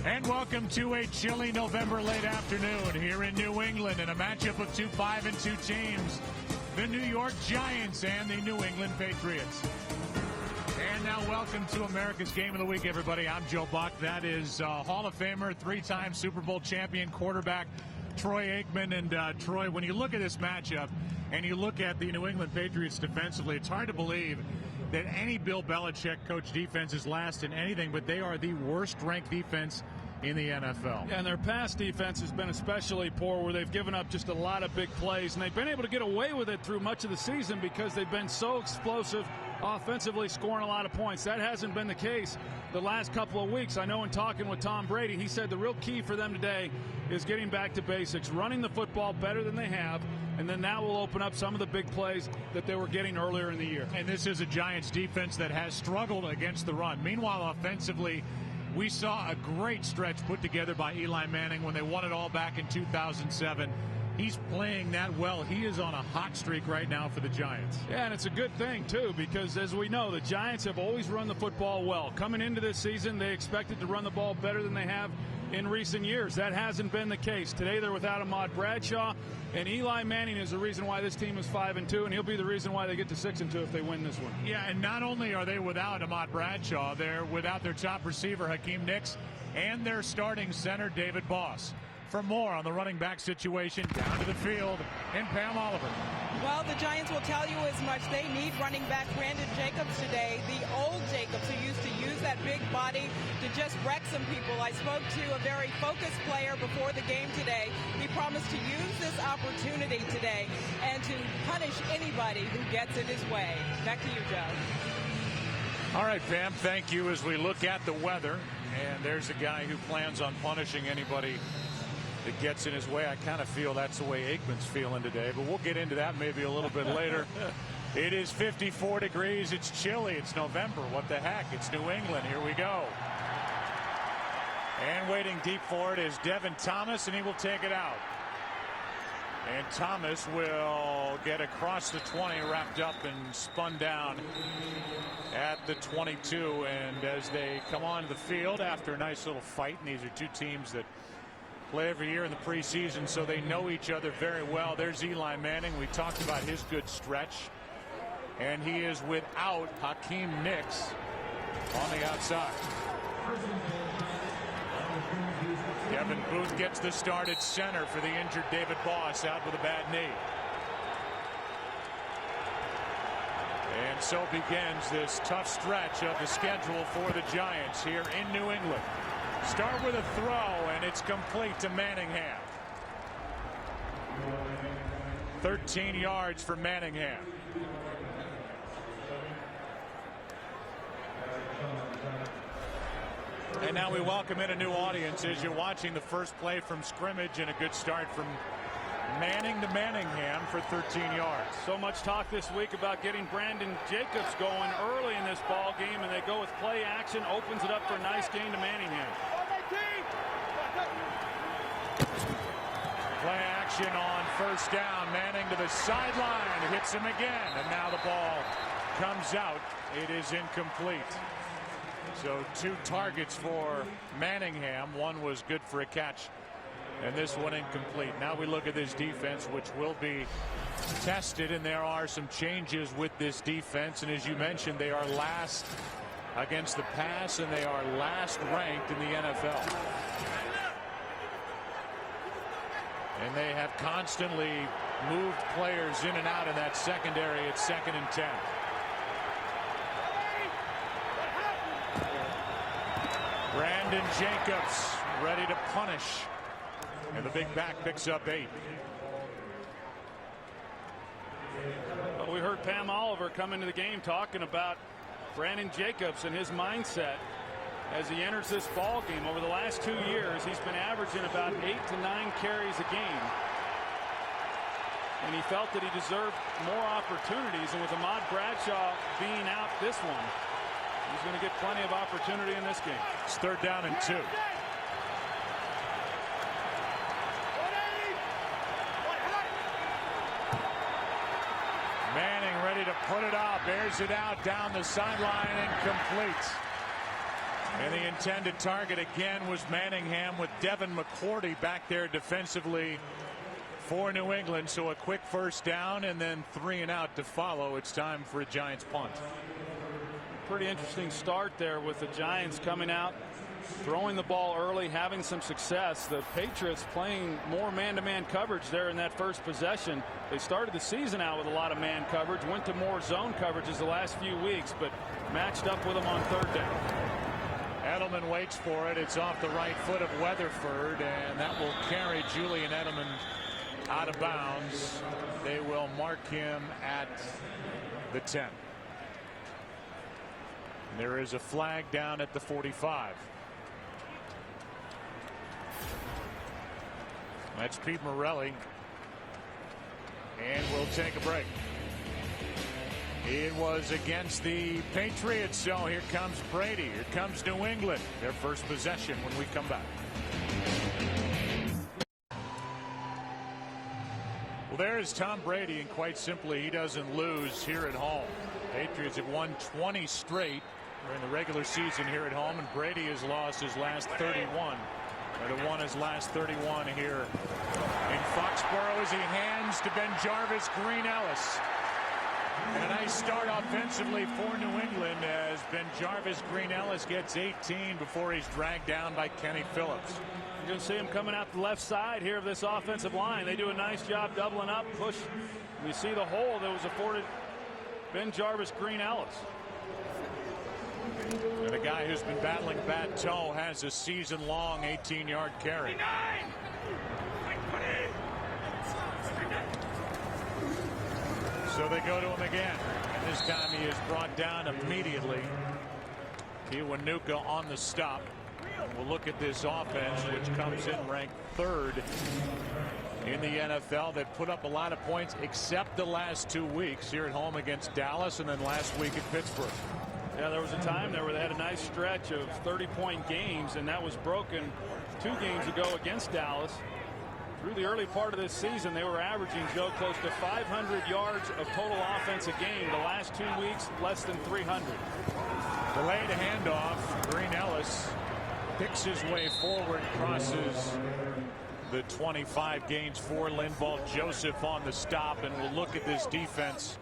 And welcome to a chilly November late afternoon here in New England in a matchup of two 5-2 teams, the New York Giants and the New England Patriots. And now welcome to America's Game of the Week, everybody. I'm Joe Buck. That is Hall of Famer, three-time Super Bowl champion quarterback Troy Aikman. And Troy, when you look at this matchup and you look at the New England Patriots defensively, it's hard to believe that any Bill Belichick coach defense is last in anything, but they are the worst ranked defense in the NFL. Yeah, and their pass defense has been especially poor, where they've given up just a lot of big plays, and they've been able to get away with it through much of the season because they've been so explosive offensively, scoring a lot of points. That hasn't been the case the last couple of weeks. I know in talking with Tom Brady, he said the real key for them today is getting back to basics, running the football better than they have, and then that will open up some of the big plays that they were getting earlier in the year. And this is a Giants defense that has struggled against the run. Meanwhile, offensively, we saw a great stretch put together by Eli Manning when they won it all back in 2007. He's playing that well. He is on a hot streak right now for the Giants. Yeah, and it's a good thing, too, because as we know, the Giants have always run the football well. Coming into this season, they expected to run the ball better than they have in recent years. That hasn't been the case. Today they're without Ahmad Bradshaw, and Eli Manning is the reason why this team is 5-2, and he'll be the reason why they get to 6-2 if they win this one. Yeah, and not only are they without Ahmad Bradshaw, they're without their top receiver, Hakeem Nicks, and their starting center, David Boss. For more on the running back situation, down to the field, and Pam Oliver. Well, the Giants will tell you as much. They need running back Brandon Jacobs today, the old Jacobs who used to use that big body to just wreck some people. I spoke to a very focused player before the game today. He promised to use this opportunity today and to punish anybody who gets in his way. Back to you, Joe. All right, Pam, thank you. As we look at the weather, and there's a guy who plans on punishing anybody that gets in his way. I kind of feel that's the way Aikman's feeling today, but we'll get into that maybe a little bit later. It is 54 degrees. It's chilly. It's November. What the heck? It's New England. Here we go. And waiting deep for it is Devin Thomas, and he will take it out. And Thomas will get across the 20, wrapped up and spun down at the 22. And as they come onto the field after a nice little fight, and these are two teams that play every year in the preseason, so they know each other very well. There's Eli Manning. We talked about his good stretch, and he is without Hakeem Nicks on the outside. Kevin Booth gets the start at center for the injured David Boss, out with a bad knee. And so begins this tough stretch of the schedule for the Giants here in New England. Start with a throw, and it's complete to Manningham. 13 yards for Manningham. And now we welcome in a new audience as you're watching the first play from scrimmage, and a good start from Manning to Manningham for 13 yards. So much talk this week about getting Brandon Jacobs going early in this ball game, and they go with play action, opens it up for a nice gain to Manningham. Play action on first down. Manning to the sideline, hits him again, and now the ball comes out. It is incomplete. So 2 targets for Manningham. One was good for a catch, and this one incomplete. Now we look at this defense, which will be tested, and there are some changes with this defense. And as you mentioned, they are last against the pass, and they are last ranked in the NFL. And they have constantly moved players in and out of that secondary at 2nd and 10. Brandon Jacobs ready to punish. And the big back picks up 8. Well, we heard Pam Oliver come into the game talking about Brandon Jacobs and his mindset as he enters this ball game. Over the last 2 years, he's been averaging about 8 to 9 carries a game. And he felt that he deserved more opportunities. And with Ahmad Bradshaw being out this one, he's going to get plenty of opportunity in this game. It's 3rd down and 2. Manning ready to put it up, airs it out down the sideline, and complete. And the intended target again was Manningham, with Devin McCourty back there defensively for New England. So a quick first down and then 3 and out to follow. It's time for a Giants punt. Pretty interesting start there with the Giants coming out, throwing the ball early, having some success. The Patriots playing more man-to-man coverage there in that first possession. They started the season out with a lot of man coverage, went to more zone coverages the last few weeks, but matched up with them on third down. Edelman waits for it. It's off the right foot of Weatherford, and that will carry Julian Edelman out of bounds. They will mark him at the 10. And there is a flag down at the 45. That's Pete Morelli. And we'll take a break. It was against the Patriots, so here comes Brady. Here comes New England. Their first possession when we come back. Well, there is Tom Brady, and quite simply, he doesn't lose here at home. Patriots have won 20 straight during the regular season here at home, and Brady has lost his last 31. But won his last 31 here in Foxborough as he hands to Ben Jarvis Green Ellis. And a nice start offensively for New England as Ben Jarvis Green Ellis gets 18 before he's dragged down by Kenny Phillips. You're going to see him coming out the left side here of this offensive line. They do a nice job doubling up, push. You see the hole that was afforded Ben Jarvis Green Ellis. And the guy who's been battling bad toe has a season-long 18-yard carry. So they go to him again. And this time he is brought down immediately. Kiwanuka on the stop. We'll look at this offense, which comes in ranked 3rd in the NFL. They've put up a lot of points except the last 2 weeks here at home against Dallas and then last week at Pittsburgh. Yeah, there was a time there where they had a nice stretch of 30-point games, and that was broken 2 games ago against Dallas. Through the early part of this season, they were averaging, Joe, close to 500 yards of total offense a game. The last 2 weeks, less than 300. Delayed handoff. Green Ellis picks his way forward, crosses the 25, gains 4. Linval Joseph on the stop, and we'll look at this defense,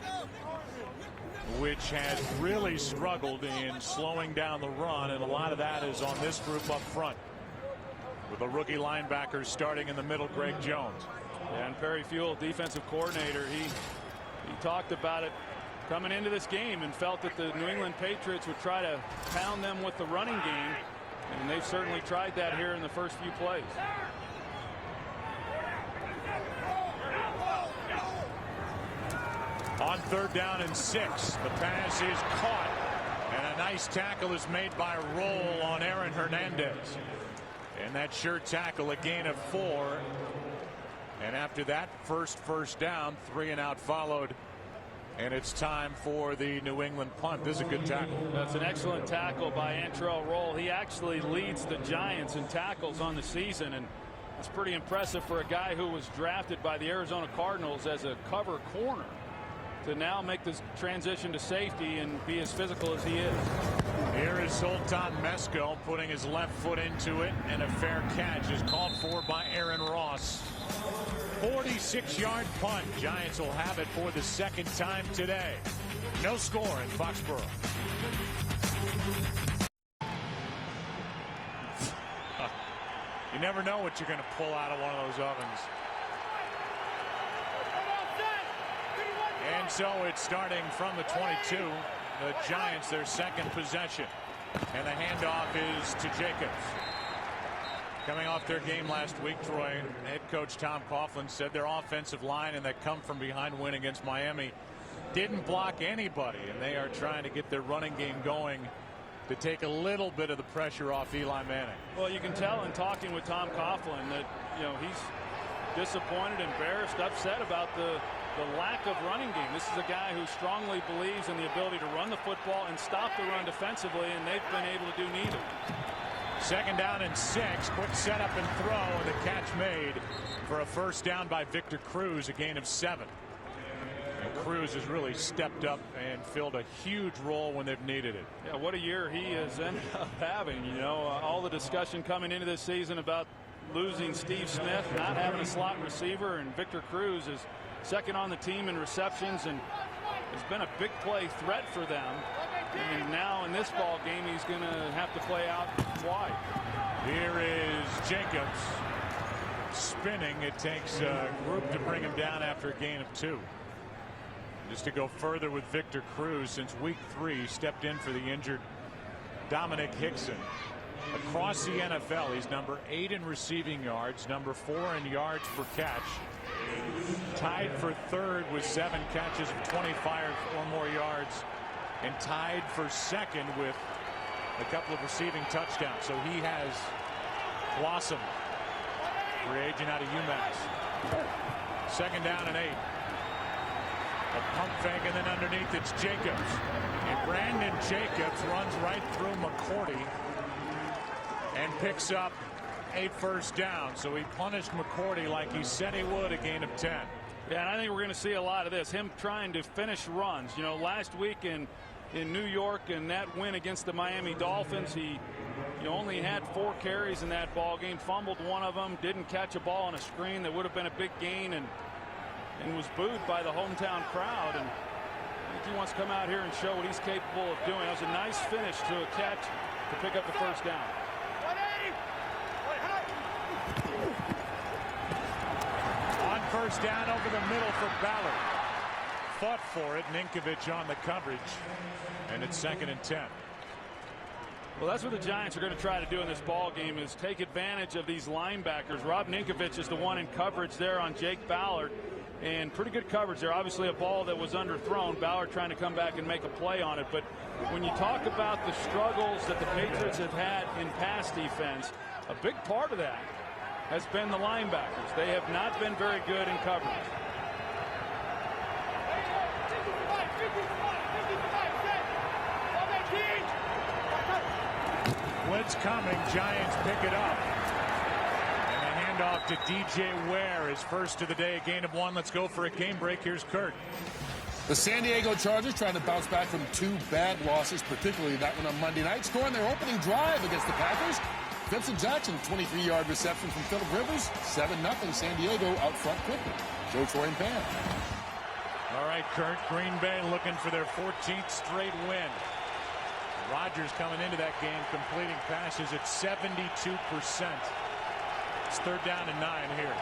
which has really struggled in slowing down the run, and a lot of that is on this group up front, with a rookie linebacker starting in the middle, Greg Jones. Yeah, and Perry Fuel, defensive coordinator, he talked about it coming into this game and felt that the New England Patriots would try to pound them with the running game, and they've certainly tried that here in the first few plays. On 3rd down and 6, the pass is caught, and a nice tackle is made by Roll on Aaron Hernandez. And that sure tackle, a gain of 4. And after that first down, 3 and out followed. And it's time for the New England punt. This is a good tackle. That's an excellent tackle by Antrell Roll. He actually leads the Giants in tackles on the season, and it's pretty impressive for a guy who was drafted by the Arizona Cardinals as a cover corner to now make this transition to safety and be as physical as he is. Here is Sultan Mesco putting his left foot into it, and a fair catch is called for by Aaron Ross. 46-yard punt. Giants will have it for the 2nd time today. No score in Foxborough. You never know what you're going to pull out of one of those ovens. And so it's starting from the 22. The Giants, their 2nd possession. And the handoff is to Jacobs. Coming off their game last week, Troy, head coach Tom Coughlin said their offensive line and that come from behind win against Miami didn't block anybody, and they are trying to get their running game going to take a little bit of the pressure off Eli Manning. Well, you can tell in talking with Tom Coughlin that, he's disappointed, embarrassed, upset about the lack of running game. This is a guy who strongly believes in the ability to run the football and stop the run defensively, and they've been able to do neither. 2nd down and 6. Quick setup and throw, and the catch made for a first down by Victor Cruz, a gain of 7. And Cruz has really stepped up and filled a huge role when they've needed it. Yeah, what a year he has ended up having. You know, all the discussion coming into this season about losing Steve Smith, not having a slot receiver, and Victor Cruz is second on the team in receptions and has been a big play threat for them. And now in this ball game, he's going to have to play out wide. Here is Jacobs spinning. It takes a group to bring him down after a gain of 2. Just to go further with Victor Cruz, since week 3, stepped in for the injured Dominic Hickson. Across the NFL, he's number 8 in receiving yards, number 4 in yards per catch, tied for 3rd with 7 catches of 25 or more yards, and tied for 2nd with a couple of receiving touchdowns. So he has blossomed. Free agent out of UMass. 2nd down and 8. A pump fake, and then underneath it's Jacobs. And Brandon Jacobs runs right through McCourty and picks up a 1st down. So he punished McCourty like he said he would, a gain of 10. Yeah, and I think we're going to see a lot of this. Him trying to finish runs. You know, last week in New York and that win against the Miami Dolphins, he only had 4 carries in that ball game, fumbled one of them, didn't catch a ball on a screen that would have been a big gain, and was booed by the hometown crowd. And I think he wants to come out here and show what he's capable of doing. That was a nice finish to a catch to pick up the 1st down. On 1st down over the middle for Ballard. Fought for it. Ninkovich on the coverage. And it's 2nd and 10. Well, that's what the Giants are going to try to do in this ball game, is take advantage of these linebackers. Rob Ninkovich is the one in coverage there on Jake Ballard, and pretty good coverage there. Obviously a ball that was underthrown. Ballard trying to come back and make a play on it. But when you talk about the struggles that the Patriots have had in pass defense, a big part of that has been the linebackers. They have not been very good in coverage. Blitz coming. Giants pick it up. And a handoff to DJ Ware, his first of the day, a gain of 1. Let's go for a game break. Here's Kurt. The San Diego Chargers trying to bounce back from 2 bad losses, particularly that one on Monday night, scoring their opening drive against the Packers. Vincent Jackson, 23-yard reception from Phillip Rivers. 7-0 San Diego out front quickly. Joe Troy and Pam. All right, Kurt. Green Bay looking for their 14th straight win. Rodgers coming into that game completing passes at 72%. It's 3rd down and 9 here.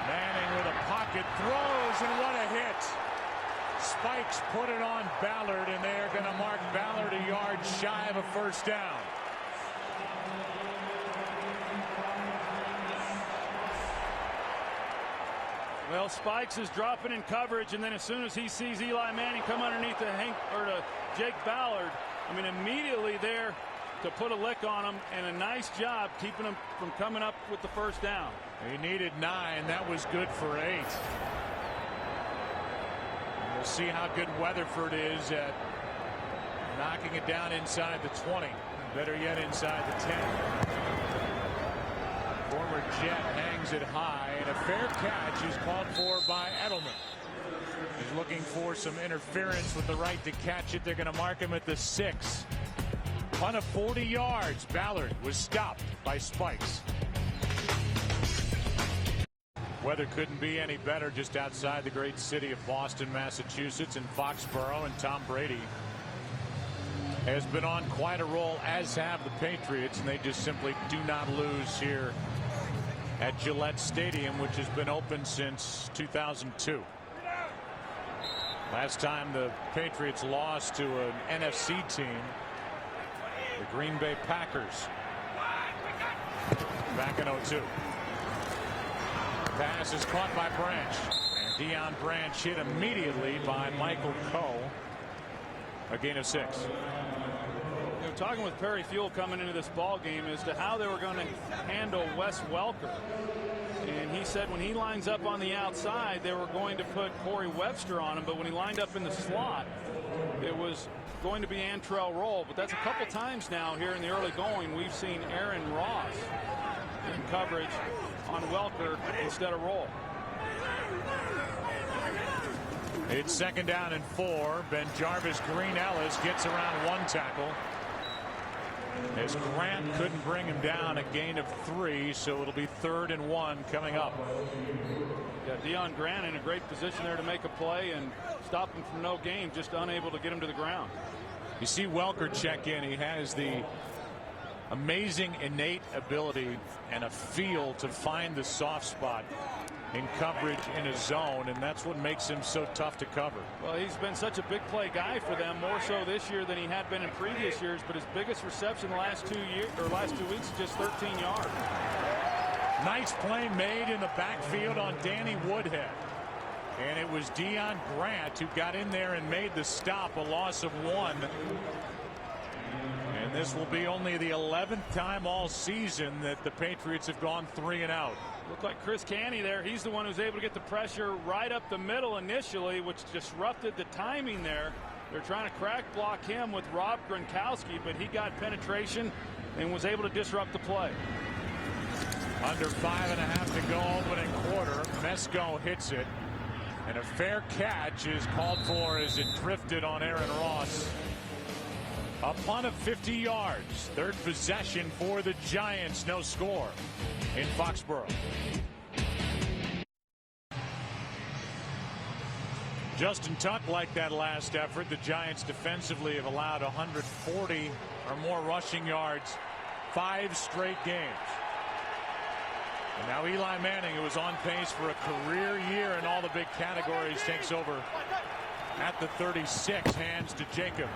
Manning with a pocket throws, and what a hit. Spikes put it on Ballard, and they're going to mark Ballard a yard shy of a 1st down. Well, Spikes is dropping in coverage, and then as soon as he sees Eli Manning come underneath to Jake Ballard, I mean, immediately there to put a lick on him, and a nice job keeping him from coming up with the 1st down. He needed 9. That was good for 8. We'll see how good Weatherford is at knocking it down inside the 20. Better yet, inside the 10. Former Jet hangs it high, and a fair catch is called for by Edelman. He's looking for some interference with the right to catch it. They're going to mark him at the 6. Punt of 40 yards. Ballard was stopped by Spikes. Weather couldn't be any better just outside the great city of Boston, Massachusetts, in Foxborough, and Tom Brady has been on quite a roll, as have the Patriots, and they just simply do not lose here at Gillette Stadium, which has been open since 2002. Last time the Patriots lost to an NFC team, the Green Bay Packers, back in 2002. Pass is caught by Branch, and Deion Branch hit immediately by Michael Coe. A gain of 6. You know, talking with Perry Fuel coming into this ball game as to how they were going to handle Wes Welker. And he said when he lines up on the outside, they were going to put Corey Webster on him, but when he lined up in the slot, it was going to be Antrell Roll. But that's a couple times now here in the early going we've seen Aaron Ross in coverage on Welker instead of Roll. It's 2nd down and 4. Ben Jarvis Green Ellis gets around 1 tackle. As Grant couldn't bring him down, a gain of 3, so it'll be 3rd and 1 coming up. Yeah, Deion Grant in a great position there to make a play and stop him from no gain, just unable to get him to the ground. You see Welker check in. He has the amazing innate ability and a feel to find the soft spot in coverage in a zone, and that's what makes him so tough to cover. Well, he's been such a big play guy for them, more so this year than he had been in previous years, but his biggest reception the last 2 weeks is just 13 yards. Nice play made in the backfield on Danny Woodhead, and it was Deion Grant who got in there and made the stop. A loss of 1. And this will be only the 11th time all season that the Patriots have gone 3 and out. Looked like Chris Canny there. He's the one who's able to get the pressure right up the middle initially, which disrupted the timing there. They're trying to crack block him with Rob Gronkowski, but he got penetration and was able to disrupt the play. Under 5.5 to go opening quarter. Mesco hits it, and a fair catch is called for as it drifted on Aaron Ross. A punt of 50 yards. 3rd possession for the Giants. No score in Foxborough. Justin Tuck like that last effort. The Giants defensively have allowed 140 or more rushing yards 5 straight games. And now Eli Manning, who was on pace for a career year in all the big categories, takes over at the 36, hands to Jacobs.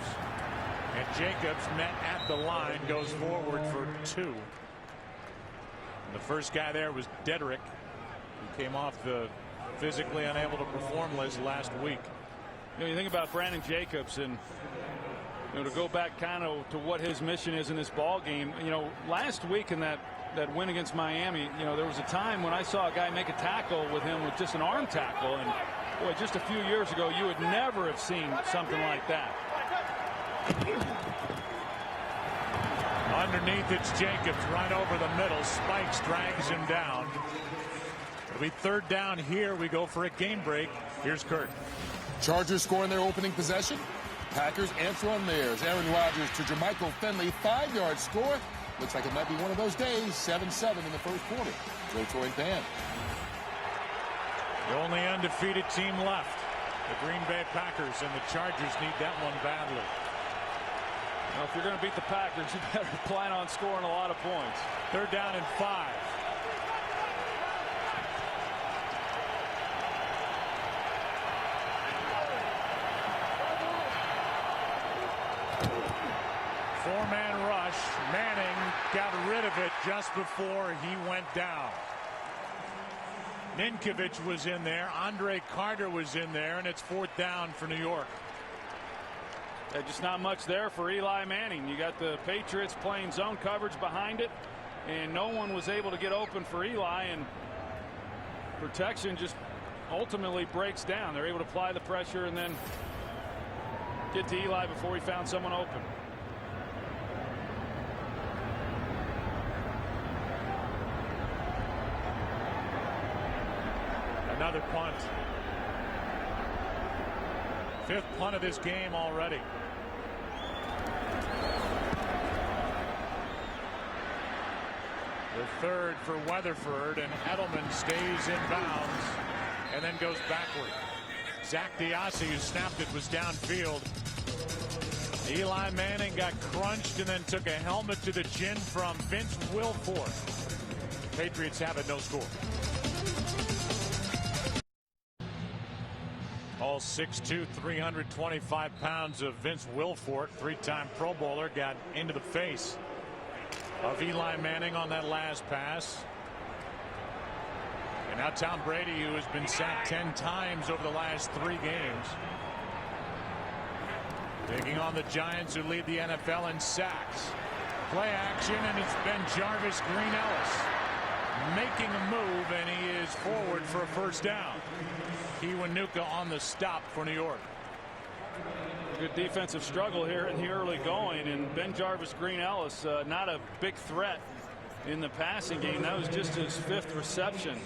And Jacobs met at the line, goes forward for 2. And the first guy there was Dedrick, who came off the physically unable to perform list last week. You know, you think about Brandon Jacobs, and to go back kind of to what his mission is in this ball game. Last week in that win against Miami, there was a time when I saw a guy make a tackle with him with just an arm tackle, and boy, just a few years ago you would never have seen something like that. Underneath, it's Jacobs right over the middle. Spikes drags him down. It'll be 3rd down here. We go for a game break. Here's Kurt. Chargers scoring their opening possession. Packers answer on theirs. Aaron Rodgers to Jermichael Finley. 5-yard score. Looks like it might be one of those days. 7-7 in the first quarter. Joe Troy and Pan. The only undefeated team left, the Green Bay Packers, and the Chargers need that one badly. Well, if you're going to beat the Packers, you better plan on scoring a lot of points. 3rd down and 5. Four-man rush. Manning got rid of it just before he went down. Ninkovich was in there. Andre Carter was in there, and it's 4th down for New York. Just not much there for Eli Manning. You got the Patriots playing zone coverage behind it, and no one was able to get open for Eli, and protection just ultimately breaks down. They're able to apply the pressure and then get to Eli before he found someone open. Another punt. 5th punt of this game already. The 3rd for Weatherford, and Edelman stays in bounds and then goes backward. Zach Diassi, who snapped it, was downfield. Eli Manning got crunched and then took a helmet to the chin from Vince Wilfork. Patriots have it, no score. All 6'2", 325 pounds of Vince Wilfork, 3-time Pro Bowler, got into the face of Eli Manning on that last pass. And now Tom Brady, who has been sacked 10 times over the last 3 games. Taking on the Giants, who lead the NFL in sacks. Play action, and it's Ben Jarvis Green Ellis. making a move, and he is forward for a first down. Kiwanuka on the stop for New York. Good defensive struggle here in the early going, and Ben Jarvis Green Ellis not a big threat in the passing game. That was just his 5th reception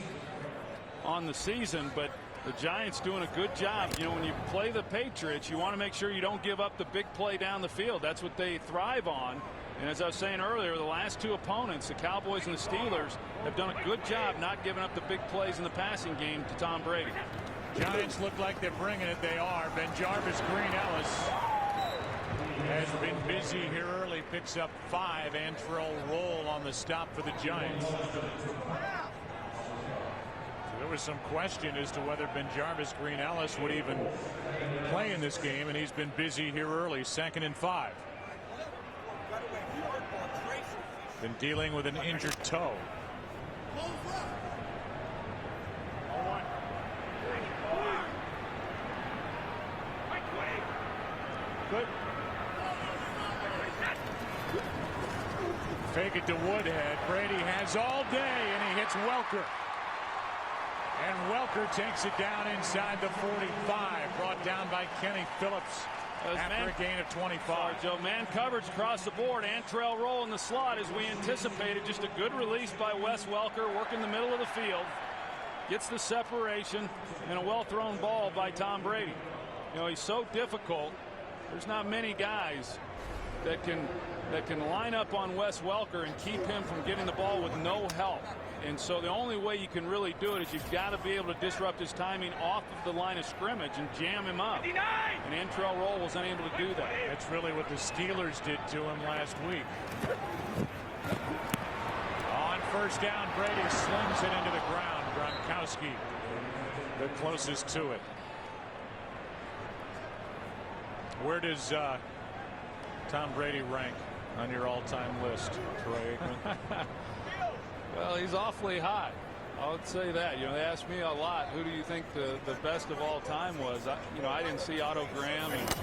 on the season, but the Giants doing a good job. You know, when you play the Patriots, you want to make sure you don't give up the big play down the field. That's what they thrive on. And as I was saying earlier, the last 2 opponents, the Cowboys and the Steelers, have done a good job not giving up the big plays in the passing game to Tom Brady. Giants look like they're bringing it. They are. Ben Jarvis Green Ellis has been busy here early. Picks up 5. Antrell Roll on the stop for the Giants. There was some question as to whether Ben Jarvis Green Ellis would even play in this game, and he's been busy here early. 2nd and 5. Been dealing with an injured toe. Good. Fake it to Woodhead. Brady has all day, and he hits Welker. And Welker takes it down inside the 45. Brought down by Kenny Phillips after a gain of 25. Joe, man coverage across the board. Antrell Roll in the slot as we anticipated. Just a good release by Wes Welker, working the middle of the field. Gets the separation, and a well-thrown ball by Tom Brady. You know, he's so difficult. There's not many guys that can line up on Wes Welker and keep him from getting the ball with no help. And so the only way you can really do it is you've got to be able to disrupt his timing off of the line of scrimmage and jam him up. And Antrell Roll was unable to do that. That's really what the Steelers did to him last week. On first down, Brady slings it into the ground. Gronkowski the closest to it. Where does Tom Brady rank on your all-time list, Troy Aikman? Well, he's awfully high. I would say that. You know, they asked me a lot, who do you think the best of all time was? I didn't see Otto Graham and,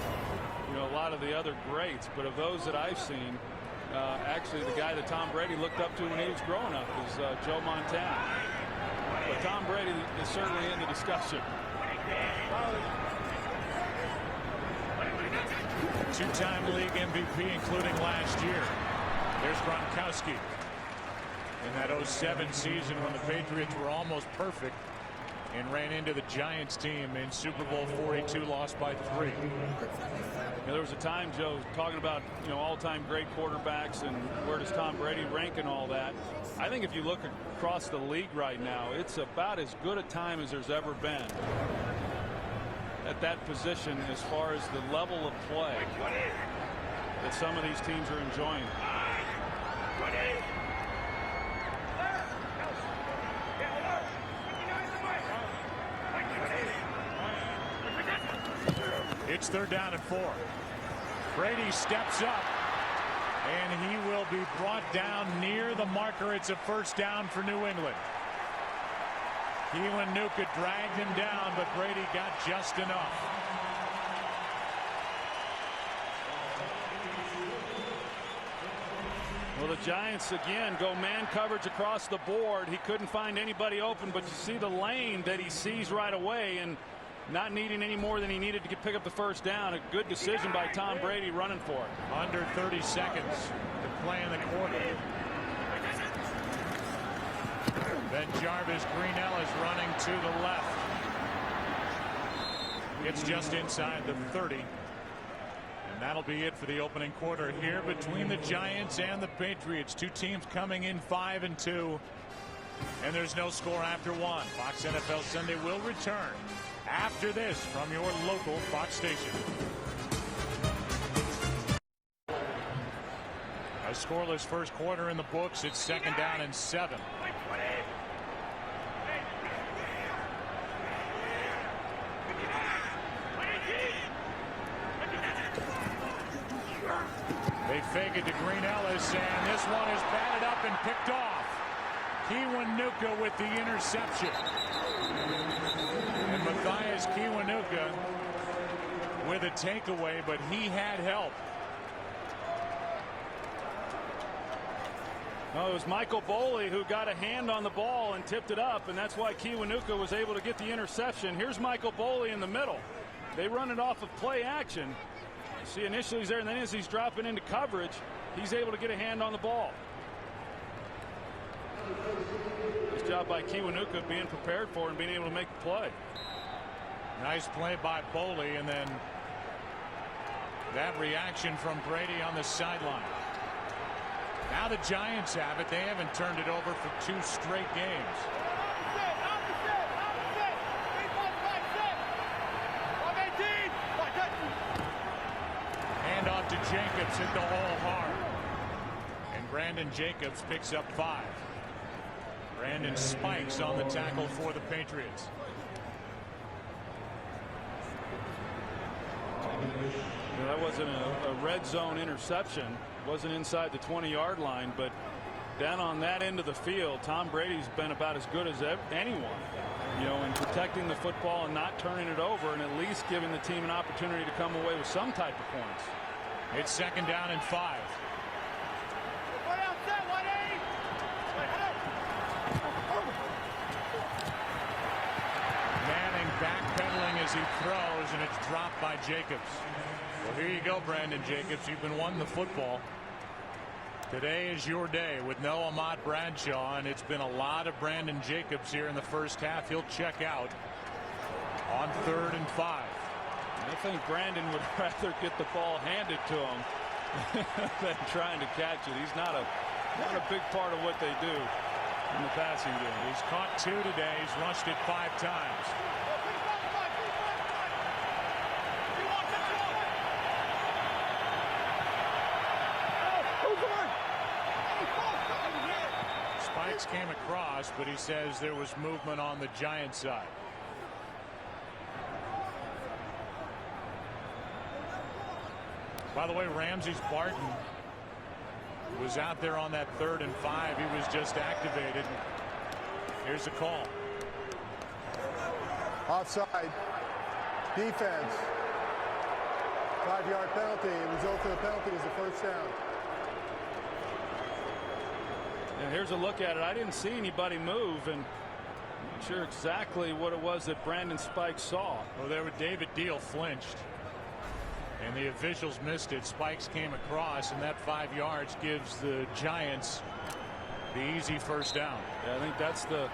a lot of the other greats. But of those that I've seen, actually the guy that Tom Brady looked up to when he was growing up is Joe Montana. But Tom Brady is certainly in the discussion. Two-time league MVP, including last year. There's Gronkowski. In that 07 season when the Patriots were almost perfect and ran into the Giants team in Super Bowl 42, lost by 3. There was a time, Joe, talking about all-time great quarterbacks and where does Tom Brady rank and all that. I think if you look across the league right now, it's about as good a time as there's ever been at that position as far as the level of play that some of these teams are enjoying. It's 3rd down and 4. Brady steps up, and he will be brought down near the marker. It's a first down for New England. Kiwanuka dragged him down, but Brady got just enough. Well, the Giants again go man coverage across the board. He couldn't find anybody open, but you see the lane that he sees right away, and not needing any more than he needed to pick up the first down. A good decision by Tom Brady running for it. Under 30 seconds to play in the quarter. Ben Jarvis Green Ellis running to the left. It's just inside the 30. And that'll be it for the opening quarter here between the Giants and the Patriots. Two teams coming in 5-2. And there's no score after 1. Fox NFL Sunday will return after this from your local Fox station. A scoreless first quarter in the books. It's 2nd down and 7. They fake it to Green Ellis, and this one is batted up and picked off. Kiwanuka with the interception. And Matthias Kiwanuka with a takeaway, but he had help. Oh, it was Michael Boley who got a hand on the ball and tipped it up, and that's why Kiwanuka was able to get the interception. Here's Michael Boley in the middle. They run it off of play action. See, initially he's there, and then as he's dropping into coverage, he's able to get a hand on the ball. Nice job by Kiwanuka being prepared for and being able to make the play. Nice play by Boley, and then that reaction from Brady on the sideline. Now the Giants have it. They haven't turned it over for 2 straight games. Hand off to Jacobs, hit the hole hard. And Brandon Jacobs picks up 5. Brandon Spikes on the tackle for the Patriots. That wasn't a red zone interception. Wasn't inside the 20-yard line, but down on that end of the field, Tom Brady's been about as good as anyone, in protecting the football and not turning it over, and at least giving the team an opportunity to come away with some type of points. It's 2nd down and 5. Manning backpedaling as he throws, and it's dropped by Jacobs. Well, here you go, Brandon Jacobs. You've been wanting the football. Today is your day with no Ahmad Bradshaw, and it's been a lot of Brandon Jacobs here in the first half. He'll check out on 3rd and 5. I think Brandon would rather get the ball handed to him than trying to catch it. He's not a big part of what they do in the passing game. He's caught 2 today. He's rushed it 5 times. Spikes came across, but he says there was movement on the Giants side. By the way, Ramses Barton was out there on that 3rd and 5. He was just activated. Here's the call. Offside. Defense. 5-yard penalty. The result of the penalty is a 1st down. And here's a look at it. I didn't see anybody move, and I'm not sure exactly what it was that Brandon Spikes saw. Well, there was David Deal flinched, and the officials missed it. Spikes came across, and that 5 yards gives the Giants the easy 1st down. Yeah, I think that's the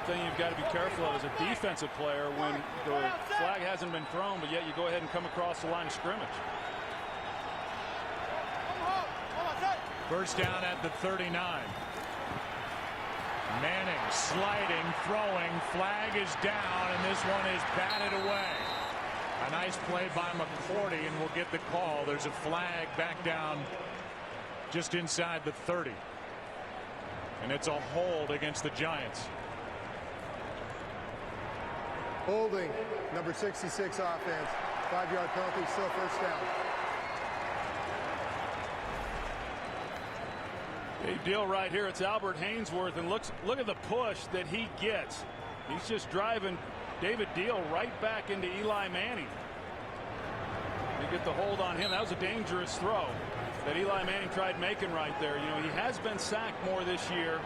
thing you've got to be careful of as a defensive player when the flag hasn't been thrown, but yet you go ahead and come across the line of scrimmage. 1st down at the 39. Manning sliding, throwing, flag is down, and this one is batted away. A nice play by McCourty, and we'll get the call. There's a flag back down just inside the 30. And it's a hold against the Giants. Holding. Number 66 offense. 5-yard penalty, still 1st down. Big deal right here. It's Albert Hainsworth, and look at the push that he gets. He's just driving David Deal right back into Eli Manning. You get the hold on him. That was a dangerous throw that Eli Manning tried making right there. He has been sacked more this year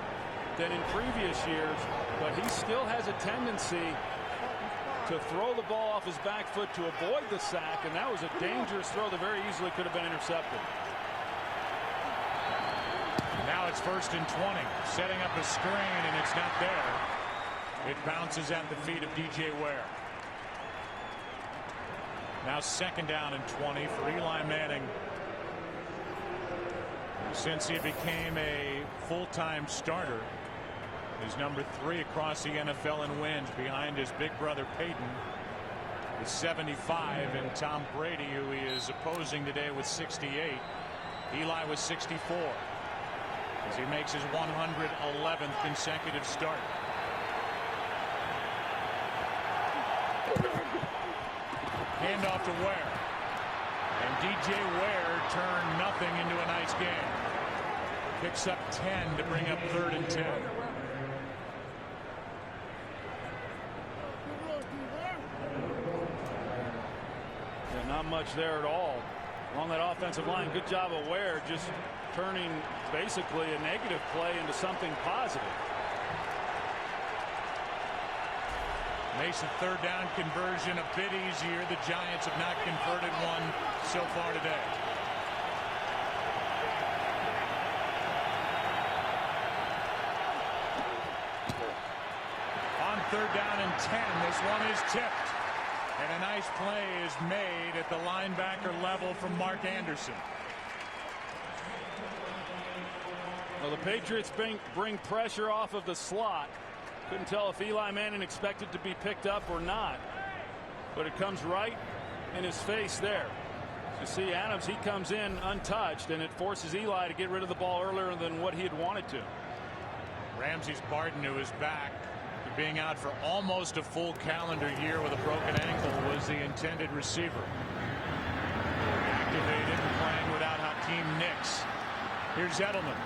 than in previous years, but he still has a tendency to throw the ball off his back foot to avoid the sack, and that was a dangerous throw that very easily could have been intercepted. Now it's 1st and 20, setting up a screen, and it's not there. It bounces at the feet of DJ Ware. Now 2nd down and 20 for Eli Manning. Since he became a full-time starter, he's number 3 across the NFL in wins, behind his big brother Peyton with 75, and Tom Brady, who he is opposing today, with 68. Eli with 64. As he makes his 111th consecutive start. Handoff to Ware. And DJ Ware turned nothing into a nice game. Picks up 10 to bring up 3rd and 10. Yeah, not much there at all. Along that offensive line, good job of Ware just turning basically a negative play into something positive. Mason third down conversion a bit easier. The Giants have not converted one so far today. On third down and 10, this one is tipped. And a nice play is made at the linebacker level from Mark Anderson. Well, the Patriots bring pressure off of the slot. Couldn't tell if Eli Manning expected to be picked up or not, but it comes right in his face there. You see Adams, he comes in untouched, and it forces Eli to get rid of the ball earlier than what he had wanted to. Ramses Barden, who is back, being out for almost a full calendar year with a broken ankle, was the intended receiver. Activated and playing without Hakeem Nicks. Here's Edelman.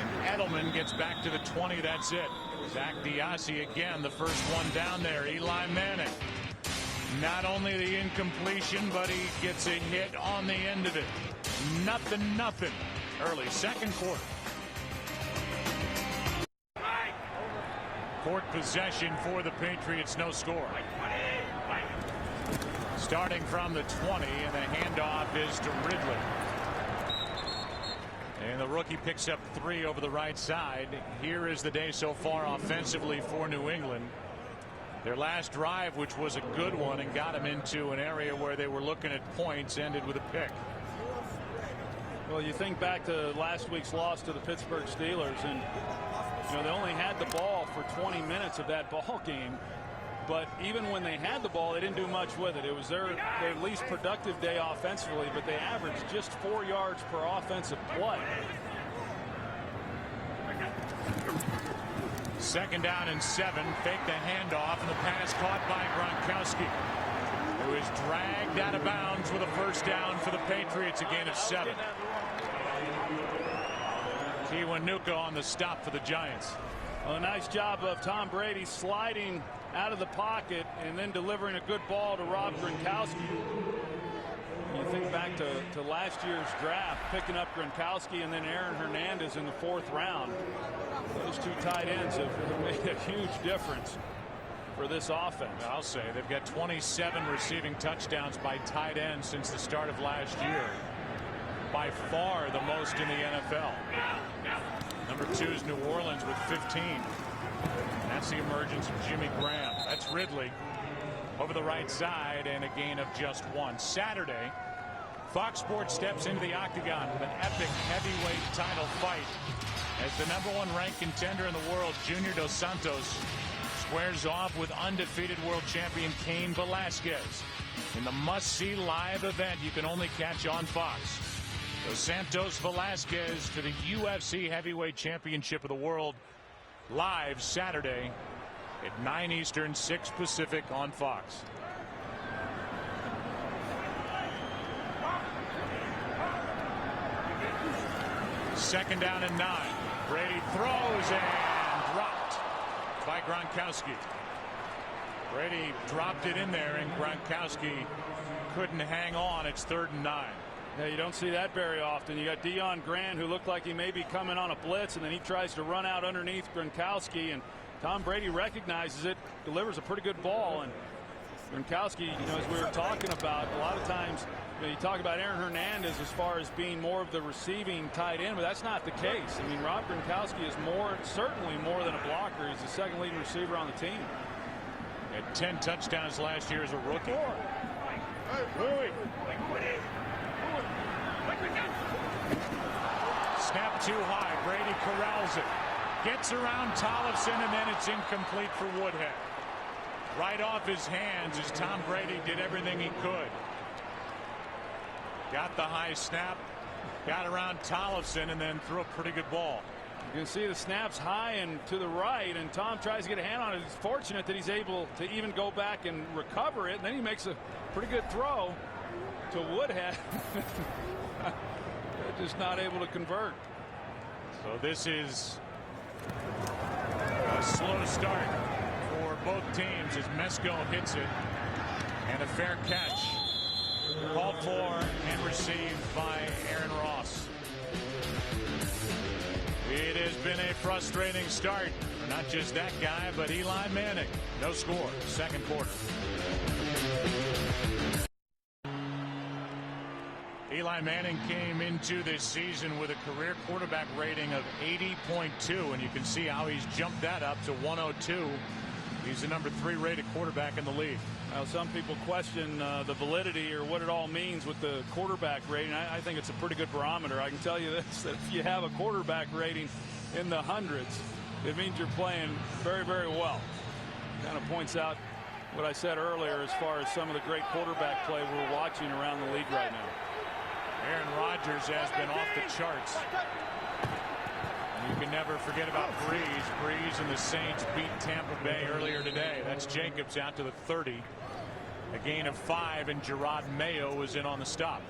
And Edelman gets back to the 20. That's it. Zach Diassi again, the first one down there. Eli Manning. Not only the incompletion, but he gets a hit on the end of it. Nothing. Early second quarter. Court possession for the Patriots, no score. Starting from the 20, and the handoff is to Ridley. And the rookie picks up 3 over the right side. Here is the day so far offensively for New England. Their last drive, which was a good one and got them into an area where they were looking at points, ended with a pick. Well, you think back to last week's loss to the Pittsburgh Steelers, and they only had the ball for 20 minutes of that ball game. But even when they had the ball, they didn't do much with it. It was their least productive day offensively, but they averaged just 4 yards per offensive play. Second down and 7. Fake the handoff, and the pass caught by Gronkowski, who is dragged out of bounds with a first down for the Patriots, a gain of 7. Kiwanuka on the stop for the Giants. Well, a nice job of Tom Brady sliding out of the pocket and then delivering a good ball to Rob Gronkowski. You think back to last year's draft, picking up Gronkowski and then Aaron Hernandez in the 4th round. Those 2 tight ends have made a huge difference for this offense. I'll say they've got 27 receiving touchdowns by tight ends since the start of last year. By far the most in the NFL. Number 2 is New Orleans with 15. That's the emergence of Jimmy Graham. That's Ridley over the right side, and a gain of just 1. Saturday, Fox Sports steps into the octagon with an epic heavyweight title fight as the #1 ranked contender in the world, Junior Dos Santos, squares off with undefeated world champion Cain Velasquez in the must-see live event you can only catch on Fox. Dos Santos Velasquez for the UFC Heavyweight Championship of the World, live Saturday at 9 Eastern, 6 Pacific on Fox. Second down and 9. Brady throws and dropped by Gronkowski. Brady dropped it in there, and Gronkowski couldn't hang on. It's 3rd and 9. Yeah, you don't see that very often. You got Deion Grant, who looked like he may be coming on a blitz, and then he tries to run out underneath Gronkowski, and Tom Brady recognizes it, delivers a pretty good ball. And Gronkowski, as we were talking about, a lot of times you talk about Aaron Hernandez as far as being more of the receiving tight end, but that's not the case. I mean, Rob Gronkowski is certainly more than a blocker. He's the 2nd leading receiver on the team. Had 10 touchdowns last year as a rookie. Snap too high. Brady corrals it. Gets around Tollefson, and then it's incomplete for Woodhead. Right off his hands as Tom Brady did everything he could. Got the high snap, got around Tollefson, and then threw a pretty good ball. You can see the snaps high and to the right, and Tom tries to get a hand on it. It's fortunate that he's able to even go back and recover it, and then he makes a pretty good throw to Woodhead. Just not able to convert. So this is a slow start for both teams as Mesco hits it, and a fair catch called for and received by Aaron Ross. It has been a frustrating start for not just that guy, but Eli Manning. No score, second quarter. Eli Manning came into this season with a career quarterback rating of 80.2, and you can see how he's jumped that up to 102. He's the number 3 rated quarterback in the league. Now, some people question the validity or what it all means with the quarterback rating. I think it's a pretty good barometer. I can tell you this, that if you have a quarterback rating in the hundreds, it means you're playing very, very well. Kind of points out what I said earlier as far as some of the great quarterback play we're watching around the league right now. Aaron Rodgers has been off the charts. You can never forget about Breeze. Breeze and the Saints beat Tampa Bay earlier today. That's Jacobs out to the 30. A gain of 5, and Gerard Mayo was in on the stop.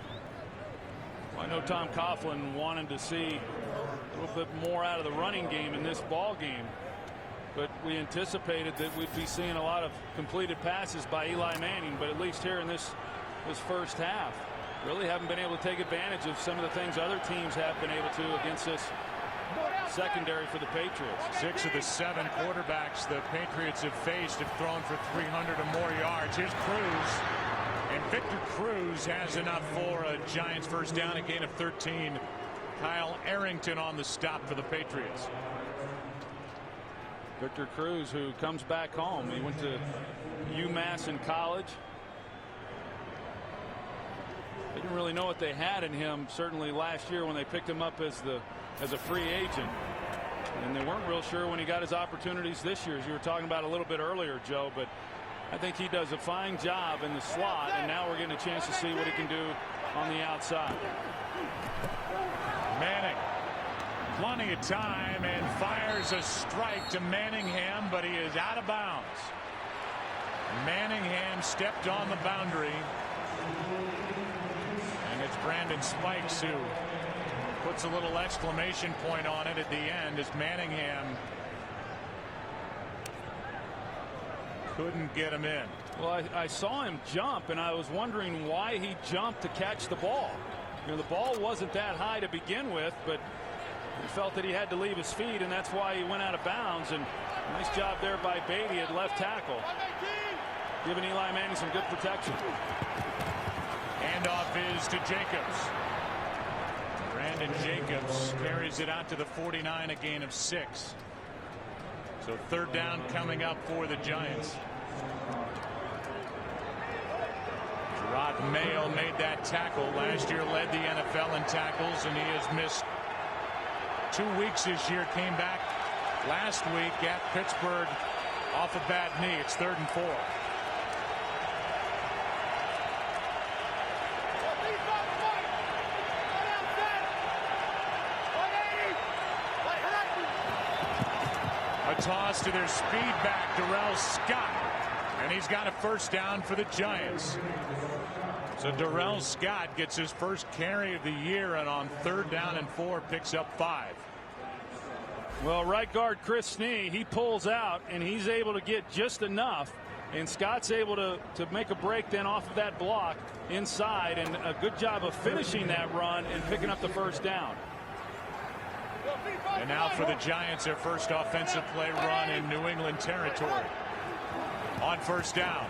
Well, I know Tom Coughlin wanted to see a little bit more out of the running game in this ball game, but we anticipated that we'd be seeing a lot of completed passes by Eli Manning. But at least here in this first half, really haven't been able to take advantage of some of the things other teams have been able to against this secondary for the Patriots. 6 of the 7 quarterbacks the Patriots have faced have thrown for 300 or more yards. Here's Cruz, and Victor Cruz has enough for a Giants first down, a gain of 13. Kyle Arrington on the stop for the Patriots. Victor Cruz, who comes back home. He went to UMass in college. They didn't really know what they had in him certainly last year when they picked him up as a free agent, and they weren't real sure when he got his opportunities this year, as you were talking about a little bit earlier, Joe. But I think he does a fine job in the slot, and now we're getting a chance to see what he can do on the outside. Manning, plenty of time, and fires a strike to Manningham, but he is out of bounds. Manningham stepped on the boundary, and it's Brandon Spikes who puts a little exclamation point on it at the end as Manningham couldn't get him in. Well, I saw him jump, and I was wondering why he jumped to catch the ball. You know, the ball wasn't that high to begin with, but he felt that he had to leave his feet, and that's why he went out of bounds. And nice job there by Beatty at left tackle, giving Eli Manning some good protection. Handoff is to Jacobs. Brandon Jacobs carries it out to the 49, a gain of 6. So third down coming up for the Giants. Gerard Mayo made that tackle. Last year led the NFL in tackles, and he has missed 2 weeks this year. Came back last week at Pittsburgh off a bad knee. It's 3rd and 4. A toss to their speed back, Darrell Scott, and he's got a first down for the Giants. So Darrell Scott gets his first carry of the year, and on 3rd down and 4 picks up 5. Well, right guard Chris Snee, he pulls out, and he's able to get just enough, and Scott's able to make a break then off of that block inside, and a good job of finishing that run and picking up the first down. And now for the Giants, their first offensive play run in New England territory. On first down,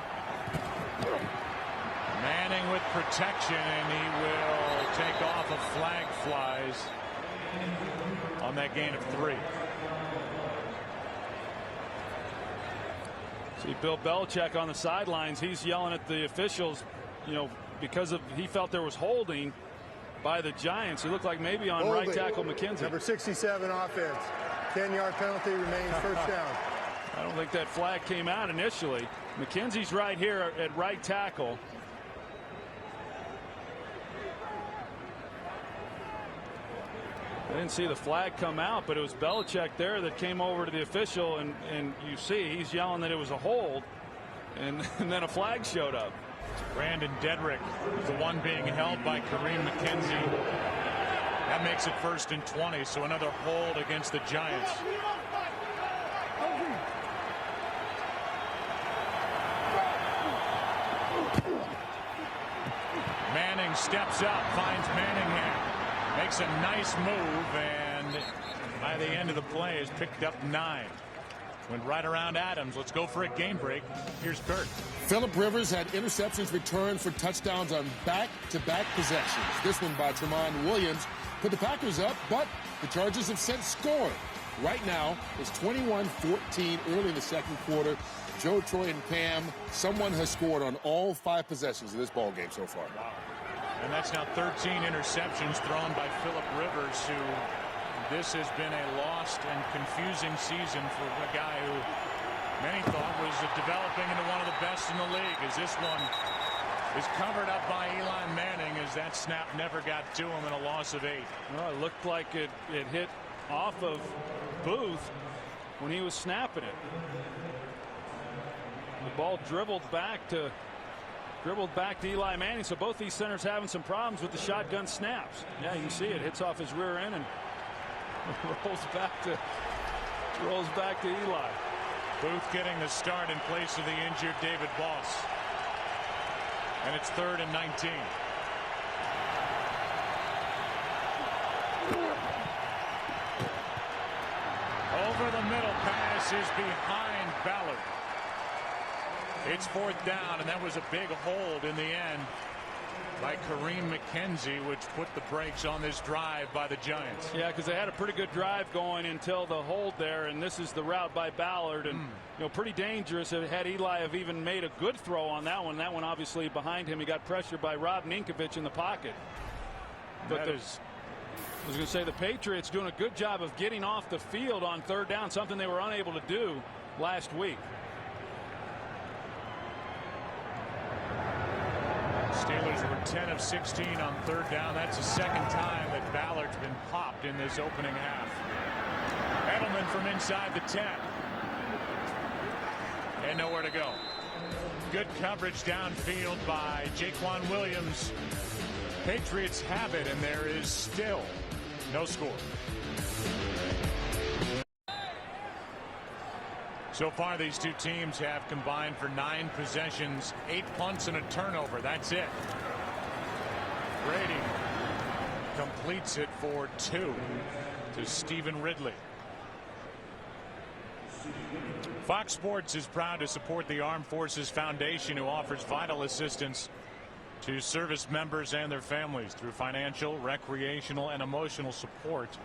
Manning with protection, and he will take off. A flag flies on that gain of 3. See Bill Belichick on the sidelines. He's yelling at the officials, you know, because he felt there was holding by the Giants. It looked like maybe on holding. Right tackle McKenzie. Number 67 offense. 10-yard penalty remains, first down. I don't think that flag came out initially. McKenzie's right here at right tackle. I didn't see the flag come out, but it was Belichick there that came over to the official, and you see he's yelling that it was a hold, and then a flag showed up. Brandon Dedrick is the one being held by Kareem McKenzie. That makes it 1st and 20, so another hold against the Giants. Manning steps up, finds Manningham. Makes a nice move, and by the end of the play has picked up 9. Went right around Adams. Let's go for a game break. Here's Kurt. Phillip Rivers had interceptions returned for touchdowns on back-to-back possessions. This one by Tramon Williams put the Packers up, but the Chargers have since scored. Right now, it's 21-14 early in the second quarter. Joe, Troy, and Pam, someone has scored on all 5 possessions of this ball game so far. Wow. And that's now 13 interceptions thrown by Phillip Rivers, who this has been a lost and confusing season for a guy who many thought was developing into one of the best in the league. As this one is covered up by Eli Manning, as that snap never got to him in a loss of 8. Well, it looked like it hit off of Booth when he was snapping it. The ball dribbled back to Eli Manning. So both these centers having some problems with the shotgun snaps. Yeah, you can see it hits off his rear end and rolls back to Eli. Booth getting the start in place of the injured David Boss. And it's 3rd and 19. Over the middle pass is behind Ballard. It's 4th down, and that was a big hold in the end by Kareem McKenzie, which put the brakes on this drive by the Giants. Yeah, because they had a pretty good drive going until the hold there, and this is the route by Ballard, and pretty dangerous. Had Eli have even made a good throw on that one obviously behind him. He got pressured by Rob Ninkovich in the pocket. But I was going to say the Patriots doing a good job of getting off the field on 3rd down, something they were unable to do last week. Steelers were 10 of 16 on 3rd down. That's the second time that Ballard's been popped in this opening half. Edelman from inside the 10. And nowhere to go. Good coverage downfield by Jaquan Williams. Patriots have it, and there is still no score. So far, these two teams have combined for 9 possessions, 8 punts and a turnover. That's it. Brady completes it for 2 to Stephen Ridley. Fox Sports is proud to support the Armed Forces Foundation, who offers vital assistance to service members and their families through financial, recreational, and emotional support.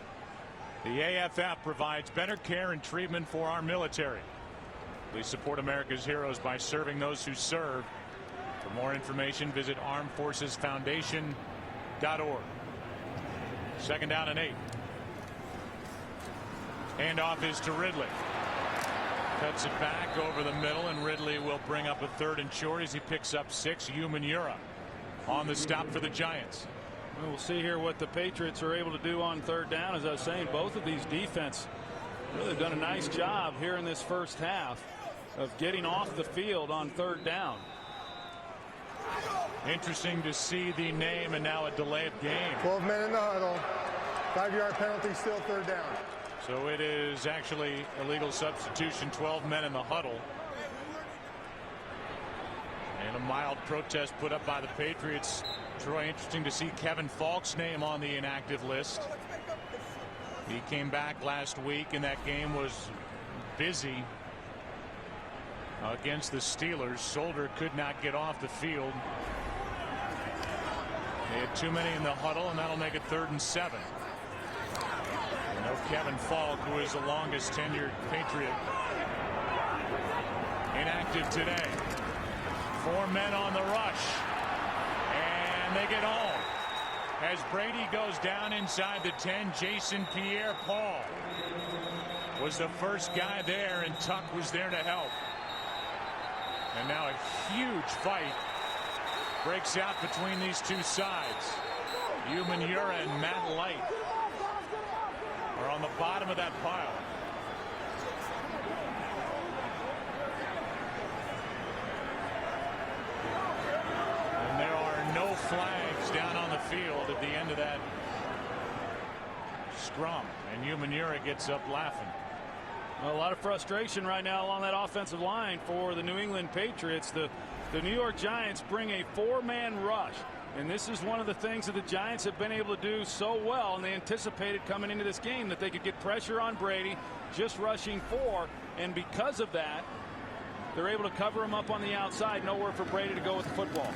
The AFF provides better care and treatment for our military. Please support America's heroes by serving those who serve. For more information, visit armedforcesfoundation.org. 2nd down and 8. Handoff is to Ridley. Cuts it back over the middle, and Ridley will bring up a 3rd and short as he picks up 6. Umanura on the stop for the Giants. We'll see here what the Patriots are able to do on 3rd down. As I was saying, both of these defense really done a nice job here in this first half of getting off the field on 3rd down. Interesting to see the name and now a delay of game. 12 men in the huddle. 5-yard penalty, still 3rd down. So it is actually illegal substitution. 12 men in the huddle. And a mild protest put up by the Patriots. Troy, interesting to see Kevin Falk's name on the inactive list. He came back last week, and that game was busy against the Steelers. Solder could not get off the field. They had too many in the huddle, and that'll make it 3rd and 7. No Kevin Falk, who is the longest tenured Patriot, inactive today. 4 men on the rush, and they get home. As Brady goes down inside the 10, Jason Pierre-Paul was the first guy there, and Tuck was there to help. And now a huge fight breaks out between these two sides. Umanura and Matt Light are on the bottom of that pile. And there are no flags down on the field at the end of that scrum, and Umanura gets up laughing. Well, a lot of frustration right now along that offensive line for the New England Patriots. The New York Giants bring a 4-man rush. And this is one of the things that the Giants have been able to do so well, and they anticipated coming into this game that they could get pressure on Brady, just rushing 4, and because of that, they're able to cover him up on the outside. Nowhere for Brady to go with the football.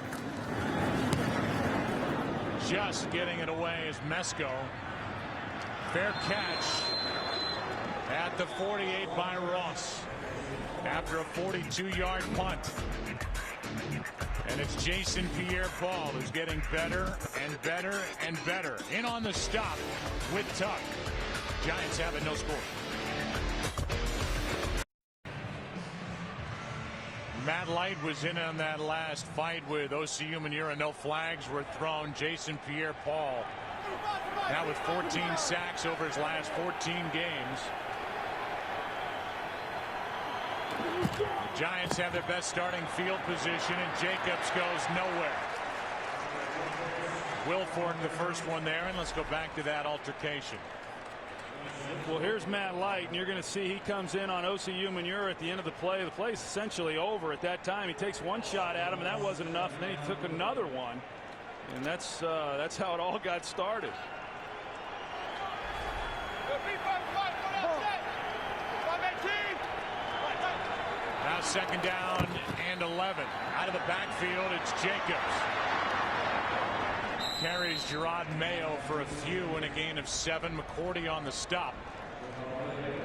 Just getting it away is Mesko. Fair catch at the 48 by Ross after a 42-yard punt. And it's Jason Pierre-Paul who's getting better and better and better. In on the stop with Tuck. Giants have it, no score. Matt Light was in on that last fight with OCU Manura. No flags were thrown. Jason Pierre-Paul now with 14 sacks over his last 14 games. The Giants have their best starting field position, and Jacobs goes nowhere. Wilfork the first one there, and let's go back to that altercation. Well, here's Matt Light, and you're going to see he comes in on OCU Manura at the end of the play. The play's essentially over at that time. He takes one shot at him, and that wasn't enough. And then he took another one, and that's how it all got started. Now second down and 11. Out of the backfield, it's Jacobs. Carries Gerard Mayo for a few in a gain of 7. McCourty on the stop.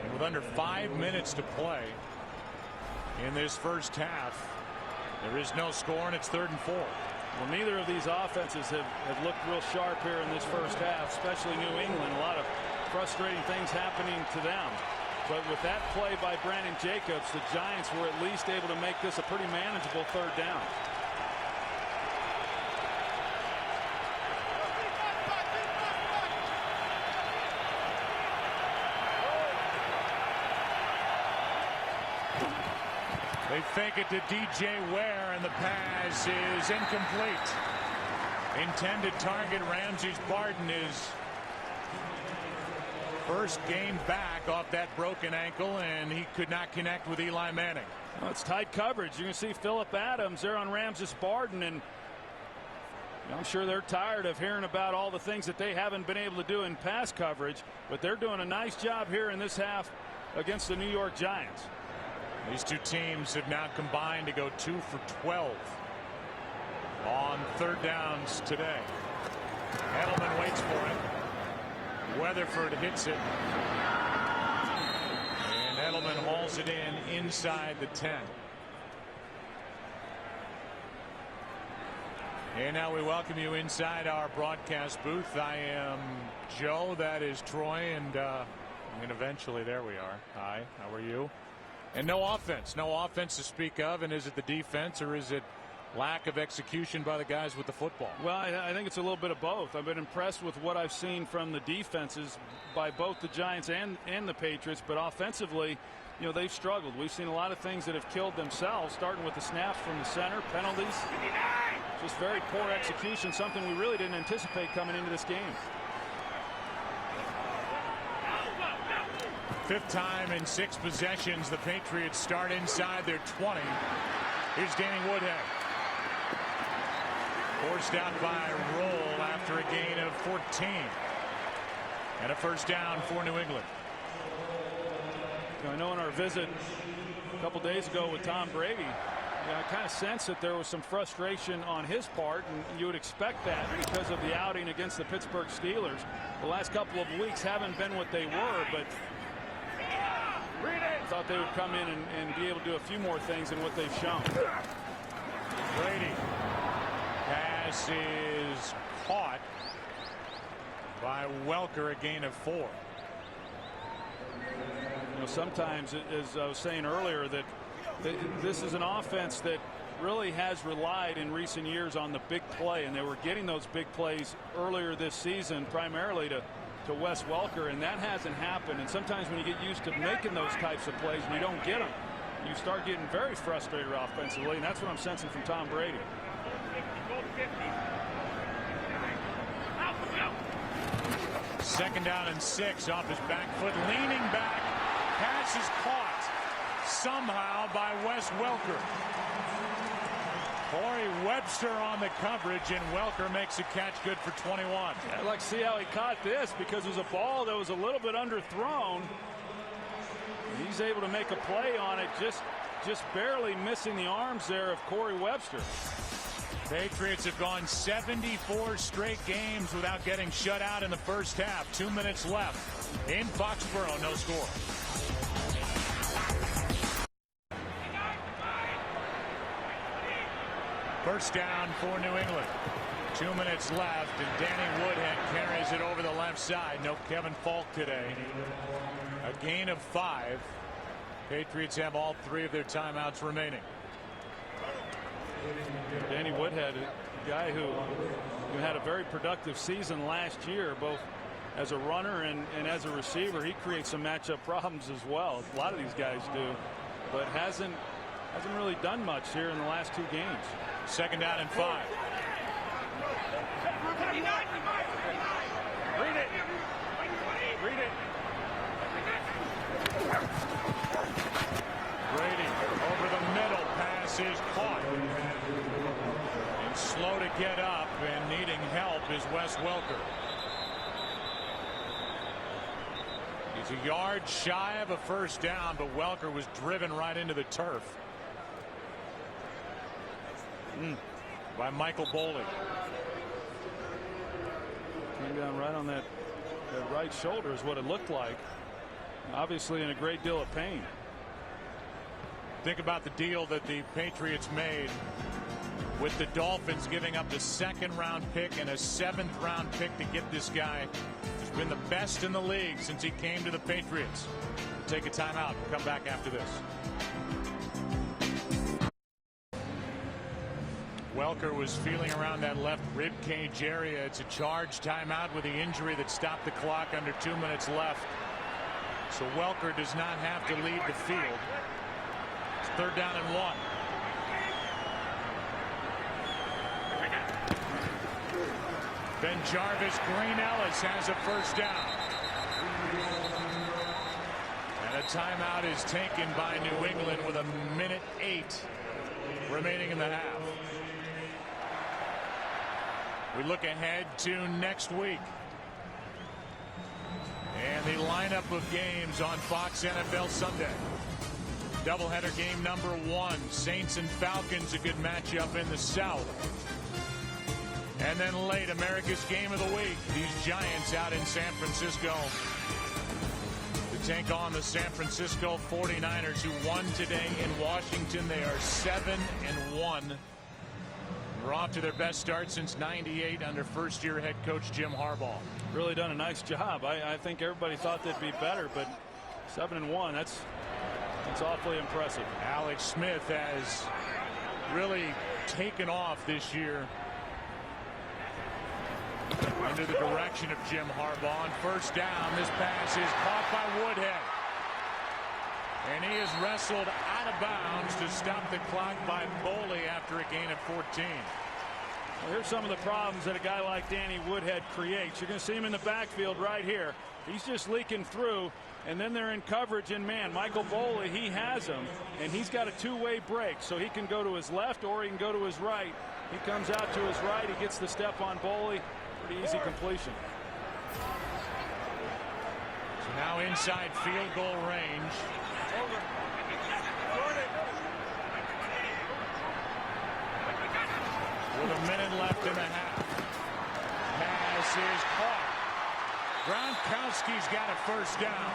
And with under 5 minutes to play in this first half, there is no score, and it's 3rd and 4. Well, neither of these offenses have looked real sharp here in this first half, especially New England. A lot of frustrating things happening to them. But with that play by Brandon Jacobs, the Giants were at least able to make this a pretty manageable 3rd down. They fake it to DJ Ware, and the pass is incomplete. Intended target Ramses Barden, is first game back off that broken ankle, and he could not connect with Eli Manning. Well, it's tight coverage. You're going to see Phillip Adams there on Ramses Barden, and I'm sure they're tired of hearing about all the things that they haven't been able to do in pass coverage, but they're doing a nice job here in this half against the New York Giants. These two teams have now combined to go 2 for 12 on 3rd downs today. Edelman waits for it. Weatherford hits it. And Edelman hauls it in inside the 10. And now we welcome you inside our broadcast booth. I am Joe. That is Troy. And eventually there we are. Hi, how are you? And no offense. No offense to speak of. And is it the defense, or is it lack of execution by the guys with the football? Well, I think it's a little bit of both. I've been impressed with what I've seen from the defenses by both the Giants and the Patriots, but offensively, you know, they've struggled. We've seen a lot of things that have killed themselves, starting with the snaps from the center, penalties, just very poor execution, something we really didn't anticipate coming into this game. 5th time in 6 possessions the Patriots start inside their 20. Here's Danny Woodhead. Forced out by Roll after a gain of 14. And a first down for New England. I know in our visit a couple days ago with Tom Brady, I kind of sensed that there was some frustration on his part, and you would expect that because of the outing against the Pittsburgh Steelers. The last couple of weeks haven't been what they were, but I thought they would come in and be able to do a few more things than what they've shown. Brady. Pass is caught by Welker, a gain of 4. You know, sometimes, as I was saying earlier, that this is an offense that really has relied in recent years on the big play, and they were getting those big plays earlier this season, primarily to Wes Welker, and that hasn't happened. And sometimes when you get used to making those types of plays and you don't get them, you start getting very frustrated offensively, and that's what I'm sensing from Tom Brady. Second down and 6 off his back foot, leaning back. Pass is caught somehow by Wes Welker. Corey Webster on the coverage, and Welker makes a catch good for 21. I'd like to see how he caught this, because it was a ball that was a little bit underthrown. He's able to make a play on it, just barely missing the arms there of Corey Webster. Patriots have gone 74 straight games without getting shut out in the first half. 2 minutes left in Foxborough. No score. First down for New England. 2 minutes left, and Danny Woodhead carries it over the left side. No Kevin Falk today. A gain of 5. Patriots have all 3 of their timeouts remaining. Danny Woodhead, a guy who had a very productive season last year, both as a runner and as a receiver. He creates some matchup problems as well. A lot of these guys do, but hasn't really done much here in the last 2 games. Second down and 5. Read it. Read it. Brady over the middle. Pass is caught. And slow to get up and needing help is Wes Welker. He's a yard shy of a first down, but Welker was driven right into the turf by Michael Boley. Came down right on that right shoulder is what it looked like. Obviously in a great deal of pain. Think about the deal that the Patriots made with the Dolphins, giving up the 2nd-round pick and a 7th-round pick to get this guy who's been the best in the league since he came to the Patriots. We'll take a timeout and come back after this. Welker was feeling around that left rib cage area. It's a charge timeout with the injury that stopped the clock under 2 minutes left. So Welker does not have to leave the field. It's 3rd down and 1. Ben Jarvis, Green Ellis has a first down. And a timeout is taken by New England with 1:08 remaining in the half. We look ahead to next week. And the lineup of games on Fox NFL Sunday. Doubleheader game number 1. Saints and Falcons, a good matchup in the South. And then late, America's game of the week. These Giants out in San Francisco to take on the San Francisco 49ers, who won today in Washington. They are 7-1. We're off to their best start since '98 under first-year head coach Jim Harbaugh. Really done a nice job. I think everybody thought they'd be better, but 7-1, that's awfully impressive. Alex Smith has really taken off this year under the direction of Jim Harbaugh. On first down, this pass is caught by Woodhead. And he is wrestled out of bounds to stop the clock by Boley after a gain of 14. Well, here's some of the problems that a guy like Danny Woodhead creates. You're going to see him in the backfield right here. He's just leaking through, and then they're in coverage in man. Michael Boley, he has him, and he's got a 2-way break, so he can go to his left or he can go to his right. He comes out to his right. He gets the step on Boley. Pretty easy completion. So now inside field goal range. With a minute left in the half. Pass is caught. Gronkowski's got a first down.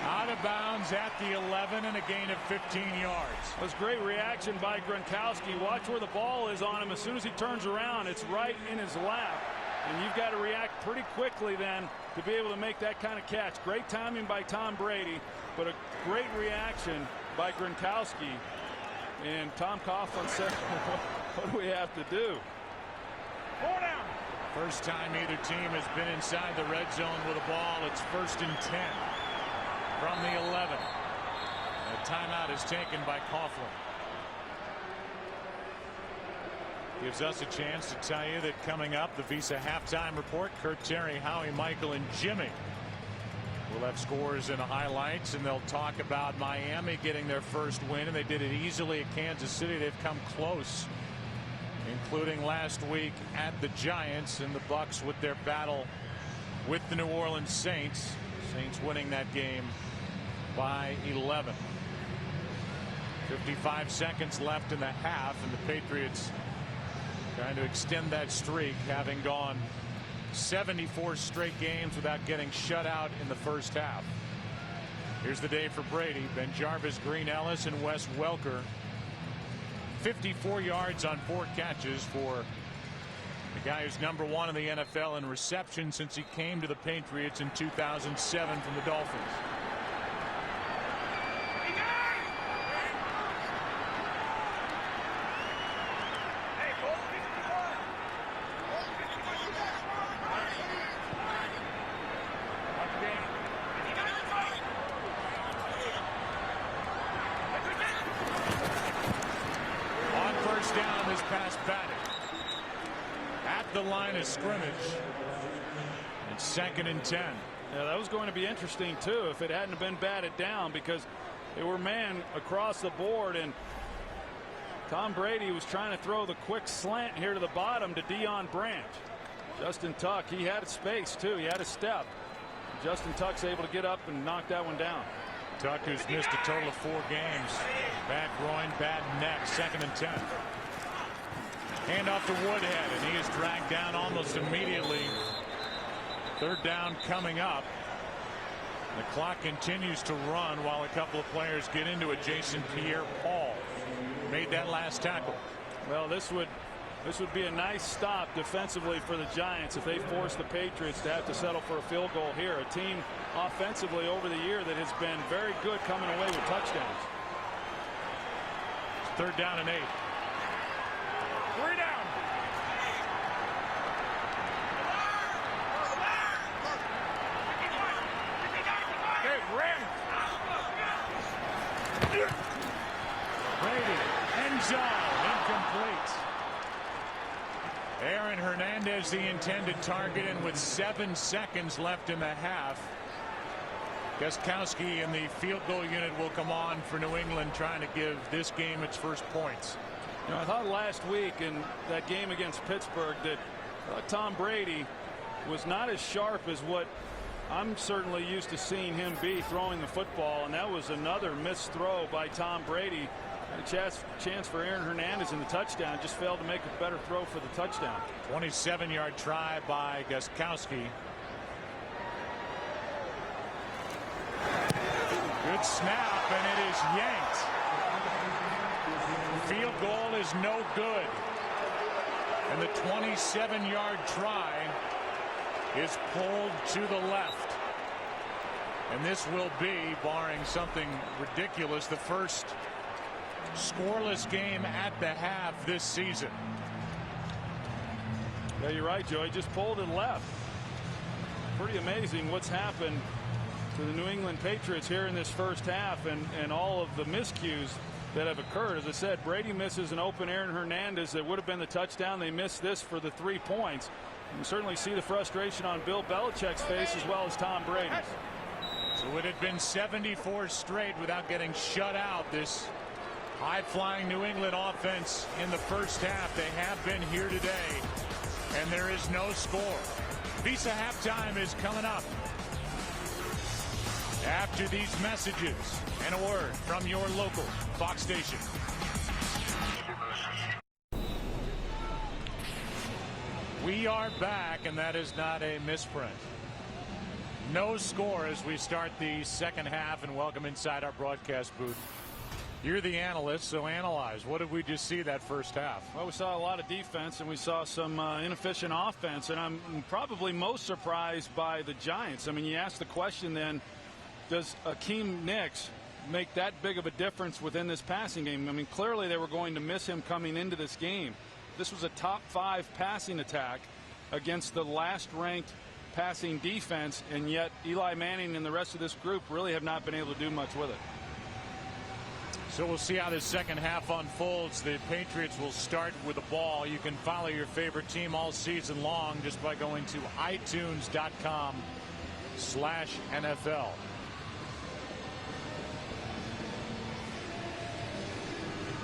Out of bounds at the 11 and a gain of 15 yards. It was great reaction by Gronkowski. Watch where the ball is on him. As soon as he turns around, it's right in his lap. And you've got to react pretty quickly then to be able to make that kind of catch. Great timing by Tom Brady, but a great reaction by Gronkowski. And Tom Coughlin said, what do we have to do? 4 down. First time either team has been inside the red zone with a ball. It's 1st and 10 from the 11. A timeout is taken by Coughlin. Gives us a chance to tell you that coming up, the Visa halftime report. Kurt, Terry, Howie, Michael, and Jimmy We'll have scores and highlights, and they'll talk about Miami getting their first win, and they did it easily at Kansas City. They've come close, including last week at the Giants, and the Bucs with their battle with the New Orleans Saints. Saints winning that game by 11. 55 seconds left in the half, and the Patriots trying to extend that streak, having gone 74 straight games without getting shut out in the first half. Here's the day for Brady. Ben Jarvis, Green Ellis, and Wes Welker. 54 yards on 4 catches for the guy who's #1 in the NFL in reception since he came to the Patriots in 2007 from the Dolphins. Down this pass batted at the line of scrimmage. It's 2nd and 10. Yeah, that was going to be interesting too if it hadn't been batted down, because they were man across the board, and Tom Brady was trying to throw the quick slant here to the bottom to Deion Branch. Justin Tuck, he had space too. He had a step. Justin Tuck's able to get up and knock that one down. Tuck, who's missed a total of 4 games. Bad groin, bad neck. 2nd and 10. Hand off to Woodhead, and he is dragged down almost immediately. 3rd down coming up. The clock continues to run while a couple of players get into it. Jason Pierre-Paul made that last tackle. Well, this would be a nice stop defensively for the Giants if they force the Patriots to have to settle for a field goal here. A team offensively over the year that has been very good coming away with touchdowns. 3rd down and 8. 3 down. Brady, end zone, incomplete. Aaron Hernandez, the intended target, and with 7 seconds left in the half, Gostkowski in the field goal unit will come on for New England, trying to give this game its first points. You know, I thought last week in that game against Pittsburgh that Tom Brady was not as sharp as what I'm certainly used to seeing him be throwing the football, and that was another missed throw by Tom Brady. A chance for Aaron Hernandez in the touchdown, just failed to make a better throw for the touchdown. 27-yard try by Gostkowski. Good snap, and it is yanked. Field goal is no good, and the 27-yard try is pulled to the left, and this will be, barring something ridiculous, the first scoreless game at the half this season. Yeah, you're right, Joe. He just pulled it left. Pretty amazing what's happened to the New England Patriots here in this first half, and all of the miscues that have occurred. As I said, Brady misses an open Aaron Hernandez that would have been the touchdown. They missed this for the 3 points. You can certainly see the frustration on Bill Belichick's face as well as Tom Brady's. So it had been 74 straight without getting shut out. This high-flying New England offense in the first half. They have been here today, and there is no score. Visa halftime is coming up after these messages and a word from your local Fox station. We are back, and that is not a misprint. No score as we start the second half, and welcome inside our broadcast booth. You're the analyst, so analyze. What did we just see that first half? Well, we saw a lot of defense, and we saw some inefficient offense, and I'm probably most surprised by the Giants. I mean, you ask the question then, does Akeem Nicks make that big of a difference within this passing game? I mean, clearly they were going to miss him coming into this game. This was a top 5 passing attack against the last-ranked passing defense, and yet Eli Manning and the rest of this group really have not been able to do much with it. So we'll see how this second half unfolds. The Patriots will start with the ball. You can follow your favorite team all season long just by going to iTunes.com/. NFL.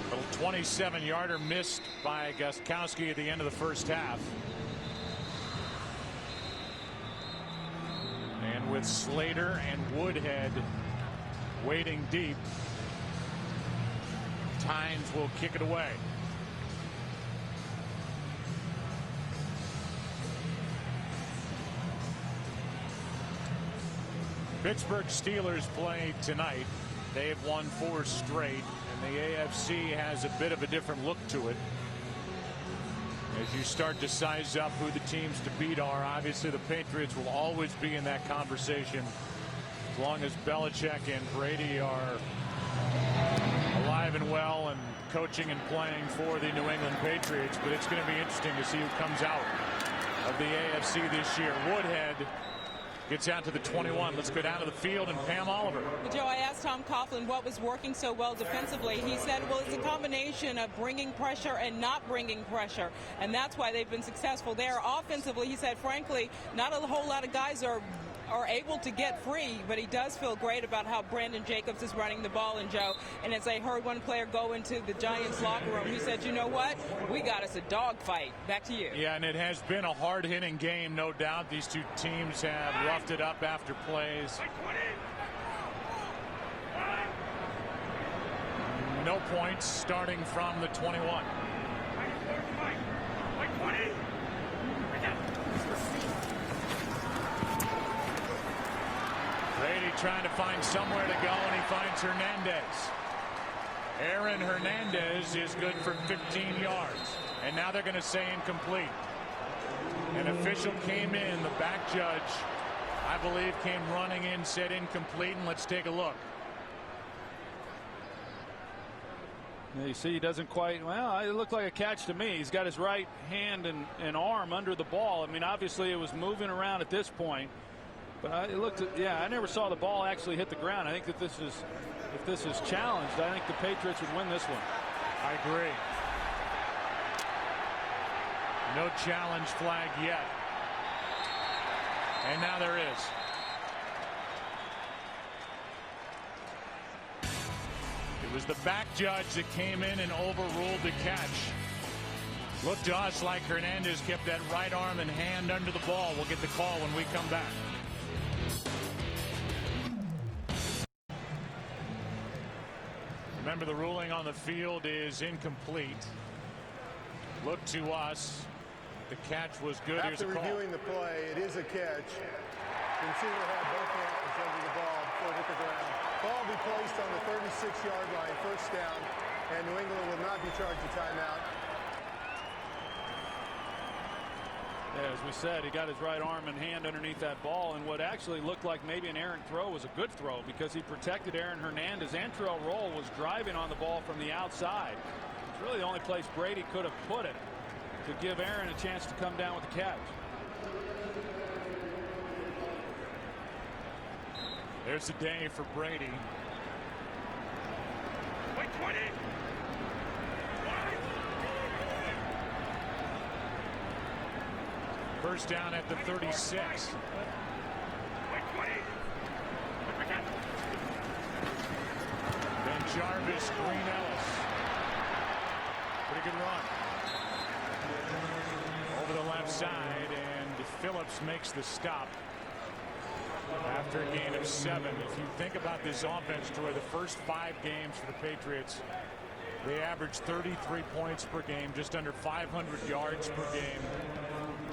Little 27-yarder missed by Gostkowski at the end of the first half. And with Slater and Woodhead waiting deep, Tynes will kick it away. Pittsburgh Steelers play tonight. They have won 4 straight, and the AFC has a bit of a different look to it. As you start to size up who the teams to beat are, obviously the Patriots will always be in that conversation as long as Belichick and Brady are alive and well and coaching and playing for the New England Patriots. But it's going to be interesting to see who comes out of the AFC this year. Woodhead gets out to the 21. Let's go down to the field and Pam Oliver. Joe, I asked Tom Coughlin what was working so well defensively. He said, well, it's a combination of bringing pressure and not bringing pressure, and that's why they've been successful there. Offensively, he said, frankly, not a whole lot of guys are able to get free, but he does feel great about how Brandon Jacobs is running the ball. And Joe, and as I heard one player go into the Giants locker room, he said, you know what, we got us a dogfight. Back to you. Yeah, and it has been a hard-hitting game, no doubt. These two teams have roughed it up after plays. No points starting from the 21. Brady trying to find somewhere to go, and he finds Hernandez. Aaron Hernandez is good for 15 yards. And now they're going to say incomplete. An official came in, the back judge, I believe, came running in, said incomplete, and let's take a look. You see, he doesn't quite, well, it looked like a catch to me. He's got his right hand and arm under the ball. I mean, obviously it was moving around at this point. But it looked at, yeah, I never saw the ball actually hit the ground. I think that this is, if this is challenged, I think the Patriots would win this one. I agree. No challenge flag yet. And now there is. It was the back judge that came in and overruled the catch. Looked to us like Hernandez kept that right arm and hand under the ball. We'll get the call when we come back. Remember, the ruling on the field is incomplete. Look to us. The catch was good. Here's a call. After reviewing the play, it is a catch. The receiver had both hands under the ball before it hit the ground. Ball will be placed on the 36-yard line, first down, and New England will not be charged a timeout. Yeah, as we said, he got his right arm and hand underneath that ball, and what actually looked like maybe an errant throw was a good throw because he protected Aaron Hernandez. Antrell Roll was driving on the ball from the outside. It's really the only place Brady could have put it to give Aaron a chance to come down with the catch. There's the day for Brady. Wait, 20. First down at the 36. Ben Jarvis, Green Ellis. Pretty good run. Over the left side, and Phillips makes the stop after a gain of 7. If you think about this offense, Troy, the first 5 games for the Patriots, they averaged 33 points per game, just under 500 yards per game.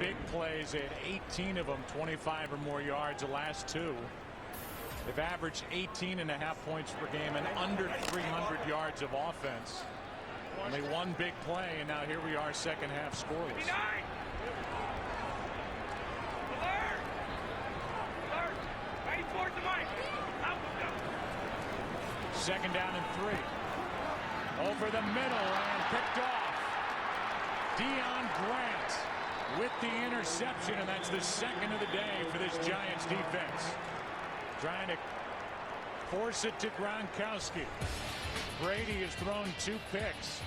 Big plays, they had 18 of them, 25 or more yards. The last 2, they've averaged 18.5 points per game and under 300 yards of offense. Only one big play, and now here we are, second half scoreless. Second down and 3. Over the middle and picked off. Deion Grant with the interception, and that's the second of the day for this Giants defense. Trying to force it to Gronkowski. Brady has thrown 2 picks.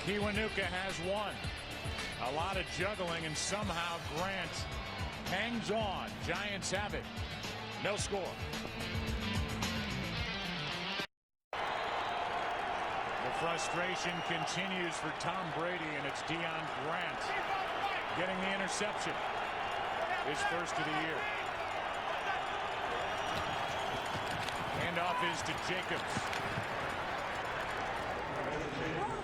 Kiwanuka has 1. A lot of juggling, and somehow Grant hangs on. Giants have it. No score. The frustration continues for Tom Brady, and it's Deion Grant getting the interception. His first of the year. Handoff is to Jacobs.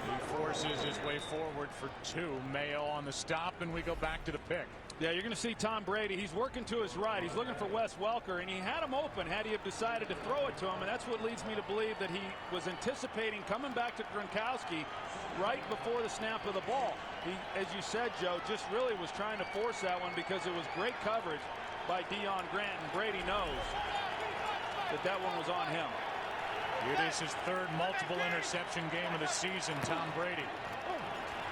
He forces his way forward for two. Mayo on the stop, and we go back to the pick. Yeah, you're going to see Tom Brady. He's working to his right. He's looking for Wes Welker, and he had him open had he have decided to throw it to him, and that's what leads me to believe that he was anticipating coming back to Gronkowski right before the snap of the ball. He, as you said, Joe, just really was trying to force that one because it was great coverage by Deion Grant, and Brady knows that that one was on him. It is his third multiple interception game of the season, Tom Brady.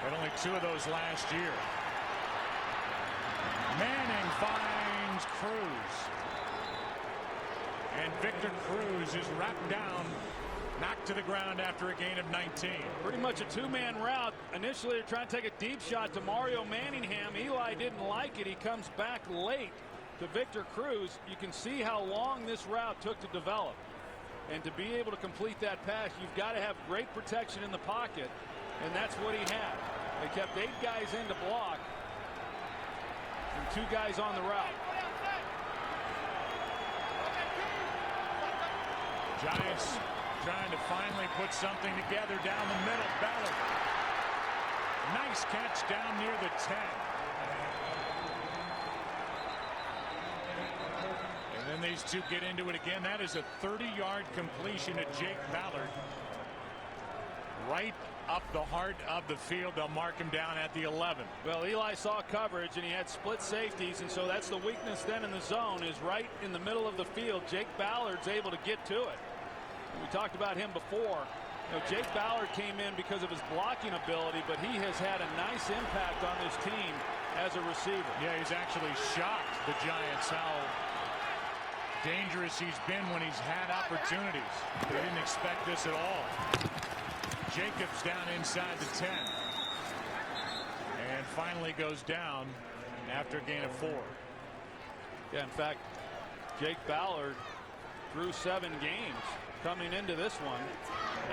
Had only two of those last year. Manning finds Cruz. And Victor Cruz is wrapped down, knocked to the ground after a gain of 19. Pretty much a two-man route. Initially, they're trying to take a deep shot to Mario Manningham. Eli didn't like it. He comes back late to Victor Cruz. You can see how long this route took to develop. And to be able to complete that pass, you've got to have great protection in the pocket. And that's what he had. They kept 8 guys in to block and 2 guys on the route. Giants trying to finally put something together down the middle. Ballard. Nice catch down near the 10. And then these two get into it again. That is a 30-yard completion to Jake Ballard. Right up the heart of the field. They'll mark him down at the 11. Well, Eli saw coverage, and he had split safeties, and so that's the weakness then in the zone, is right in the middle of the field. Jake Ballard's able to get to it. We talked about him before. You know, Jake Ballard came in because of his blocking ability, but he has had a nice impact on this team as a receiver. Yeah, he's actually shocked the Giants how dangerous he's been when he's had opportunities. They didn't expect this at all. Jacobs down inside the 10. And finally goes down after a gain of 4. Yeah, in fact, Jake Ballard through 7 games coming into this one.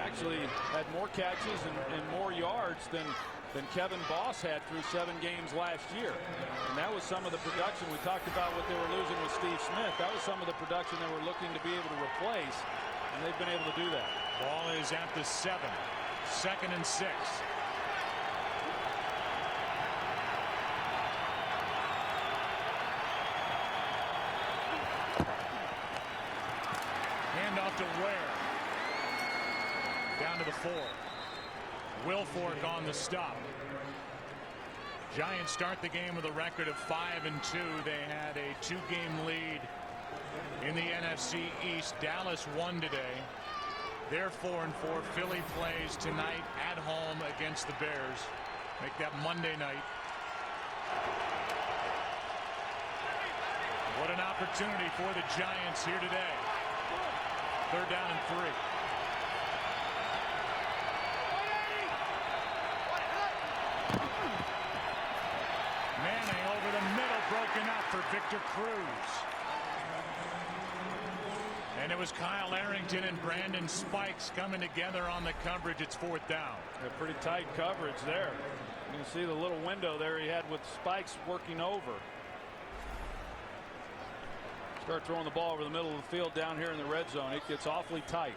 Actually had more catches and more yards than Kevin Boss had through 7 games last year. And that was some of the production. We talked about what they were losing with Steve Smith. That was some of the production they were looking to be able to replace, and they've been able to do that. Ball is at the 7. 2nd and 6. Handoff to Ware. Down to the 4. Wilfork on the stop. Giants start the game with a record of 5-2. They had a 2-game lead in the NFC East. Dallas won today. They're 4-4. Philly plays tonight at home against the Bears. Make that Monday night. What an opportunity for the Giants here today. 3rd down and 3. Manning over the middle, broken up for Victor Cruz. And it was Kyle Arrington and Brandon Spikes coming together on the coverage. It's 4th down. A pretty tight coverage there. You can see the little window there he had with Spikes working over. Start throwing the ball over the middle of the field down here in the red zone. It gets awfully tight.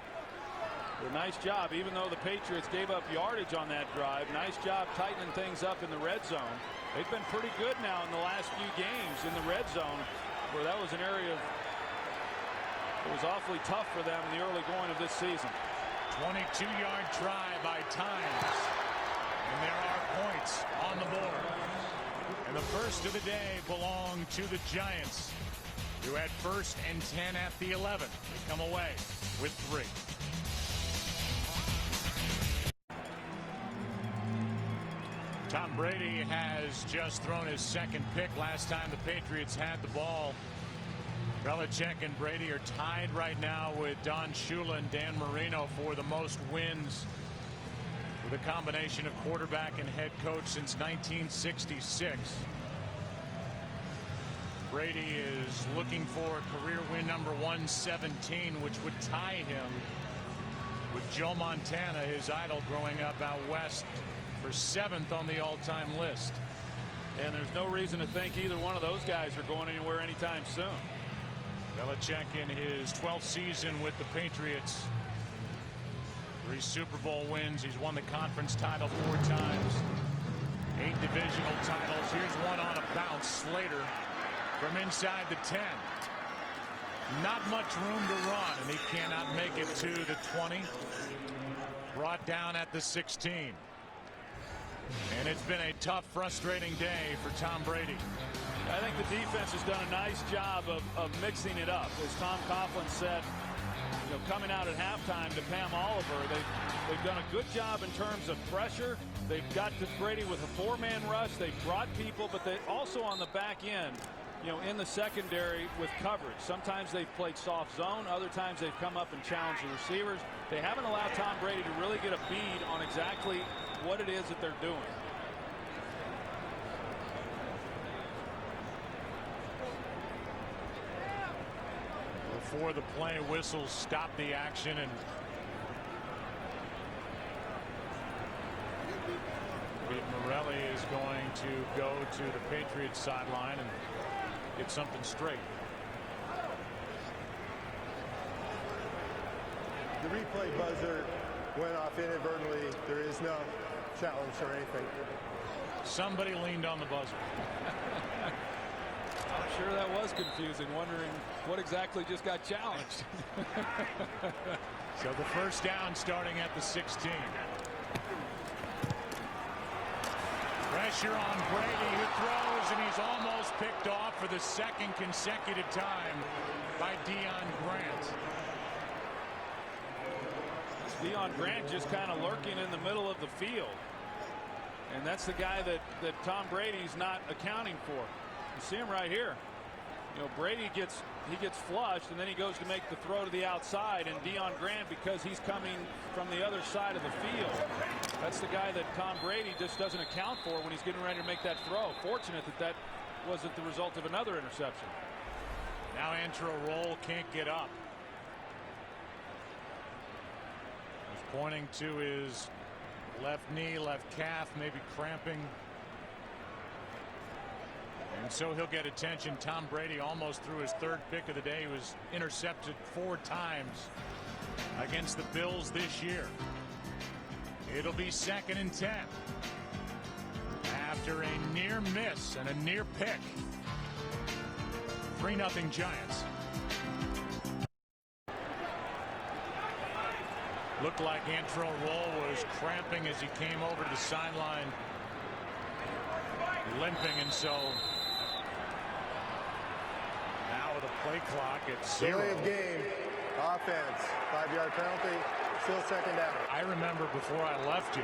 But a nice job, even though the Patriots gave up yardage on that drive. Nice job tightening things up in the red zone. They've been pretty good now in the last few games in the red zone, where that was an area of it was awfully tough for them in the early going of this season. 22-yard try by Times. And there are points on the board. And the first of the day belonged to the Giants, who had 1st and 10 at the 11. They come away with 3. Tom Brady has just thrown his 2nd pick. Last time the Patriots had the ball, Belichick and Brady are tied right now with Don Shula and Dan Marino for the most wins with a combination of quarterback and head coach since 1966. Brady is looking for career win number 117, which would tie him with Joe Montana, his idol growing up out west, for 7th on the all-time list. And there's no reason to think either one of those guys are going anywhere anytime soon. Belichick in his 12th season with the Patriots. 3 Super Bowl wins. He's won the conference title 4 times. 8 divisional titles. Here's one on a bounce. Slater from inside the 10. Not much room to run, and he cannot make it to the 20. Brought down at the 16. And it's been a tough, frustrating day for Tom Brady. I think the defense has done a nice job of mixing it up. As Tom Coughlin said, coming out at halftime to Pam Oliver, they've done a good job in terms of pressure. They've got to Brady with a 4-man rush. They've brought people, but they also on the back end, in the secondary with coverage. Sometimes they've played soft zone. Other times they've come up and challenged the receivers. They haven't allowed Tom Brady to really get a bead on exactly what it is that they're doing. Before the play, whistles stop the action, and Pete Morelli is going to go to the Patriots sideline and get something straight. The replay buzzer went off inadvertently. There is no challenge or anything. Somebody leaned on the buzzer. I'm sure that was confusing, wondering what exactly just got challenged. So the first down starting at the 16. Pressure on Brady, who throws, and he's almost picked off for the 2nd consecutive time by Deion Grant. Deion Grant just kind of lurking in the middle of the field. And that's the guy that Tom Brady's not accounting for. You see him right here. Brady gets flushed, and then he goes to make the throw to the outside, and Deion Grant, because he's coming from the other side of the field, that's the guy that Tom Brady just doesn't account for when he's getting ready to make that throw. Fortunate that wasn't the result of another interception. Now Antro Roll can't get up. He's pointing to his left knee, left calf, maybe cramping. And so he'll get attention. Tom Brady almost threw his 3rd pick of the day. He was intercepted 4 times against the Bills this year. It'll be 2nd and 10 after a near miss and a near pick. 3-0 Giants. Looked like Antro Roll was cramping as he came over to the sideline, limping, and so now with a play clock at 0. Delay of game, offense, 5-yard penalty, still 2nd down. I remember before I left you,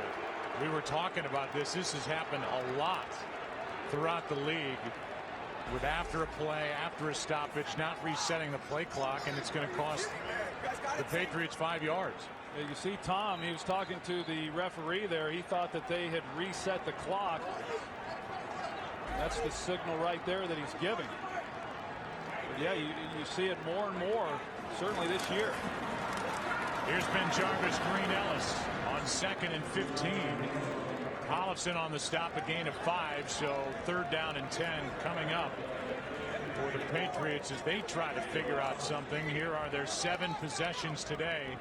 we were talking about this. This has happened a lot throughout the league, with after a play, after a stoppage, not resetting the play clock, and it's going to cost the Patriots 5 yards. You see Tom, he was talking to the referee there. He thought that they had reset the clock. That's the signal right there that he's giving. But yeah, you see it more and more, certainly this year. Here's Ben Jarvis, Green Ellis on 2nd and 15. Hollison on the stop, a gain of 5, so 3rd down and 10 coming up for the Patriots as they try to figure out something. Here are their 7 possessions today.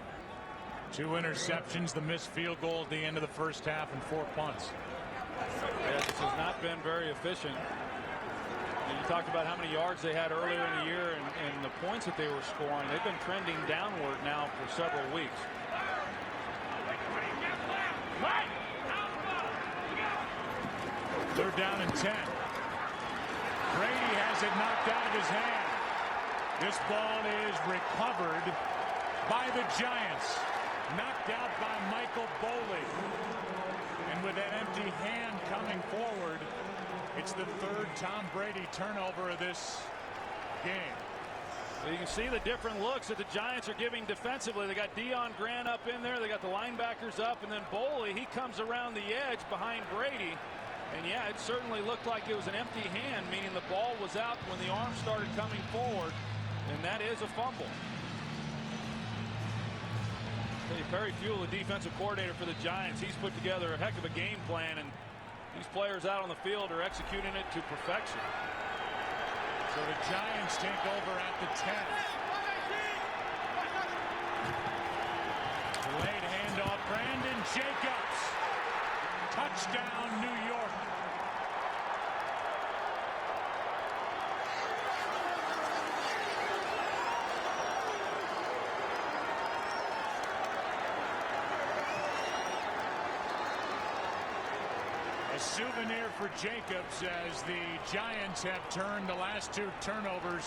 2 interceptions, the missed field goal at the end of the first half, and 4 punts. Yeah, this has not been very efficient. And you talked about how many yards they had earlier in the year and the points that they were scoring. They've been trending downward now for several weeks. 3rd down and 10. Brady has it knocked out of his hand. This ball is recovered by the Giants. Knocked out by Michael Boley. And with that empty hand coming forward, it's the 3rd Tom Brady turnover of this game. You can see the different looks that the Giants are giving defensively. They got Deion Grant up in there. They got the linebackers up, and then Boley, he comes around the edge behind Brady. And yeah, it certainly looked like it was an empty hand, meaning the ball was out when the arm started coming forward, and that is a fumble. Perry Fuel, the defensive coordinator for the Giants, he's put together a heck of a game plan, and these players out on the field are executing it to perfection. So the Giants take over at the 10. Late handoff, Brandon Jacobs. Touchdown, New York. A souvenir for Jacobs as the Giants have turned the last 2 turnovers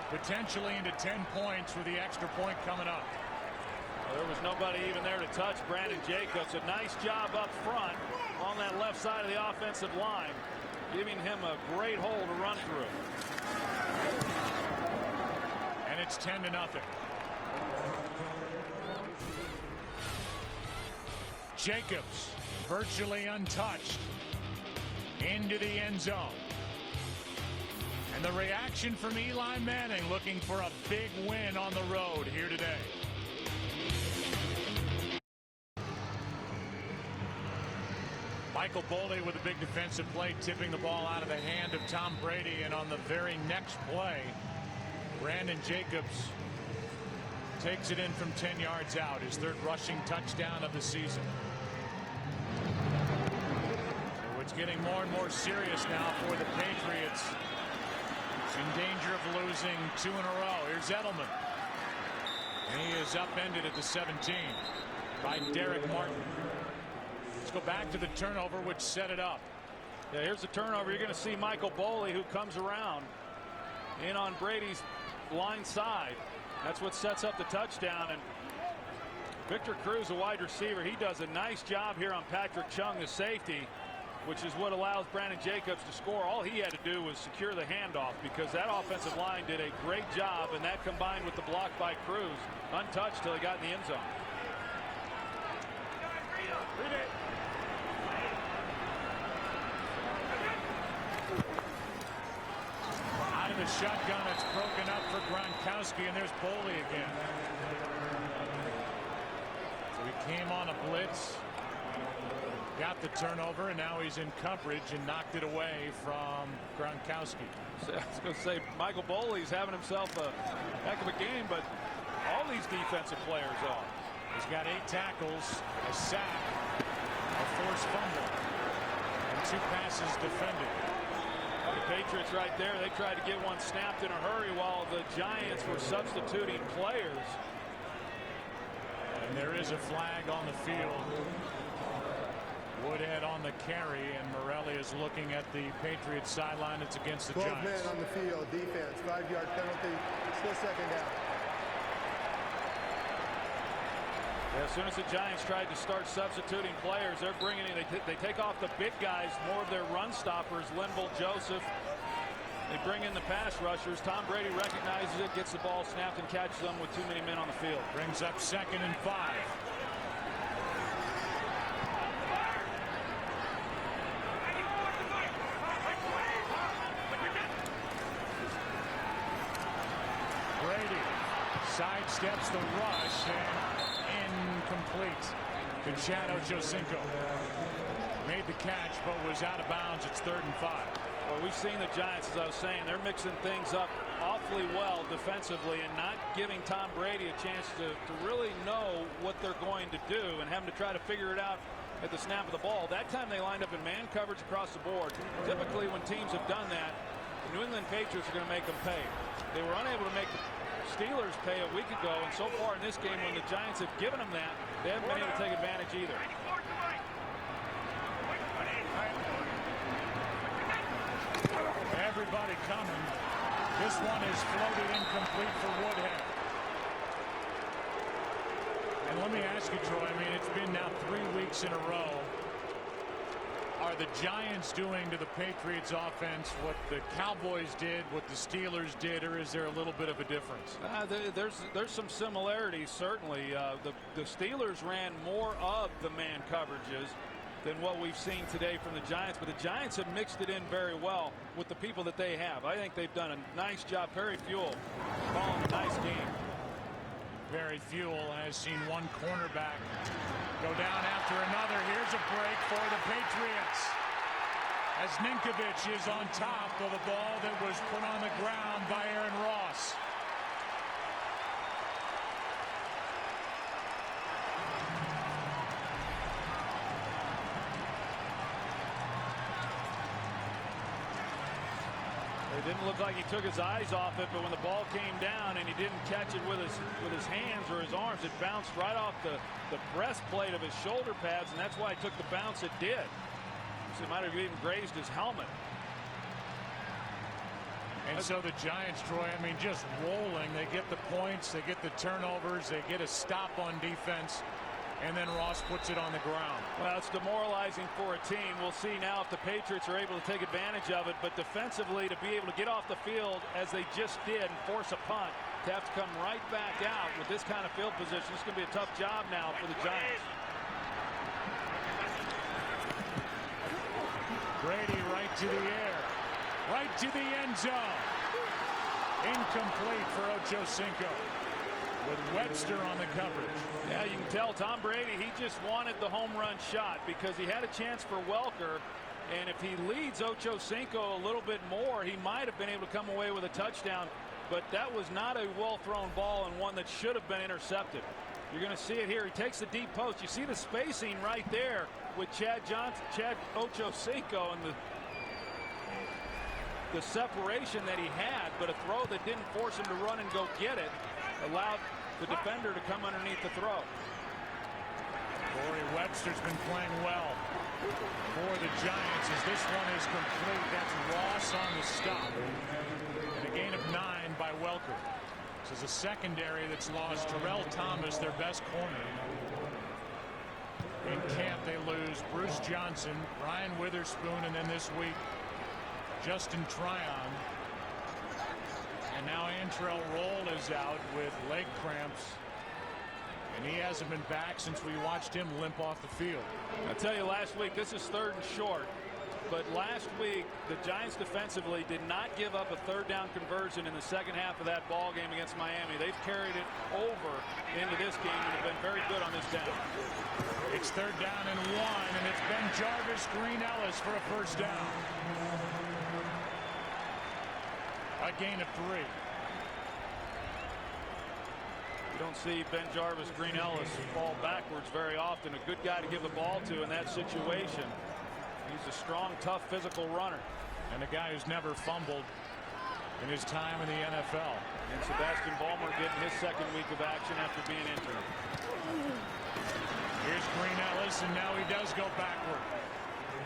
potentially into 10 points with the extra point coming up. Well, there was nobody even there to touch Brandon Jacobs. A nice job up front on that left side of the offensive line, giving him a great hole to run through. And it's 10-0. Jacobs virtually untouched into the end zone. And the reaction from Eli Manning, looking for a big win on the road here today. Michael Boley with a big defensive play, tipping the ball out of the hand of Tom Brady, and on the very next play, Brandon Jacobs takes it in from 10 yards out, his 3rd rushing touchdown of the season. So it's getting more and more serious now for the Patriots. It's in danger of losing 2 in a row. Here's Edelman. And he is upended at the 17 by Derek Martin. Let's go back to the turnover, which set it up. Yeah, here's the turnover. You're going to see Michael Boley, who comes around in on Brady's blind side. That's what sets up the touchdown. And Victor Cruz, a wide receiver, he does a nice job here on Patrick Chung, the safety, which is what allows Brandon Jacobs to score. All he had to do was secure the handoff, because that offensive line did a great job, and that combined with the block by Cruz, untouched till he got in the end zone. Out of the shotgun, it's broken up for Gronkowski, and there's Boley again. So he came on a blitz, got the turnover, and now he's in coverage and knocked it away from Gronkowski. So I was going to say, Michael Boley's having himself a heck of a game, but all these defensive players are. He's got 8 tackles, a sack, a forced fumble, and 2 passes defended. The Patriots right there, they tried to get one snapped in a hurry while the Giants were substituting players. And there is a flag on the field. Woodhead on the carry, and Morelli is looking at the Patriots sideline. It's against the 12 Giants. 12 men on the field, defense, 5-yard penalty, still 2nd down. As soon as the Giants tried to start substituting players, they're bringing in, they take off the big guys, more of their run stoppers, Linval, Joseph. They bring in the pass rushers. Tom Brady recognizes it, gets the ball snapped, and catches them with too many men on the field. Brings up 2nd and 5. Brady sidesteps the rush and incomplete to Chad Ochocinco. Made the catch but was out of bounds. It's 3rd and 5. Well, we've seen the Giants, as I was saying, they're mixing things up awfully well defensively and not giving Tom Brady a chance to really know what they're going to do, and having to try to figure it out at the snap of the ball. That time they lined up in man coverage across the board. Typically when teams have done that, the New England Patriots are going to make them pay. They were unable to make the Steelers pay a week ago, and so far in this game, when the Giants have given them that, they haven't been able to take advantage either. Everybody coming. This one is floated incomplete for Woodhead. And let me ask you, Troy, I mean, it's been now 3 weeks in a row. Are Are the Giants doing to the Patriots offense what the Cowboys did, what the Steelers did, or is there a little bit of a difference? There's some similarities, certainly. The Steelers ran more of the man coverages than what we've seen today from the Giants, but the Giants have mixed it in very well with the people that they have. I think they've done a nice job. Perry Fuel calling a nice game. Perry Fuel has seen one cornerback go down after another. Here's a break for the Patriots as Ninkovich is on top of a ball that was put on the ground by Aaron Ross. It didn't look like he took his eyes off it, but when the ball came down and he didn't catch it with his hands or his arms, it bounced right off the breastplate of his shoulder pads, and that's why it took the bounce it did. So it might have even grazed his helmet. And so the Giants, Troy, I mean, just rolling. They get the points, they get the turnovers, they get a stop on defense, and then Ross puts it on the ground. Well, it's demoralizing for a team. We'll see now if the Patriots are able to take advantage of it, but defensively to be able to get off the field as they just did and force a punt, to have to come right back out with this kind of field position, it's going to be a tough job now for the Giants. Brady right to the air, right to the end zone. Incomplete for Ochocinco, with Webster on the coverage. Yeah, you can tell Tom Brady, he just wanted the home run shot because he had a chance for Welker, and if he leads Ochocinco a little bit more, he might have been able to come away with a touchdown, but that was not a well-thrown ball and one that should have been intercepted. You're going to see it here. He takes the deep post. You see the spacing right there with Chad Ochocinco and the separation that he had, but a throw that didn't force him to run and go get it allowed the defender to come underneath the throw. Corey Webster's been playing well for the Giants as this one is complete. That's Ross on the stop. And a gain of 9 by Welker. This is a secondary that's lost Terrell Thomas, their best corner. In camp they lose Bruce Johnson, Brian Witherspoon, and then this week Justin Tryon. And now Antrell Roll is out with leg cramps, and he hasn't been back since we watched him limp off the field. I tell you, last week, this is 3rd and short, but last week the Giants defensively did not give up a 3rd down conversion in the second half of that ball game against Miami. They've carried it over into this game and have been very good on this down. It's 3rd down and 1, and it's Ben Jarvis, Green Ellis for a first down. A gain of 3. You don't see Ben Jarvis, Green Ellis fall backwards very often. A good guy to give the ball to in that situation. He's a strong, tough, physical runner. And a guy who's never fumbled in his time in the NFL. And Sebastian Vollmer getting his 2nd week of action after being injured. Here's Green Ellis, and now he does go backward.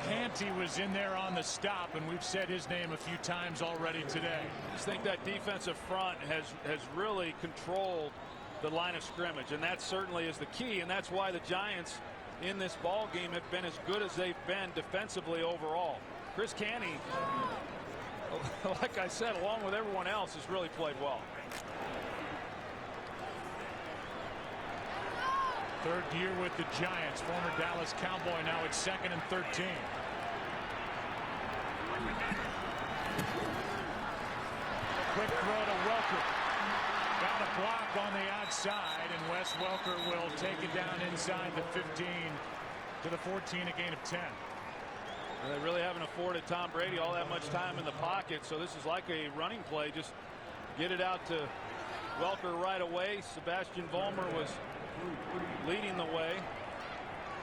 Canty was in there on the stop, and we've said his name a few times already today. I just think that defensive front has really controlled the line of scrimmage, and that certainly is the key, and that's why the Giants in this ball game have been as good as they've been defensively overall. Chris Canty, like I said, along with everyone else, has really played well. 3rd year with the Giants, former Dallas Cowboy, now it's 2nd and 13. Quick throw to Welker. Got a block on the outside, and Wes Welker will take it down inside the 15 to the 14, a gain of 10. And they really haven't afforded Tom Brady all that much time in the pocket, so this is like a running play. Just get it out to Welker right away. Sebastian Vollmer was leading the way.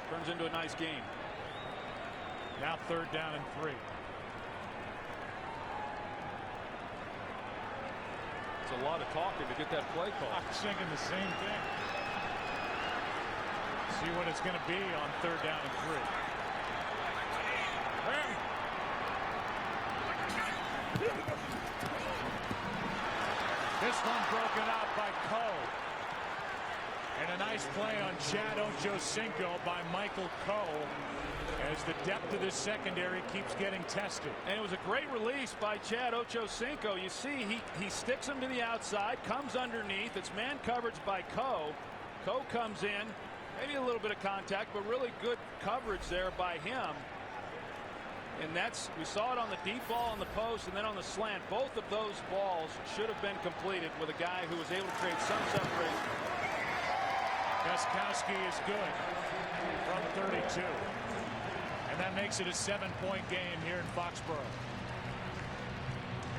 Turns into a nice game. Now 3rd down and 3. It's a lot of talking to get that play call. I'm thinking the same thing. See what it's going to be on 3rd down and 3. This one broken up by Coe. And a nice play on Chad Ochocinco by Michael Coe as the depth of this secondary keeps getting tested. And it was a great release by Chad Ochocinco. You see he sticks him to the outside, comes underneath. It's man coverage by Coe. Coe comes in, maybe a little bit of contact, but really good coverage there by him. And we saw it on the deep ball on the post and then on the slant. Both of those balls should have been completed with a guy who was able to create some separation. Gostkowski is good from 32. And that makes it a 7-point game here in Foxborough.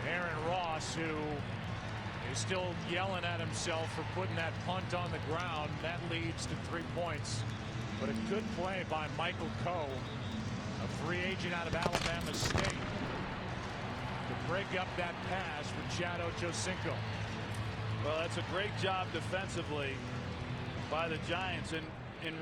And Aaron Ross, who is still yelling at himself for putting that punt on the ground, that leads to 3 points. But a good play by Michael Coe, a free agent out of Alabama State, to break up that pass for Chad Ochocinco. Well, that's a great job defensively by the Giants, and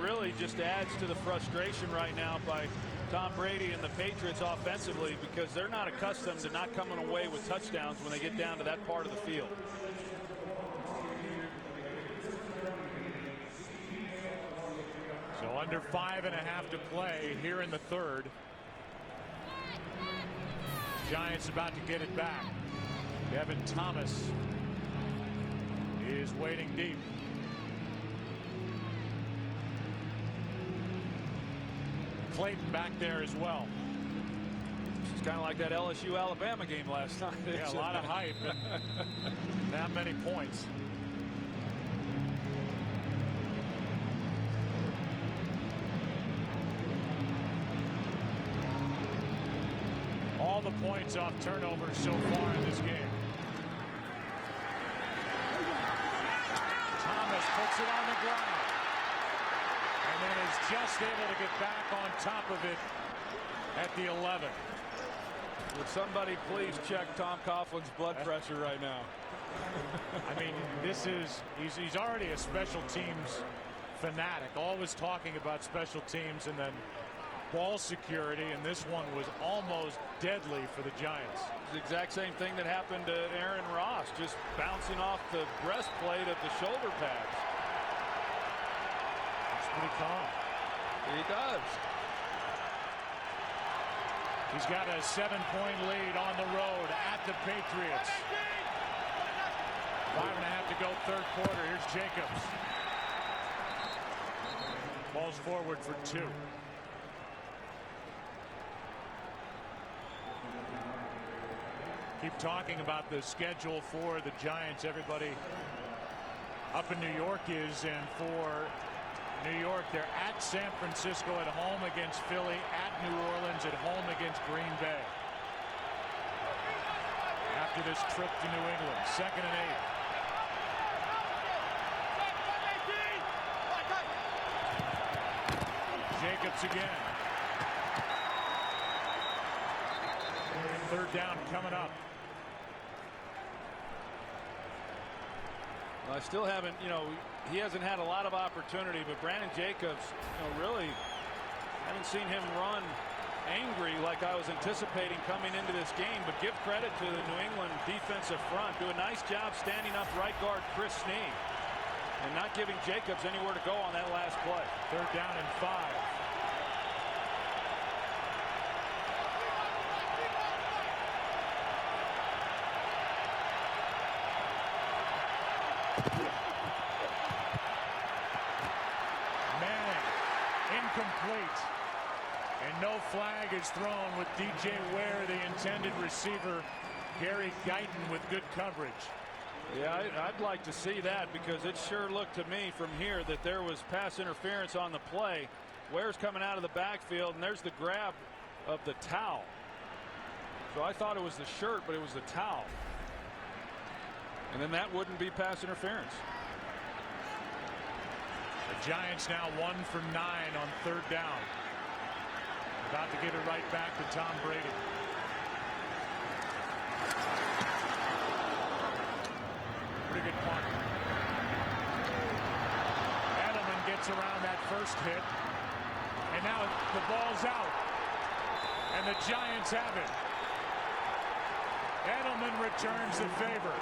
really just adds to the frustration right now by Tom Brady and the Patriots offensively, because they're not accustomed to not coming away with touchdowns when they get down to that part of the field. So under 5.5 to play here in the third. Giants about to get it back. Devin Thomas is waiting deep. Clayton back there as well. It's kind of like that LSU Alabama game last night. Yeah, a lot of hype and not many points. All the points off turnovers so far in this game. Thomas puts it on the ground and then is just able to get back on top of it at the 11. Would somebody please check Tom Coughlin's blood pressure right now? I mean, he's already a special teams fanatic, always talking about special teams and then ball security, and this one was almost deadly for the Giants. The exact same thing that happened to Aaron Ross, just bouncing off the breastplate of the shoulder pads. It's pretty calm. He does. He's got a 7-point lead on the road at the Patriots. 5.5 to go, third quarter. Here's Jacobs. Ball's forward for 2. Keep talking about the schedule for the Giants. Everybody up in New York is, and for New York, they're at San Francisco, at home against Philly, at New Orleans, at home against Green Bay. After this trip to New England, 2nd and 8. Jacobs again. 3rd down coming up. I still haven't, he hasn't had a lot of opportunity, but Brandon Jacobs, really haven't seen him run angry like I was anticipating coming into this game. But give credit to the New England defensive front. Do a nice job standing up right guard Chris Snee and not giving Jacobs anywhere to go on that last play. 3rd down and 5. Incomplete, and no flag is thrown with DJ Ware, the intended receiver. Gary Guyton with good coverage. Yeah, I'd like to see that, because it sure looked to me from here that there was pass interference on the play. Ware's coming out of the backfield, and there's the grab of the towel. So I thought it was the shirt, but it was the towel. And then that wouldn't be pass interference. The Giants now 1 for 9 on 3rd down. About to give it right back to Tom Brady. Pretty good punt. Edelman gets around that first hit. And now the ball's out. And the Giants have it. Edelman returns the favor.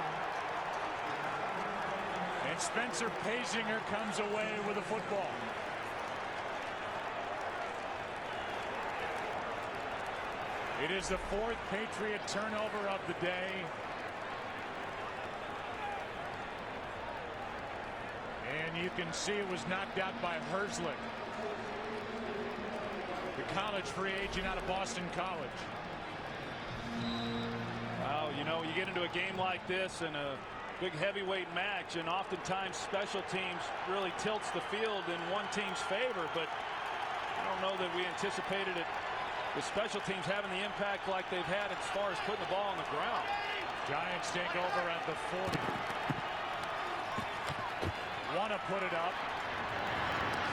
And Spencer Pasinger comes away with the football. It is the 4th Patriot turnover of the day. And you can see it was knocked out by Herzlich, the college free agent out of Boston College. Well, you know, you get into a game like this and a big heavyweight match, and oftentimes special teams really tilts the field in one team's favor, but I don't know that we anticipated it, the special teams having the impact like they've had as far as putting the ball on the ground. Giants take over at the 40. Want to put it up.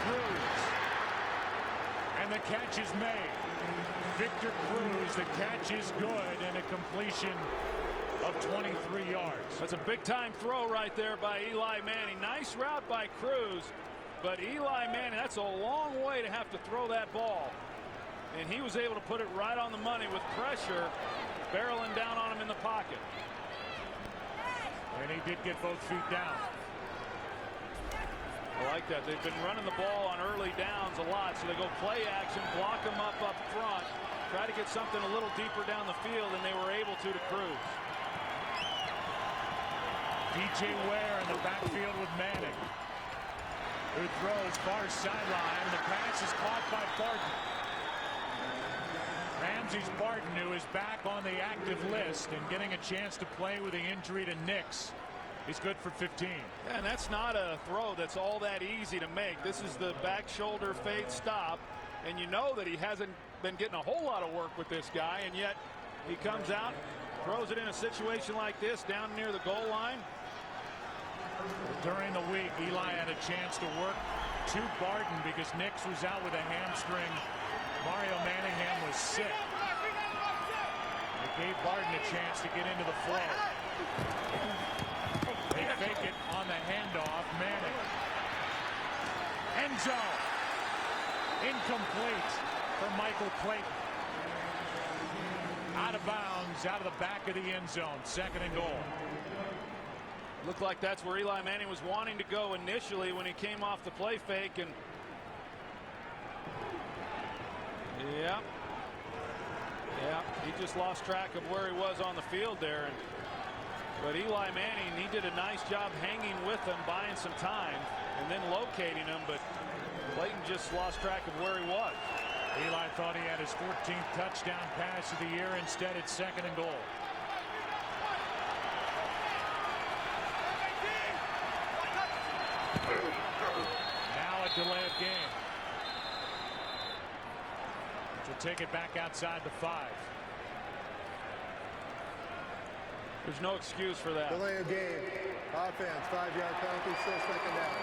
Cruz. And the catch is made. Victor Cruz, the catch is good, and a completion of 23 yards. That's a big-time throw right there by Eli Manning. Nice route by Cruz, but Eli Manning, that's a long way to have to throw that ball. And he was able to put it right on the money with pressure barreling down on him in the pocket. And he did get both feet down. I like that. They've been running the ball on early downs a lot, so they go play action, block them up front, try to get something a little deeper down the field, and they were able to Cruz. DJ Ware in the backfield with Manning, who throws far sideline. The pass is caught by Barton. Ramses Barton, who is back on the active list and getting a chance to play with the injury to Nix. He's good for 15. And that's not a throw that's all that easy to make. This is the back shoulder fade stop, and you know that he hasn't been getting a whole lot of work with this guy, and yet he comes out, throws it in a situation like this down near the goal line. During the week, Eli had a chance to work to Barton because Nix was out with a hamstring. Mario Manningham was sick. It gave Barton a chance to get into the flow. They fake it on the handoff. Manning. End zone. Incomplete for Michael Clayton. Out of bounds, out of the back of the end zone. 2nd and goal. Looked like that's where Eli Manning was wanting to go initially when he came off the play fake. And yeah, he just lost track of where he was on the field there. But Eli Manning, he did a nice job hanging with him, buying some time, and then locating him. But Clayton just lost track of where he was. Eli thought he had his 14th touchdown pass of the year. Instead, it's 2nd and goal. Now a delay of game, which will take it back outside the 5. There's no excuse for that. Delay of game. Offense, 5-yard penalty, still 2nd down.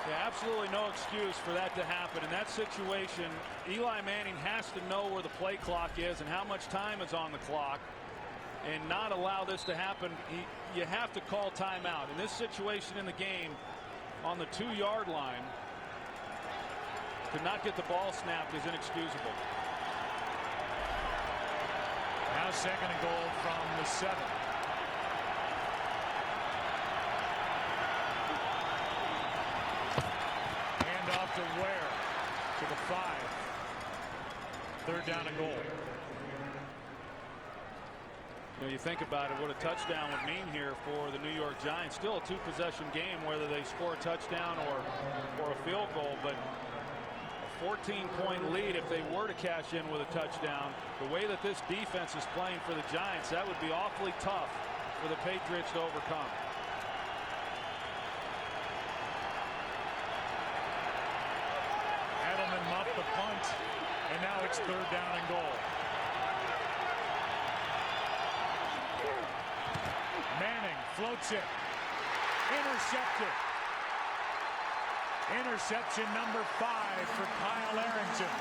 Yeah, absolutely no excuse for that to happen. In that situation, Eli Manning has to know where the play clock is and how much time is on the clock and not allow this to happen. You have to call timeout. In this situation in the game, on the 2-yard line, to not get the ball snapped is inexcusable. Now 2nd and goal from the 7. To Ware to the 5. 3rd down and goal. You know, you think about it, what a touchdown would mean here for the New York Giants. Still a 2-possession game, whether they score a touchdown or a field goal, but a 14-point lead if they were to cash in with a touchdown. The way that this defense is playing for the Giants, that would be awfully tough for the Patriots to overcome. Muffed the punt, and now it's 3rd down and goal. Manning floats it. Intercepted. Interception number 5 for Kyle Arrington.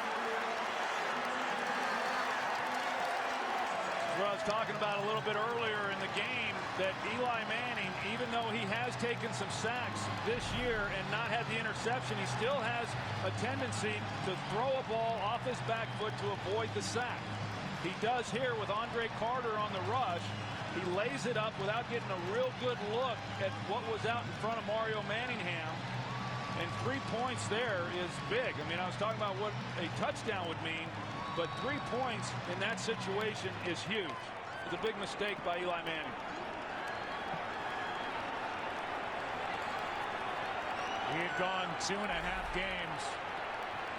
What I was talking about a little bit earlier in the game, that Eli Manning, even though he has taken some sacks this year and not had the interception, he still has a tendency to throw a ball off his back foot to avoid the sack. He does here with Andre Carter on the rush. He lays it up without getting a real good look at what was out in front of Mario Manningham. And 3 points there is big. I mean, I was talking about what a touchdown would mean. but 3 points in that situation is huge. It's a big mistake by Eli Manning. He had gone 2.5 games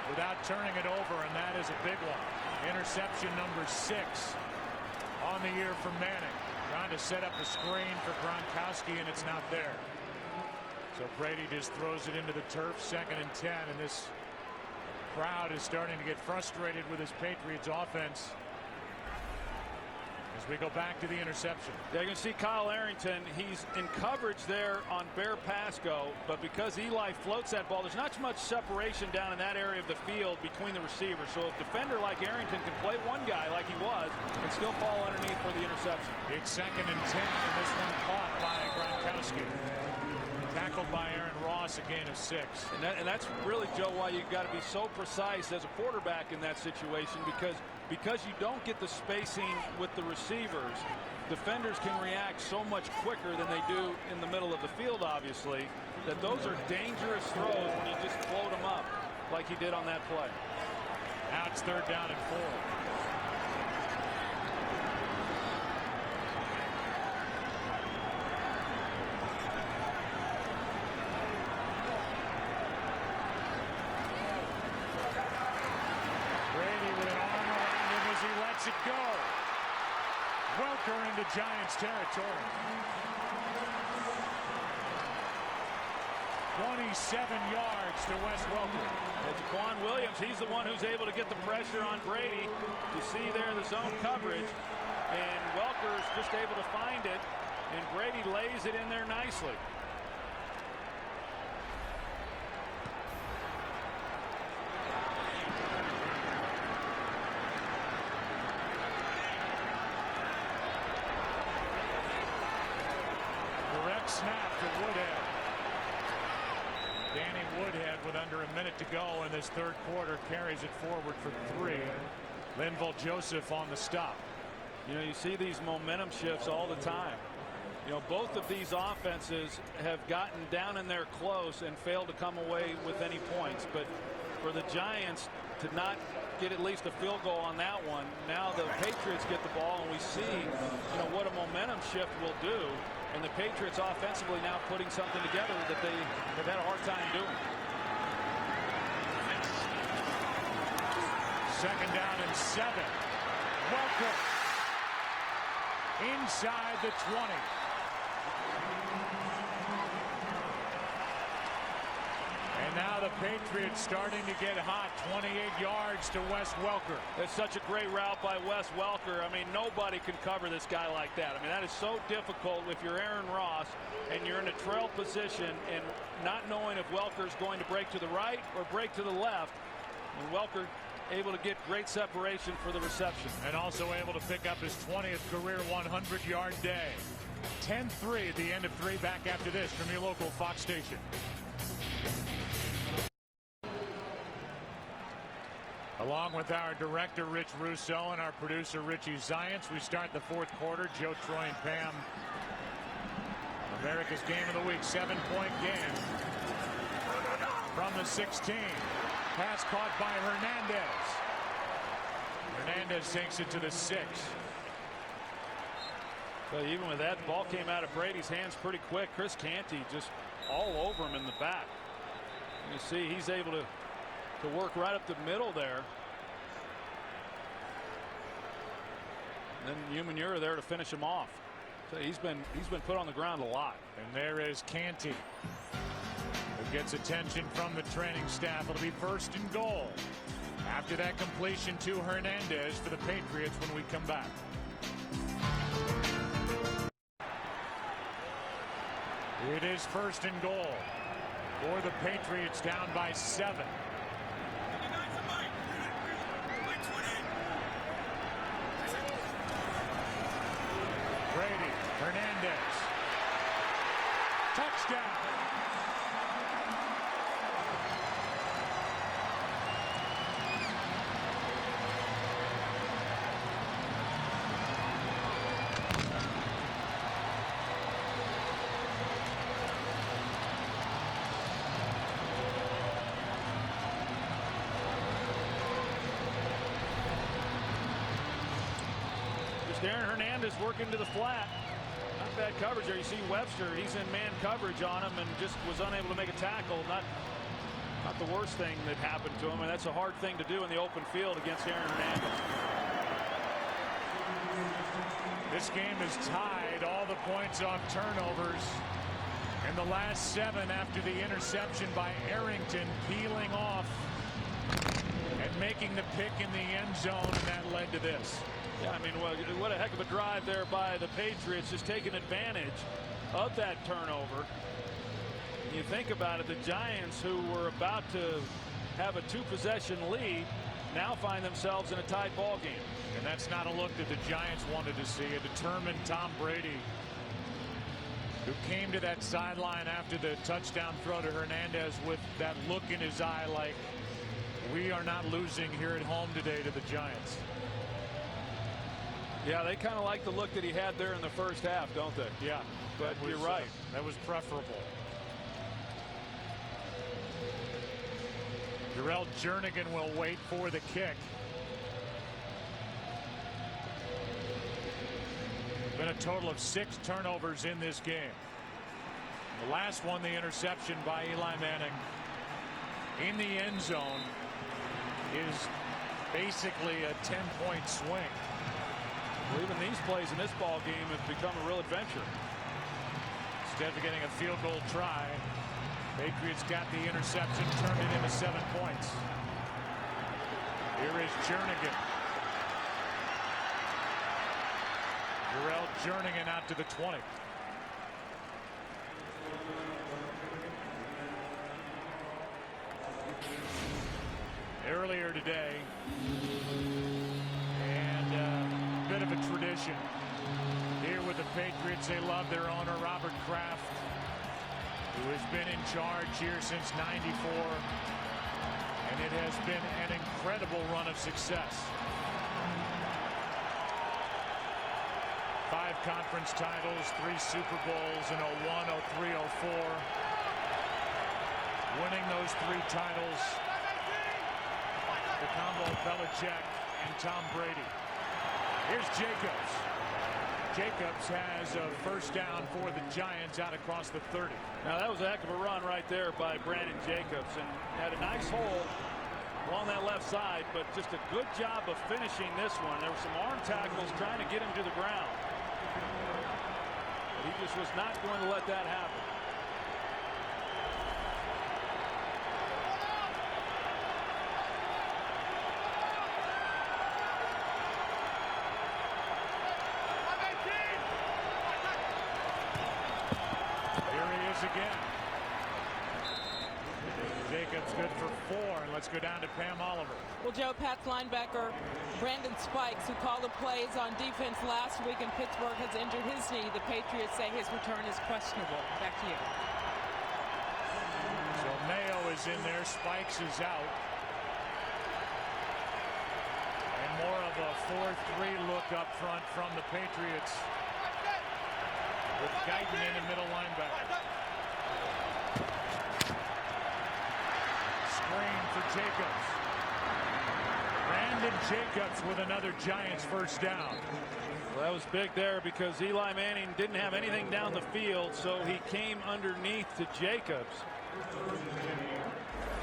without turning it over, and that is a big one. Interception number 6 on the year for Manning. Trying to set up a screen for Gronkowski, and it's not there. So Brady just throws it into the turf, 2nd and 10, and this crowd is starting to get frustrated with his Patriots offense as we go back to the interception. Yeah, you can see Kyle Arrington. He's in coverage there on Bear Pasco, but because Eli floats that ball, there's not much separation down in that area of the field between the receivers. So a defender like Arrington can play one guy like he was and still fall underneath for the interception. It's 2nd and 10, and this one caught by Gronkowski. Tackled by Aaron Ross, a gain of 6. And that's really, Joe, why you've got to be so precise as a quarterback in that situation, because you don't get the spacing with the receivers. Defenders can react so much quicker than they do in the middle of the field, obviously, that those are dangerous throws when you just float them up like he did on that play. Now it's 3rd down and 4. It go. Welker into Giants territory. 27 yards to Wes Welker. Jaquan Williams, he's the one who's able to get the pressure on Brady. You see there the zone coverage, and Welker's just able to find it, and Brady lays it in there nicely. Snap to Woodhead. Danny Woodhead with under a minute to go in this 3rd quarter carries it forward for 3. Linval Joseph on the stop. You know, you see these momentum shifts all the time. You know, both of these offenses have gotten down in there close and failed to come away with any points. But for the Giants to not get at least a field goal on that one, now the Patriots get the ball, and we see, you know, what a momentum shift will do. And the Patriots offensively now putting something together that they have had a hard time doing. 2nd down and 7. Welker inside the 20. And now the Patriots starting to get hot. 28 yards to Wes Welker. That's such a great route by Wes Welker. I mean, nobody can cover this guy like that. I mean, that is so difficult if you're Aaron Ross and you're in a trail position and not knowing if Welker's going to break to the right or break to the left. And Welker able to get great separation for the reception. And also able to pick up his 20th career 100-yard day. 10-3 at the end of 3. Back after this from your local Fox station. Along with our director, Rich Russo, and our producer, Richie Zients, we start the 4th quarter. Joe, Troy, and Pam. America's Game of the Week, 7-point game. From the 16. Pass caught by Hernandez. Hernandez takes it to the 6. So even with that, the ball came out of Brady's hands pretty quick. Chris Canty just all over him in the back. You see he's able to work right up the middle there. And then Umanura there to finish him off. So he's been put on the ground a lot. And there is Canty, who gets attention from the training staff. It'll be 1st and goal after that completion to Hernandez for the Patriots when we come back. It is 1st and goal for the Patriots, down by 7. Brady, Hernandez. Touchdown. Just Aaron Hernandez working to the flat. Not bad coverage there. You see Webster, he's in man coverage on him and just was unable to make a tackle. Not the worst thing that happened to him, and that's a hard thing to do in the open field against Aaron Hernandez. This game is tied, all the points off turnovers. And the last 7 after the interception by Arrington, peeling off and making the pick in the end zone, and that led to this. Yeah, I mean, what a heck of a drive there by the Patriots, just taking advantage of that turnover. You think about it, the Giants, who were about to have a 2-possession lead, now find themselves in a tied ball game. And that's not a look that the Giants wanted to see. A determined Tom Brady, who came to that sideline after the touchdown throw to Hernandez with that look in his eye like, we are not losing here at home today to the Giants. Yeah, they kind of like the look that he had there in the first half, don't they? Yeah, but you're right. That was preferable. Jarrell Jernigan will wait for the kick. Been a total of 6 turnovers in this game. The last one, the interception by Eli Manning in the end zone, is basically a 10-point swing. Well, even these plays in this ball game have become a real adventure. Instead of getting a field goal try, Patriots got the interception, turned it into 7 points. Here is Jernigan. Jarrell Jernigan out to the 20. Earlier today, and a bit of a tradition here with the Patriots. They love their owner, Robert Kraft, who has been in charge here since '94, and it has been an incredible run of success. 5 conference titles, 3 Super Bowls in '01, '03, '04. Winning those 3 titles, the combo of Belichick and Tom Brady. Here's Jacobs. Jacobs has a first down for the Giants out across the 30. Now that was a heck of a run right there by Brandon Jacobs, and had a nice hole along that left side, but just a good job of finishing this one. There were some arm tackles trying to get him to the ground. But he just was not going to let that happen. Again. Jacobs good for 4, and let's go down to Pam Oliver. Well, Joe, Pat's linebacker Brandon Spikes, who called the plays on defense last week in Pittsburgh, has injured his knee. The Patriots say his return is questionable. Back to you. So Mayo is in there. Spikes is out. And more of a 4-3 look up front from the Patriots, with Guyton in the middle linebacker. Screen for Jacobs. Brandon Jacobs with another Giants first down. Well, that was big there because Eli Manning didn't have anything down the field, so he came underneath to Jacobs.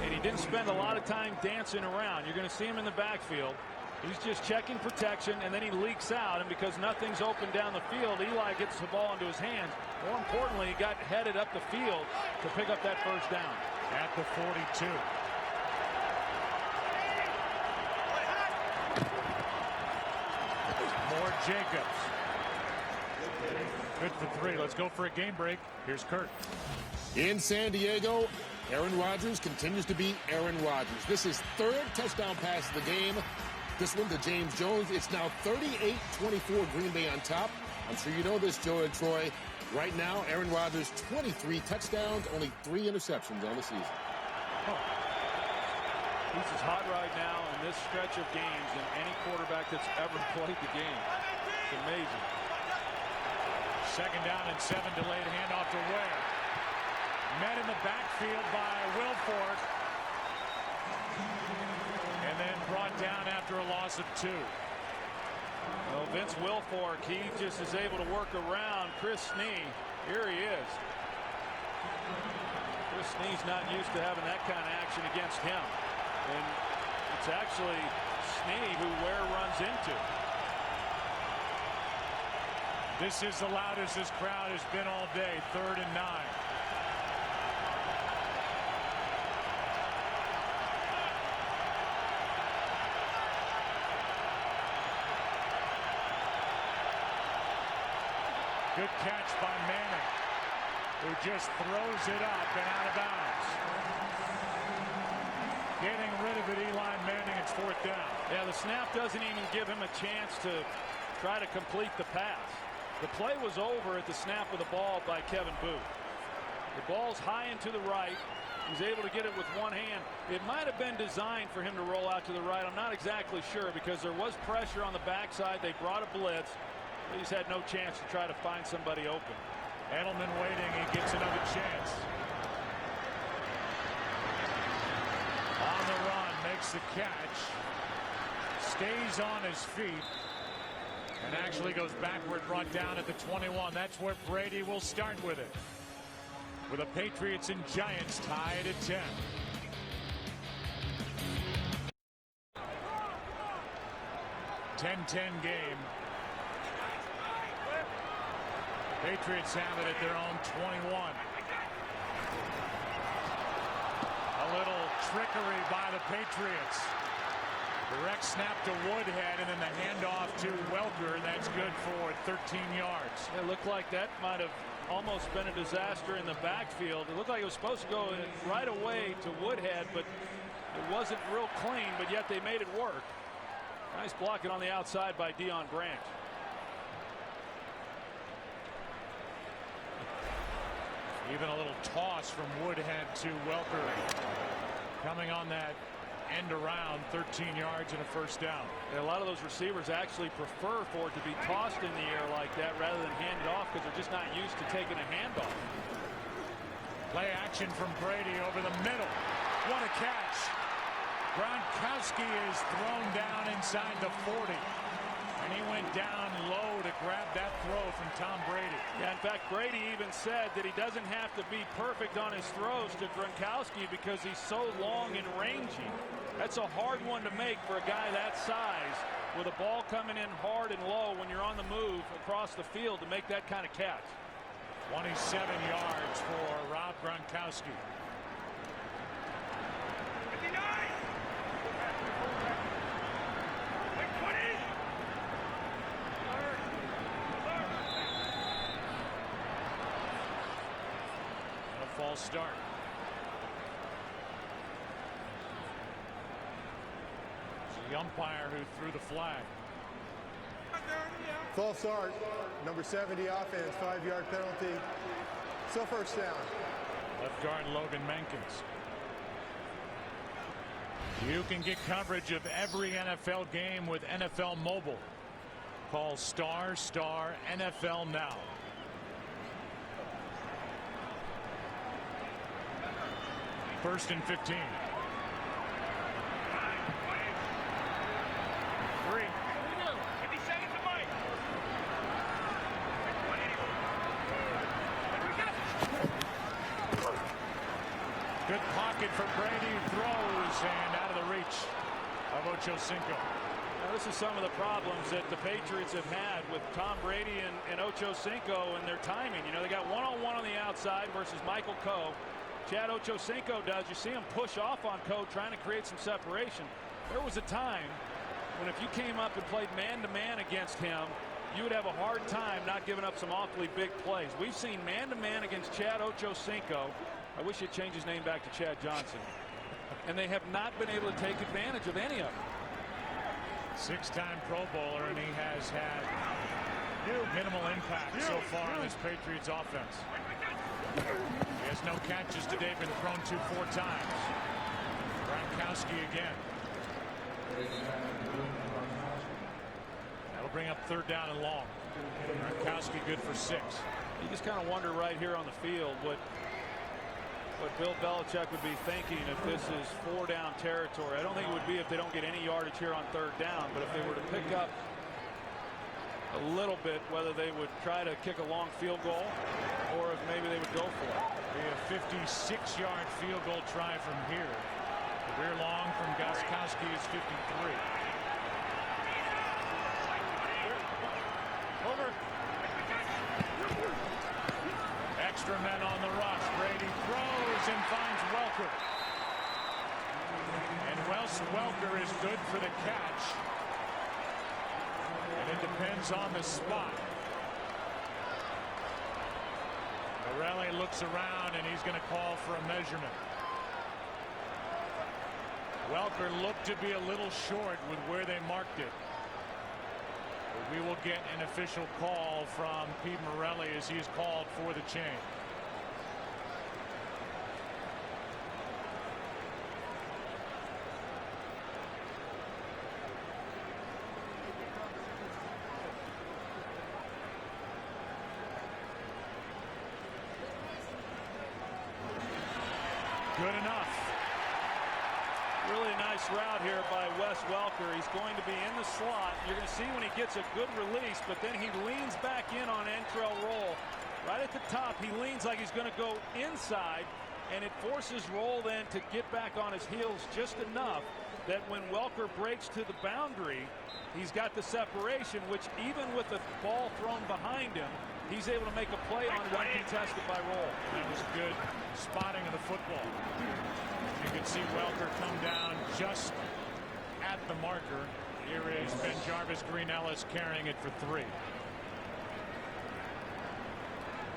And he didn't spend a lot of time dancing around. You're going to see him in the backfield. He's just checking protection, and then he leaks out, and because nothing's open down the field, Eli gets the ball into his hands. More importantly, he got headed up the field to pick up that first down. At the 42. More Jacobs. Good for 3. Let's go for a game break. Here's Kurt. In San Diego, Aaron Rodgers continues to be Aaron Rodgers. This is 3rd touchdown pass of the game. This one to James Jones. It's now 38-24, Green Bay on top. I'm sure you know this, Joe and Troy. Right now, Aaron Rodgers, 23 touchdowns, only 3 interceptions on the season. Oh. He's as hot right now in this stretch of games than any quarterback that's ever played the game. It's amazing. 2nd down and 7, delayed handoff to Ware. Met in the backfield by Wilfork. And then brought down after a loss of 2. Well, Vince Wilfork, he just is able to work around Chris Snee. Here he is. Chris Snee's not used to having that kind of action against him. And it's actually Snee who Ware runs into. This is the loudest this crowd has been all day. 3rd and 9. Good catch by Manning, who just throws it up and out of bounds. Getting rid of it, Eli Manning. It's 4th down. Yeah, the snap doesn't even give him a chance to try to complete the pass. The play was over at the snap of the ball by Kevin Booth. The ball's high and to the right. He's able to get it with one hand. It might have been designed for him to roll out to the right. I'm not exactly sure because there was pressure on the backside. They brought a blitz. He's had no chance to try to find somebody open. Edelman waiting. He gets another chance. On the run, makes the catch. Stays on his feet. And actually goes backward, brought down at the 21. That's where Brady will start with it. With the Patriots and Giants tied at 10. (10-10) game. Patriots have it at their own 21. A little trickery by the Patriots. Direct snap to Woodhead and then the handoff to Welker. That's good for 13 yards. It looked like that might have almost been a disaster in the backfield. It looked like it was supposed to go right away to Woodhead, but it wasn't real clean, but yet they made it work. Nice blocking on the outside by Deion Branch. Even a little toss from Woodhead to Welker. Coming on that end around, 13 yards and a 1st down. Yeah, a lot of those receivers actually prefer for it to be tossed in the air like that rather than handed off because they're just not used to taking a handoff. Play action from Brady over the middle. What a catch. Gronkowski is thrown down inside the 40. And he went down low to grab that throw from Tom Brady. Yeah, in fact, Brady even said that he doesn't have to be perfect on his throws to Gronkowski because he's so long and rangy. That's a hard one to make for a guy that size with a ball coming in hard and low when you're on the move across the field to make that kind of catch. 27 yards for Rob Gronkowski. False start. It's the umpire who threw the flag. False start. Number 70 offense. 5-yard penalty. So 1st down. Left guard Logan Mankins. You can get coverage of every NFL game with NFL Mobile. Call ** NFL now. First and 15. 3. Good pocket for Brady, throws and out of the reach of Ochocinco. Now, this is some of the problems that the Patriots have had with Tom Brady and Ochocinco and their timing. You know, they got one-on-one on the outside versus Michael Coe. Chad Ochocinco does. You see him push off on Coe trying to create some separation. There was a time when if you came up and played man-to-man against him, you would have a hard time not giving up some awfully big plays. We've seen man-to-man against Chad Ochocinco. I wish he'd change his name back to Chad Johnson. And they have not been able to take advantage of any of it. 6-time Pro Bowler, and he has had minimal impact so far in this Patriots offense. He has no catches today, been thrown to 4 times. Gronkowski again. That'll bring up 3rd down and long. Gronkowski good for 6. You just kind of wonder right here on the field what Bill Belichick would be thinking if this is 4-down territory. I don't think it would be if they don't get any yardage here on 3rd down, but if they were to pick up a little bit whether they would try to kick a long field goal or if maybe they would go for it. A 56-yard field goal try from here. Career long from Gostkowski is 53. Over. Extra men on the rush. Brady throws and finds Welker. And Welker is good for the catch. And it depends on the spot. Morelli looks around and he's going to call for a measurement. Welker looked to be a little short with where they marked it. But we will get an official call from Pete Morelli as he is called for the change. Good enough. Really nice route here by Wes Welker. He's going to be in the slot. You're going to see when he gets a good release, but then he leans back in on Antrell Roll. Right at the top, he leans like he's going to go inside, and it forces Roll then to get back on his heels just enough that when Welker breaks to the boundary, he's got the separation, which even with the ball thrown behind him, he's able to make a play on it uncontested by Roll. That was good spotting of the football. You can see Welker come down just at the marker. Here is Ben Jarvis Green Ellis carrying it for 3.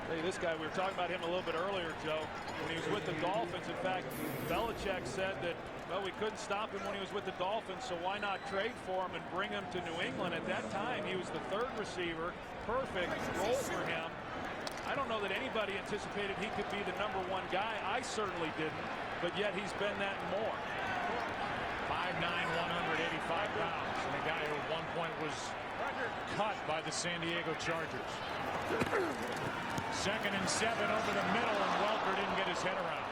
Hey, this guy, we were talking about him a little bit earlier, Joe, when he was with the Dolphins. In fact, Belichick said that, well, we couldn't stop him when he was with the Dolphins, so why not trade for him and bring him to New England? At that time, he was the 3rd receiver. Perfect role for him. I don't know that anybody anticipated he could be the #1 guy. I certainly didn't, but yet he's been that and more. 5'9", 185 pounds, and a guy who at one point was cut by the San Diego Chargers. 2nd and 7 over the middle, and Welker didn't get his head around.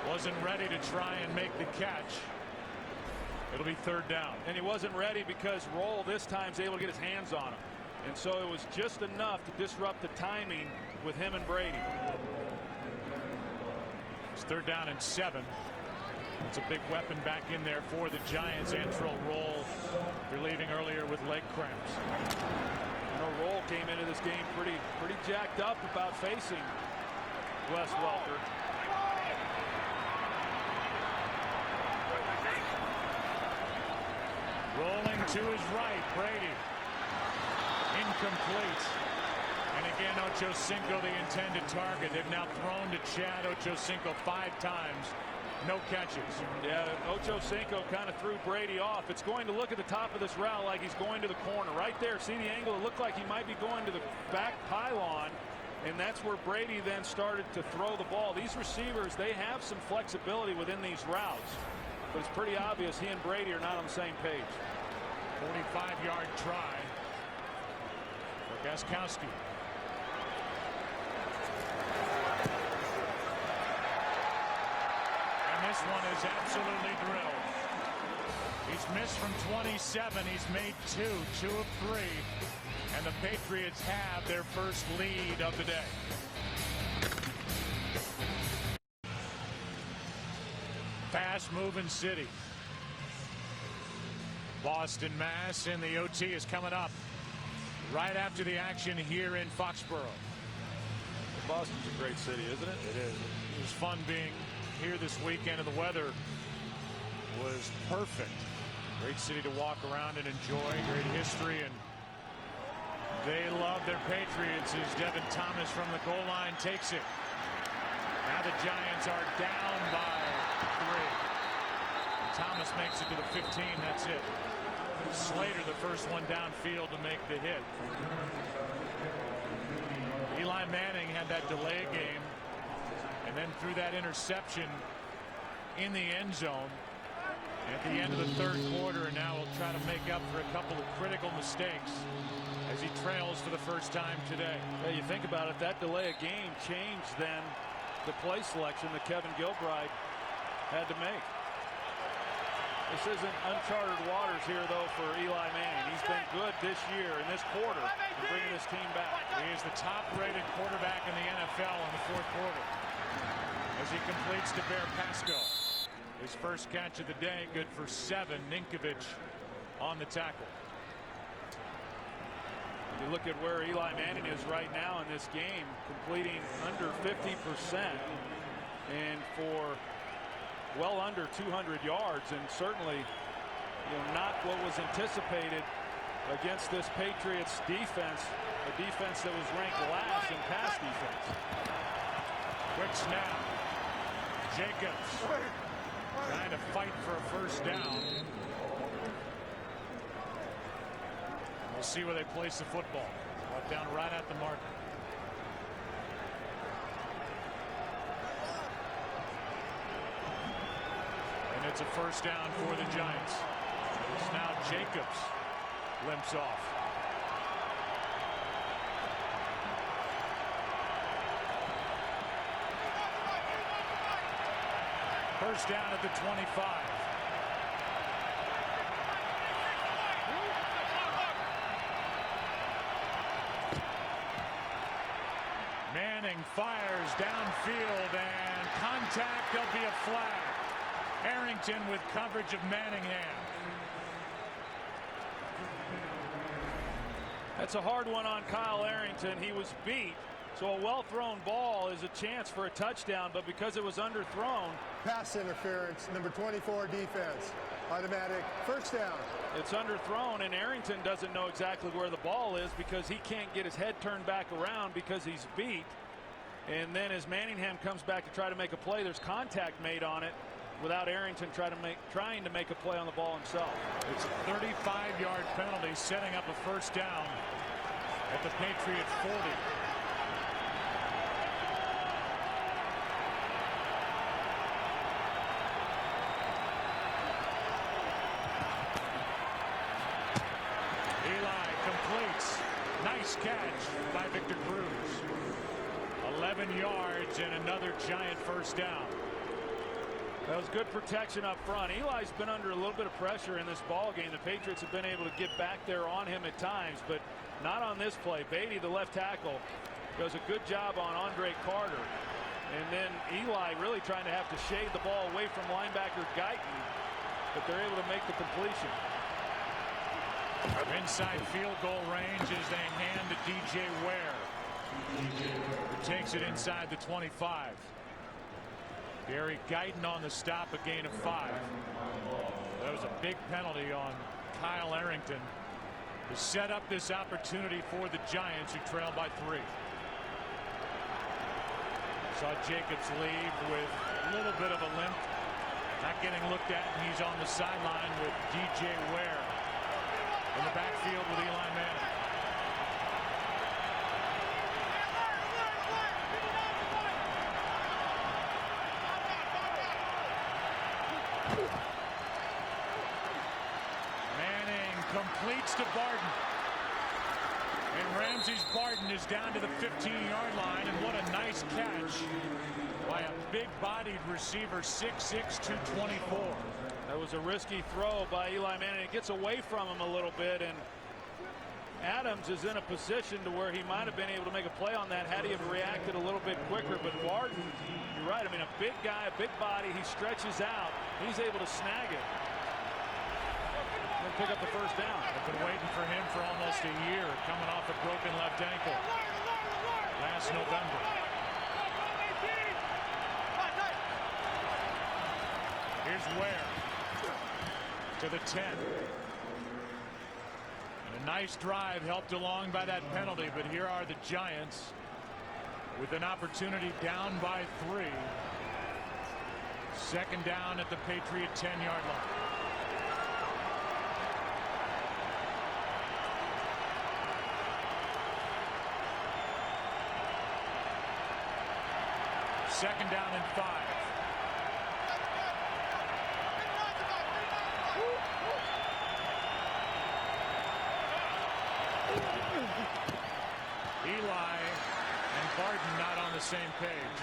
Wasn't ready to try and make the catch. It'll be 3rd down. And he wasn't ready because Roll this time is able to get his hands on him. And so it was just enough to disrupt the timing with him and Brady. It's 3rd down and 7. It's a big weapon back in there for the Giants. Antrell Roll relieving earlier with leg cramps. You know, Roll came into this game pretty jacked up about facing Wes Welker. Rolling to his right, Brady. Incomplete. And again, Ochocinco, the intended target. They've now thrown to Chad Ochocinco 5 times. No catches. Yeah, Ochocinco kind of threw Brady off. It's going to look at the top of this route like he's going to the corner. Right there, see the angle? It looked like he might be going to the back pylon. And that's where Brady then started to throw the ball. These receivers, they have some flexibility within these routes. But it's pretty obvious he and Brady are not on the same page. 45-yard try for Gostkowski. And this one is absolutely drilled. He's missed from 27. He's made 2 of 3. And the Patriots have their first lead of the day. Fast-moving city. Boston, Mass, and the OT is coming up right after the action here in Foxborough. Boston's a great city, isn't it? It is. It was fun being here this weekend, and the weather was perfect. Great city to walk around and enjoy. Great history, and they love their Patriots as Devin Thomas from the goal line takes it. Now the Giants are down by 3. Thomas makes it to the 15. That's it. Slater, the first one downfield to make the hit. Eli Manning had that delay game and then threw that interception in the end zone at the end of the 3rd quarter, and now will try to make up for a couple of critical mistakes as he trails for the first time today. Yeah, you think about it, that delay of game changed then the play selection that Kevin Gilbride had to make. This isn't uncharted waters here, though, for Eli Manning. He's been good this year in this quarter in bringing this team back. He is the top-rated quarterback in the NFL in the fourth quarter as he completes to Bear Pasco. His first catch of the day, good for 7. Ninkovich on the tackle. You look at where Eli Manning is right now in this game, completing under 50% and for well under 200 yards, and certainly not what was anticipated against this Patriots defense, a defense that was ranked last in pass defense. Quick snap. Jacobs trying to fight for a first down. We'll see where they place the football. Down right at the marker. And it's a first down for the Giants. It's now Jacobs limps off. First down at the 25. Manning fires downfield and contact. There'll be a flag. Arrington with coverage of Manningham. That's a hard one on Kyle Arrington. He was beat. So a well-thrown ball is a chance for a touchdown, but because it was underthrown. Pass interference, number 24 defense. Automatic first down. It's underthrown, and Arrington doesn't know exactly where the ball is because he can't get his head turned back around because he's beat. And then as Manningham comes back to try to make a play, there's contact made on it without Arrington trying to make a play on the ball himself. It's a 35-yard penalty, setting up a first down at the Patriot 40. Nice catch by Victor Cruz. 11 yards and another Giant first down. That was good protection up front. Eli's been under a little bit of pressure in this ball game. The Patriots have been able to get back there on him at times, but not on this play. Beatty, the left tackle, does a good job on Andre Carter. And then Eli really trying to have to shade the ball away from linebacker Guyton, but they're able to make the completion. Inside field goal range as they hand to DJ Ware, who takes it inside the 25. Gary Guyton on the stop, a gain of 5. That was a big penalty on Kyle Arrington to set up this opportunity for the Giants, who trail by 3. Saw Jacobs leave with a little bit of a limp, not getting looked at, and he's on the sideline with DJ Ware in the backfield with Eli Manning. Manning completes to Barton. And Ramses Barton is down to the 15-yard line, and what a nice catch by a big-bodied receiver, 6'6", 224. That was a risky throw by Eli Manning. It gets away from him a little bit, and Adams is in a position to where he might have been able to make a play on that had he have reacted a little bit quicker. But Barton, you're right. I mean, a big guy, a big body. He stretches out. He's able to snag it and pick up the first down. I've been waiting for him for almost a year, coming off a broken left ankle last November. Here's Ware to the 10. And a nice drive helped along by that penalty, but here are the Giants with an opportunity down by 3. Second down at the Patriot 10-yard line. Second down and 5. Eli and Barton not on the same page.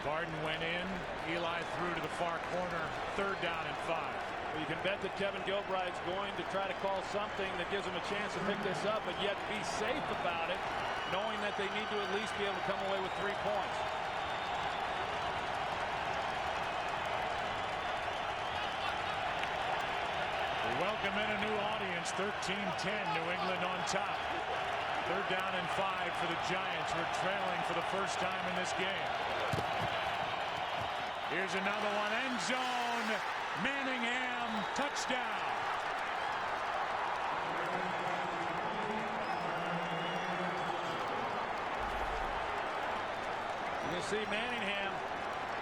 Barden went in. Eli threw to the far corner. 3rd down and 5. Well, you can bet that Kevin Gilbride's going to try to call something that gives him a chance to pick this up, but yet be safe about it, knowing that they need to at least be able to come away with 3 points. We welcome in a new audience. 13-10, New England on top. 3rd down and 5 for the Giants. We're trailing for the first time in this game. Here's another one. End zone. Manningham. Touchdown. You see Manningham,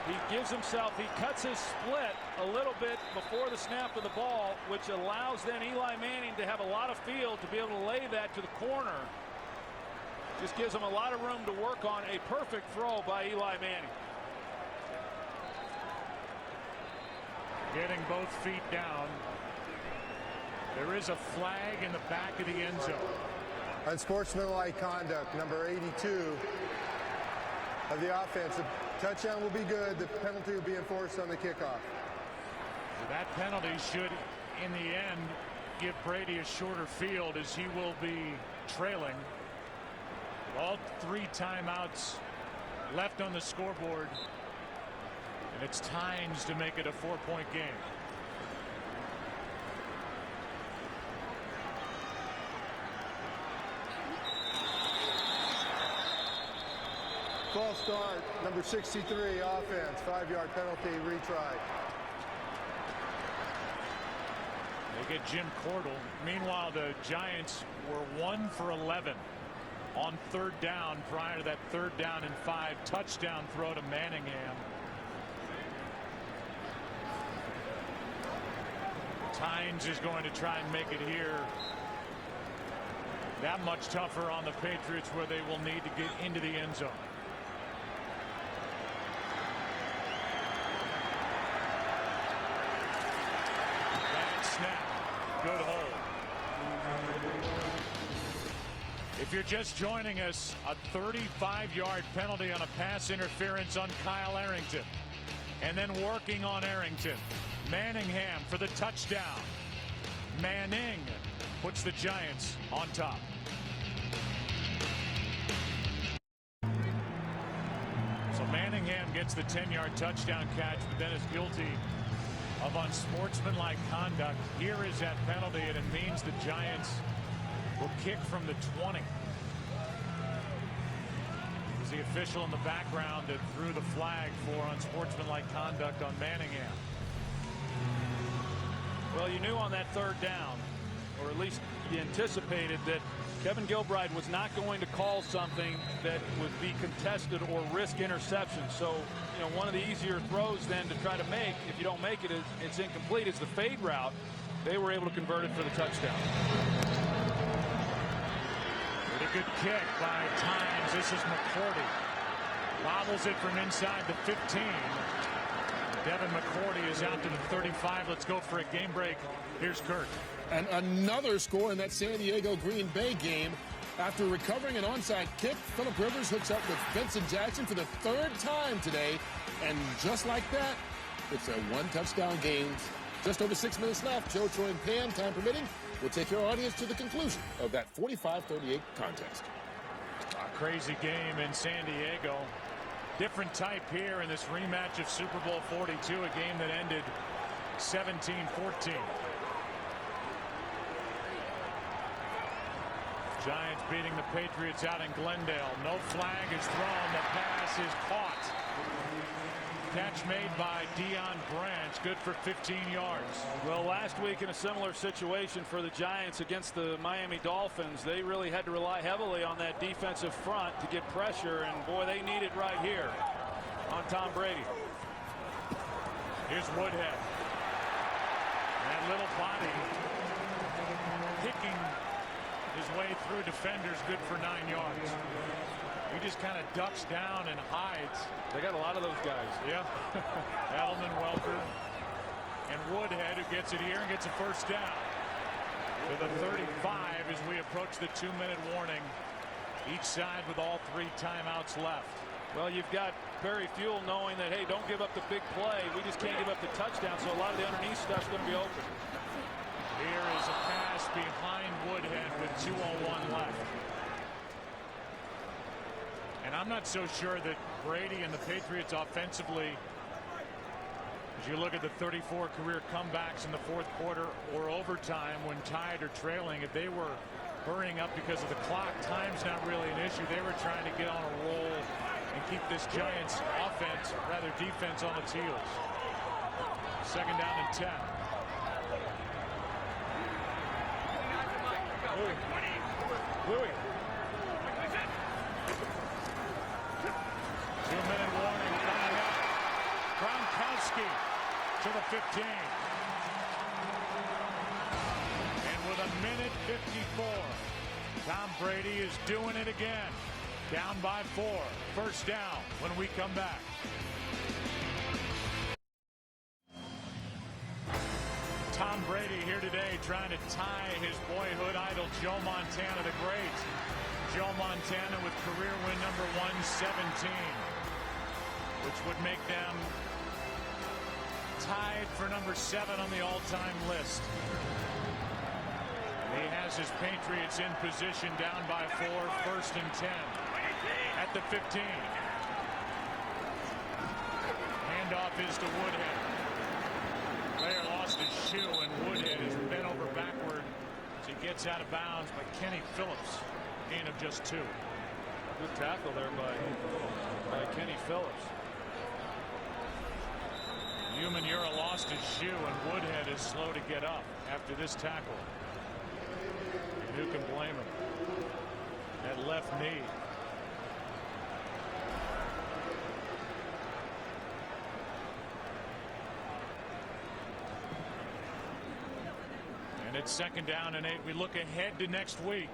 he gives himself, he cuts his split a little bit before the snap of the ball, which allows then Eli Manning to have a lot of field to be able to lay that to the corner. Just gives him a lot of room to work on. A perfect throw by Eli Manning. Getting both feet down. There is a flag in the back of the end zone. Unsportsmanlike conduct, number 82 of the offense. The touchdown will be good. The penalty will be enforced on the kickoff. That penalty should, in the end, give Brady a shorter field, as he will be trailing. All 3 timeouts left on the scoreboard. And it's Tynes to make it a 4-point game. False start, number 63, offense, 5-yard penalty, retry. They get Jim Cordell. Meanwhile, the Giants were 1 for 11 on 3rd down prior to that 3rd down and 5 touchdown throw to Manningham. Tynes is going to try and make it here. That much tougher on the Patriots, where they will need to get into the end zone. Bad snap. Good hold. If you're just joining us, a 35-yard penalty on a pass interference on Kyle Arrington. And then working on Arrington. Manningham for the touchdown. Manning puts the Giants on top. So Manningham gets the 10-yard touchdown catch, but then is guilty of unsportsmanlike conduct. Here is that penalty, and it means the Giants will kick from the 20. Is the official in the background that threw the flag for unsportsmanlike conduct on Manningham. Well, you knew on that 3rd down, or at least you anticipated, that Kevin Gilbride was not going to call something that would be contested or risk interception. So, you know, one of the easier throws then to try to make, if you don't make it, it's incomplete, is the fade route. They were able to convert it for the touchdown. Pretty good kick by Tynes. This is McCourty. Bobbles it from inside the 15. Devin McCourty is out to the 35. Let's go for a game break. Here's Kurt. And another score in that San Diego Green Bay game. After recovering an onside kick, Phillip Rivers hooks up with Vincent Jackson for the 3rd time today. And just like that, it's a 1-touchdown game. Just over 6 minutes left. Joe, Troy, and Pam, time permitting, will take your audience to the conclusion of that 45-38 contest. A crazy game in San Diego. Different type here in this rematch of Super Bowl 42, a game that ended 17-14. Giants beating the Patriots out in Glendale. No flag is thrown. The pass is caught. Catch made by Deion Branch, good for 15 yards. Well, last week in a similar situation for the Giants against the Miami Dolphins, they really had to rely heavily on that defensive front to get pressure, and boy, they need it right here on Tom Brady. Here's Woodhead. That little body picking his way through defenders, good for 9 yards. He just kind of ducks down and hides. They got a lot of those guys. Yeah. Edelman, Welker, and Woodhead, who gets it here and gets a first down. To the 35 as we approach the 2-minute warning. Each side with all 3 timeouts left. Well, you've got Perry Fuel knowing that, hey, don't give up the big play. We just can't give up the touchdown. So a lot of the underneath stuff's going to be open. Here is a pass behind Woodhead with 2:01 left. And I'm not so sure that Brady and the Patriots offensively, as you look at the 34 career comebacks in the fourth quarter or overtime when tied or trailing, if they were hurrying up because of the clock, time's not really an issue. They were trying to get on a roll and keep this Giants offense, rather defense, on its heels. Second down and 10. Louis. 2-minute warning coming up. Gronkowski to the 15. And with 1:54, Tom Brady is doing it again. Down by 4. First down when we come back. Tom Brady here today trying to tie his boyhood idol Joe Montana the great. Joe Montana with career win number 117, which would make them tied for number 7 on the all-time list. He has his Patriots in position down by 4, first and 10 at the 15. Handoff is to Woodhead. Player lost his shoe, and Woodhead is bent over backward as he gets out of bounds by Kenny Phillips. Gain of just 2. Good tackle there by Kenny Phillips. Umanura lost his shoe, and Woodhead is slow to get up after this tackle. And who can blame him? That left knee. And it's second down and 8. We look ahead to next week.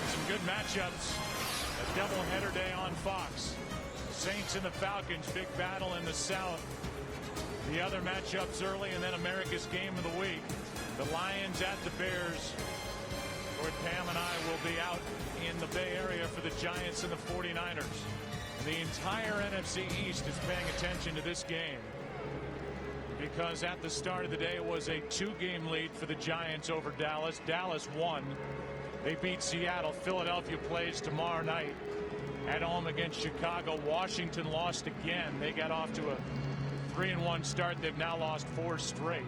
Some good matchups. A doubleheader day on Fox. Saints and the Falcons, big battle in the South. The other matchups early, and then America's game of the week. The Lions at the Bears. Lord Pam and I will be out in the Bay Area for the Giants and the 49ers. The entire NFC East is paying attention to this game, because at the start of the day it was a 2-game lead for the Giants over Dallas. Dallas won. They beat Seattle. Philadelphia plays tomorrow night at home against Chicago. Washington lost again. They got off to a 3-1 start. They've now lost 4 straight.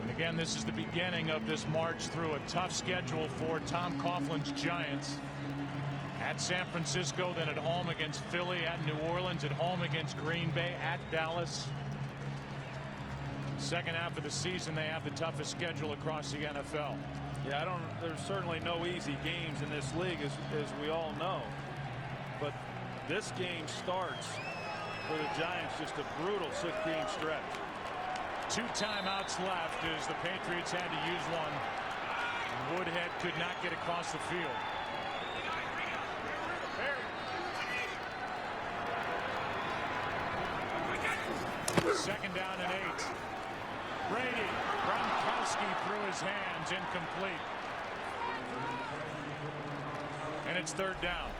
And again, this is the beginning of this march through a tough schedule for Tom Coughlin's Giants. At San Francisco, then at home against Philly, at New Orleans, at home against Green Bay, at Dallas. Second half of the season, they have the toughest schedule across the NFL. Yeah, there's certainly no easy games in this league, as we all know. But this game starts for the Giants just a brutal 6-game stretch. 2 timeouts left as the Patriots had to use one. Woodhead could not get across the field. Second down and 8. Brady, Gronkowski through his hands, incomplete. And it's third down.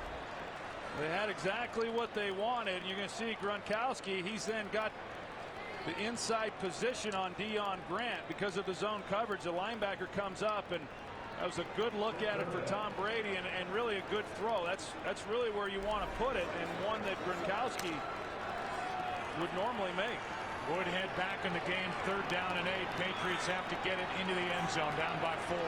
They had exactly what they wanted. You're going to see Gronkowski. He's then got the inside position on Deion Grant because of the zone coverage. The linebacker comes up, and that was a good look at it for Tom Brady, and really a good throw. That's really where you want to put it, and one that Gronkowski would normally make. Woodhead back in the game, third down and 8. Patriots have to get it into the end zone, down by 4.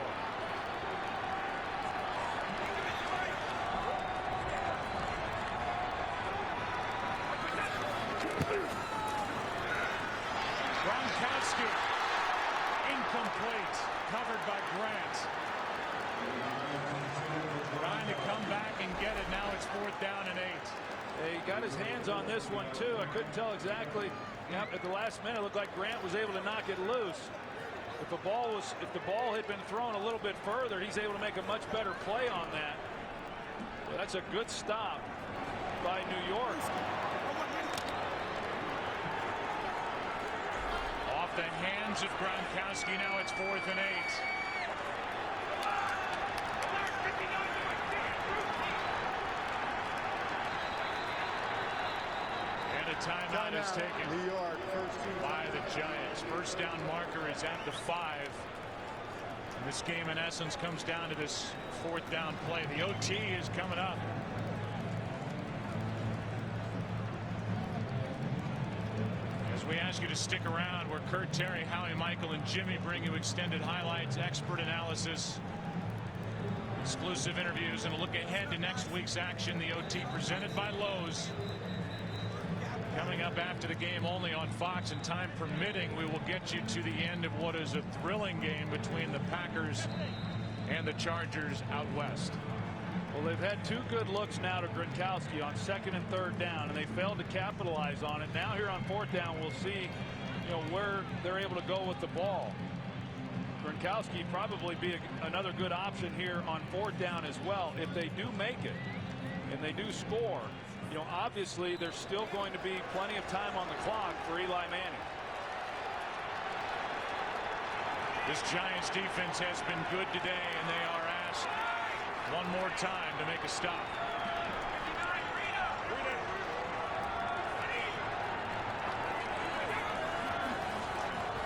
Gronkowski, incomplete, covered by Grant. Trying to come back and get it. Now it's fourth down and 8. He got his hands on this one too. I couldn't tell exactly. At the last minute, it looked like Grant was able to knock it loose. If the ball had been thrown a little bit further, he's able to make a much better play on that. Well, that's a good stop by New York. Off the hands of Gronkowski. Now it's 4th and 8. timeout is taken New York, first team by the Giants. First down marker is at the 5. And this game, in essence, comes down to this 4th down play. The OT is coming up. As we ask you to stick around, where Kurt, Terry, Howie, Michael, and Jimmy bring you extended highlights, expert analysis, exclusive interviews, and a look ahead to next week's action. The OT presented by Lowe's. Coming up after the game only on Fox, and time permitting, we will get you to the end of what is a thrilling game between the Packers and the Chargers out west. Well, they've had 2 good looks now to Gronkowski on 2nd and 3rd down, and they failed to capitalize on it. Now here on 4th down, we'll see, where they're able to go with the ball. Gronkowski probably be another good option here on 4th down as well if they do make it and they do score. Obviously there's still going to be plenty of time on the clock for Eli Manning. This Giants defense has been good today, and they are asked one more time to make a stop.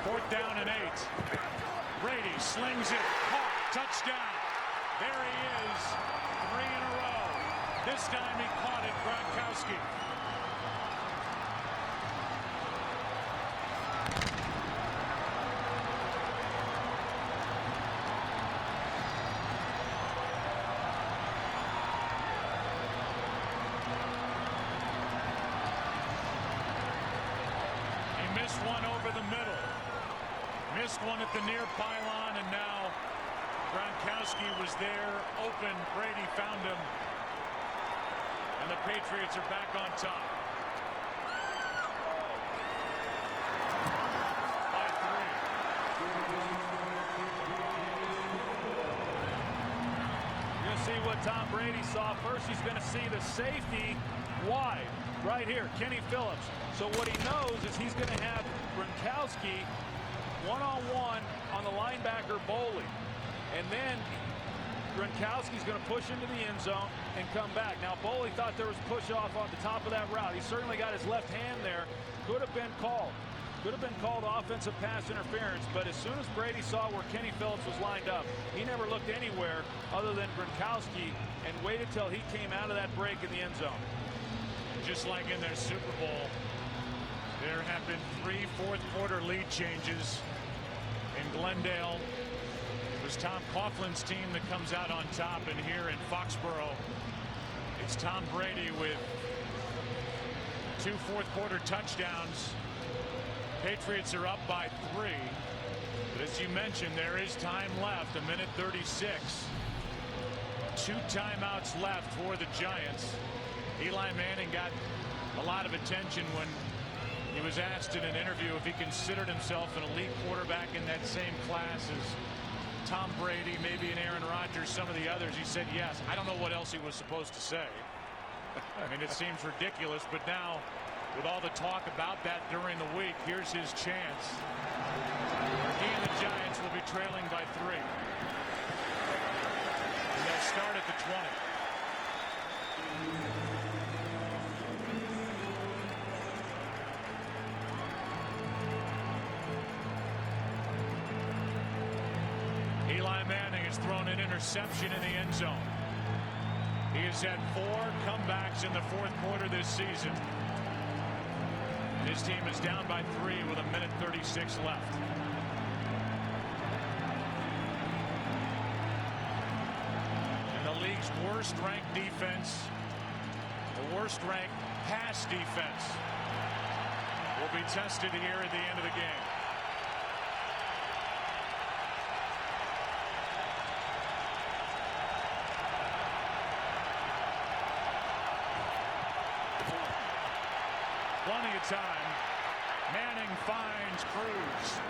4th down and 8. Brady slings it, caught, touchdown. There he is, 3 in a row. This time he caught it, Gronkowski. He missed one over the middle. Missed one at the near pylon, and now Gronkowski was there, open. Brady found him. And the Patriots are back on top. By 3. You're going to see what Tom Brady saw. First, he's going to see the safety wide right here, Kenny Phillips. So what he knows is he's going to have Gronkowski one-on-one on the linebacker Boley. And then Gronkowski's going to push into the end zone and come back. Now, Boley thought there was push off on the top of that route. He certainly got his left hand there. Could have been called. Could have been called offensive pass interference. But as soon as Brady saw where Kenny Phillips was lined up, he never looked anywhere other than Gronkowski and waited till he came out of that break in the end zone. Just like in their Super Bowl, there have been 3 fourth-quarter lead changes. In Glendale, it was Tom Coughlin's team that comes out on top, and here in Foxborough, it's Tom Brady with 2 fourth-quarter touchdowns. Patriots are up by 3, but as you mentioned, there is time left, 1:36. 2 timeouts left for the Giants. Eli Manning got a lot of attention when he was asked in an interview if he considered himself an elite quarterback in that same class as Tom Brady, maybe an Aaron Rodgers, some of the others. He said yes. I don't know what else he was supposed to say. I mean, it seems ridiculous, but now with all the talk about that during the week, here's his chance. He and the Giants will be trailing by 3. And they'll start at the 20. Eli Manning has thrown an interception in the end zone. He has had 4 comebacks in the 4th quarter this season. And his team is down by 3 with 1:36 left. And the league's worst-ranked defense, the worst-ranked pass defense, will be tested here at the end of the game. Plenty of time. Manning finds Cruz,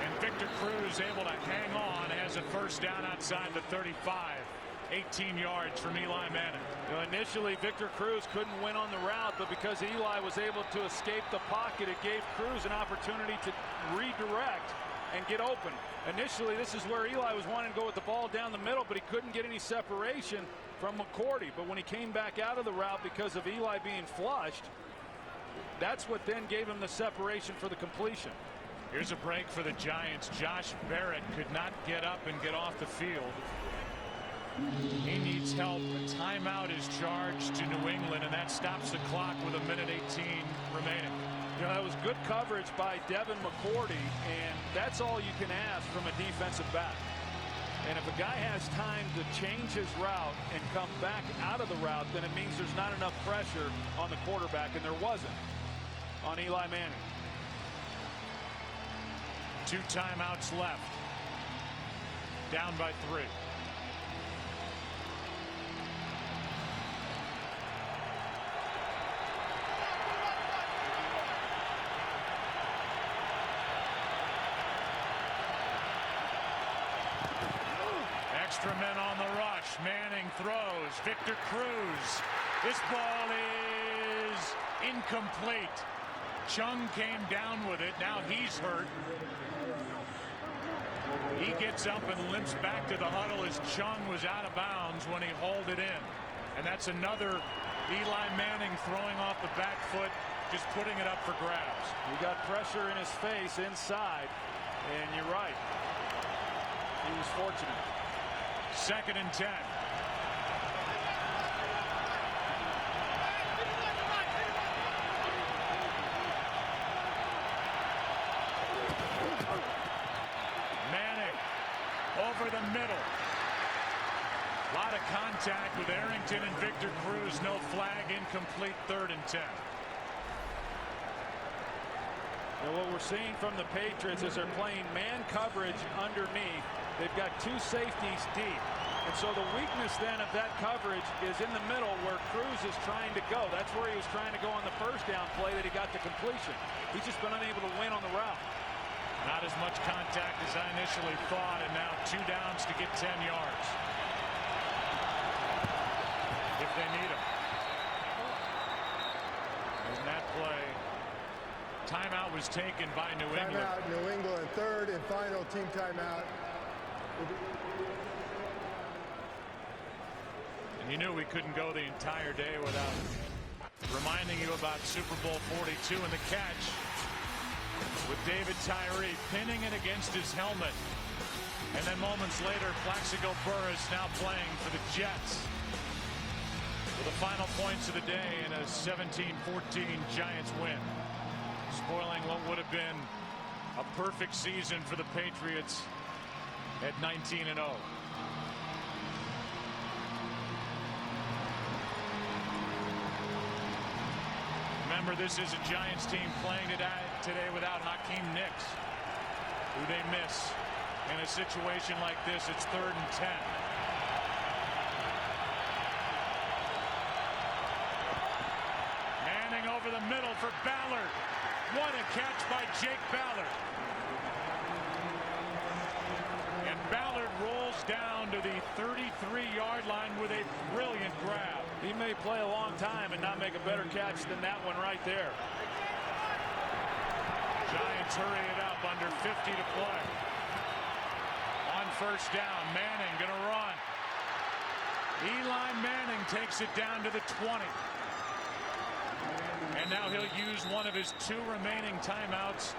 and Victor Cruz able to hang on, has a first down outside the 35. 18 yards from Eli Manning. Initially, Victor Cruz couldn't win on the route, but because Eli was able to escape the pocket, it gave Cruz an opportunity to redirect and get open. Initially, this is where Eli was wanting to go with the ball down the middle, but he couldn't get any separation from McCourty. But when he came back out of the route because of Eli being flushed, That's what then gave him the separation for the completion. Here's a break for the Giants. Josh Barrett could not get up and get off the field. He needs help. A timeout is charged to New England, and that stops the clock with 1:18 remaining. You know, that was good coverage by Devin McCourty, and that's all you can ask from a defensive back. And if a guy has time to change his route and come back out of the route, then it means there's not enough pressure on the quarterback, and there wasn't on Eli Manning. 2 timeouts left. Down by 3. Extra men on the rush. Manning throws. Victor Cruz. This ball is incomplete. Chung came down with it. Now he's hurt. He gets up and limps back to the huddle as Chung was out of bounds when he hauled it in. And that's another Eli Manning throwing off the back foot, just putting it up for grabs. He got pressure in his face inside, and you're right. He was fortunate. 2nd and 10. Manning over the middle. A lot of contact with Arrington and Victor Cruz. No flag, incomplete. 3rd and 10. And what we're seeing from the Patriots is they're playing man coverage underneath. They've got 2 safeties deep. And so the weakness then of that coverage is in the middle where Cruz is trying to go. That's where he was trying to go on the first down play that he got the completion. He's just been unable to win on the route. Not as much contact as I initially thought, and now 2 downs to get 10 yards. If they need him. In that play, timeout was taken by New England. Timeout, New England, 3rd and final team timeout. And you knew we couldn't go the entire day without reminding you about Super Bowl 42 and the catch with David Tyree pinning it against his helmet. And then moments later, Plaxico Burress now playing for the Jets with the final points of the day in a 17-14 Giants win, spoiling what would have been a perfect season for the Patriots at 19-0. Remember, this is a Giants team playing today without Hakeem Nicks, who they miss. In a situation like this, it's 3rd and 10. Manning over the middle for Ballard. What a catch by Jake Ballard. And Ballard rolls down to the 33-yard line with a brilliant grab. He may play a long time and not make a better catch than that one right there. Giants hurry it up, under 50 to play. On 1st down, Manning gonna run. Eli Manning takes it down to the 20. And now he'll use one of his 2 remaining timeouts.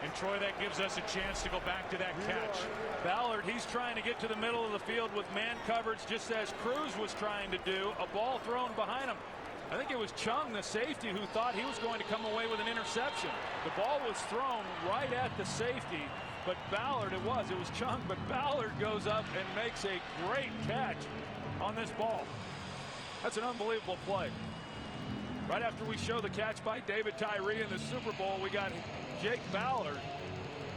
And Troy, that gives us a chance to go back to that catch. Ballard, he's trying to get to the middle of the field with man coverage, just as Cruz was trying to do. A ball thrown behind him. I think it was Chung, the safety, who thought he was going to come away with an interception. The ball was thrown right at the safety, but Ballard, it was Chung, but Ballard goes up and makes a great catch on this ball. That's an unbelievable play. Right after we show the catch by David Tyree in the Super Bowl, we got Jake Ballard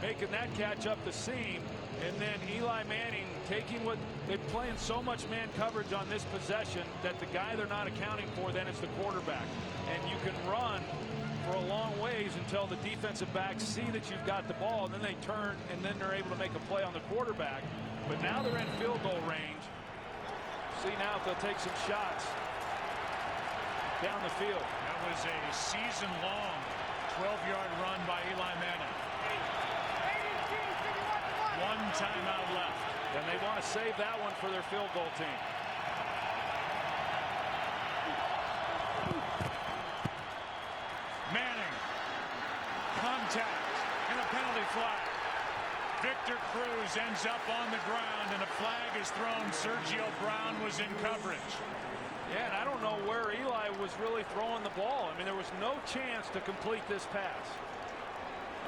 making that catch up the seam, and then Eli Manning taking what they're playing so much man coverage on this possession that the guy they're not accounting for then is the quarterback. And you can run for a long ways until the defensive backs see that you've got the ball, and then they turn, and then they're able to make a play on the quarterback. But now they're in field goal range. See now if they'll take some shots down the field. That was a season-long 12-yard run by Eli Manning. 1 timeout left. And they want to save that one for their field goal team. Manning Victor Cruz ends up on the ground, and a flag is thrown. Sergio Brown was in coverage. Yeah, and I don't know where Eli was really throwing the ball. I mean, there was no chance to complete this pass.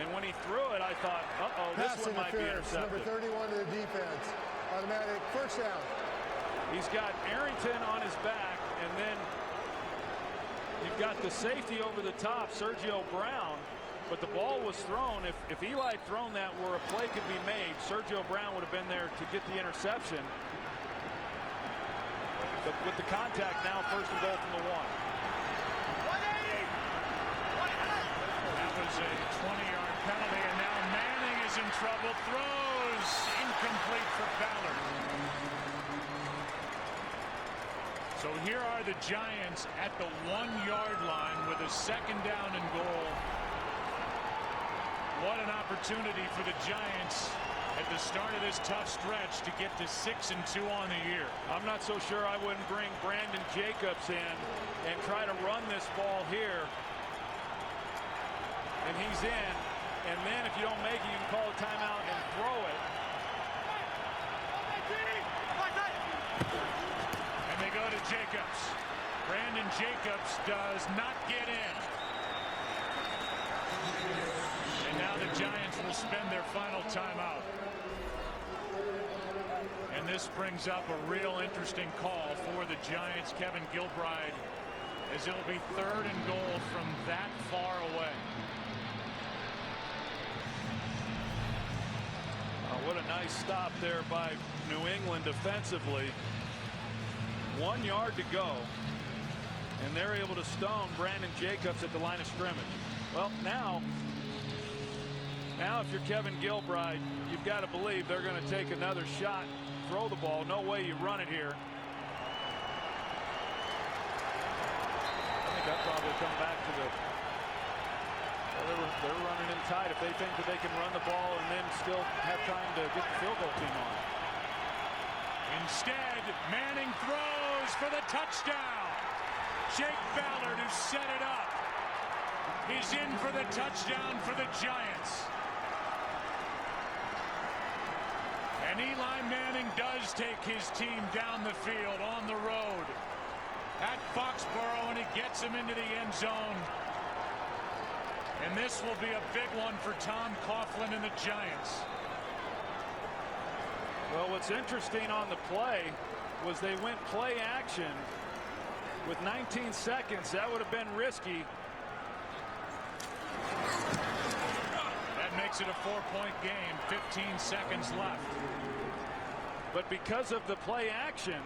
And when he threw it, I thought, uh-oh, this one might be intercepted. Number 31 to the defense. Automatic first down. He's got Arrington on his back, and then you've got the safety over the top, Sergio Brown. But the ball was thrown. If Eli had thrown that where a play could be made, Sergio Brown would have been there to get the interception. But with the contact now, first and goal from the 1. That was a 20-yard penalty, and now Manning is in trouble. Throws incomplete for Ballard. So here are the Giants at the 1-yard line with a second down and goal. What an opportunity for the Giants at the start of this tough stretch to get to 6-2 on the year. I'm not so sure I wouldn't bring Brandon Jacobs in and try to run this ball here. And he's in. And then if you don't make it, you can call a timeout and throw it. And they go to Jacobs. Brandon Jacobs does not get in. And now the Giants will spend their final timeout. And this brings up a real interesting call for the Giants. Kevin Gilbride, as it'll be 3rd and goal from that far away. What a nice stop there by New England defensively. 1 yard to go. And they're able to stone Brandon Jacobs at the line of scrimmage. Well, now if you're Kevin Gilbride, you've got to believe they're going to take another shot, throw the ball. No way you run it here. I think I'd probably come back to the... Well, they're running in tight if they think that they can run the ball and then still have time to get the field goal team on. Instead, Manning throws for the touchdown. Jake Ballard, who set it up, is in for the touchdown for the Giants. And Eli Manning does take his team down the field on the road at Foxborough, and he gets him into the end zone. And this will be a big one for Tom Coughlin and the Giants. Well, what's interesting on the play was they went play action with 19 seconds. That would have been risky. That makes it a 4-point game. 15 seconds left. But because of the play action,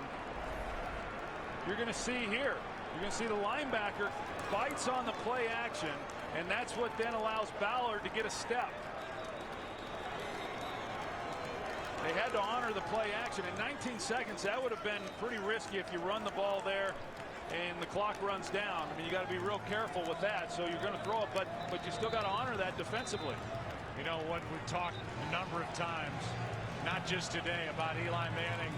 you're going to see here, you're going to see the linebacker bites on the play action, and that's what then allows Ballard to get a step. They had to honor the play action. In 19 seconds, that would have been pretty risky if you run the ball there and the clock runs down. I mean, you got to be real careful with that. So you're going to throw it, but you still got to honor that defensively. You know what, we've talked a number of times, not just today, about Eli Manning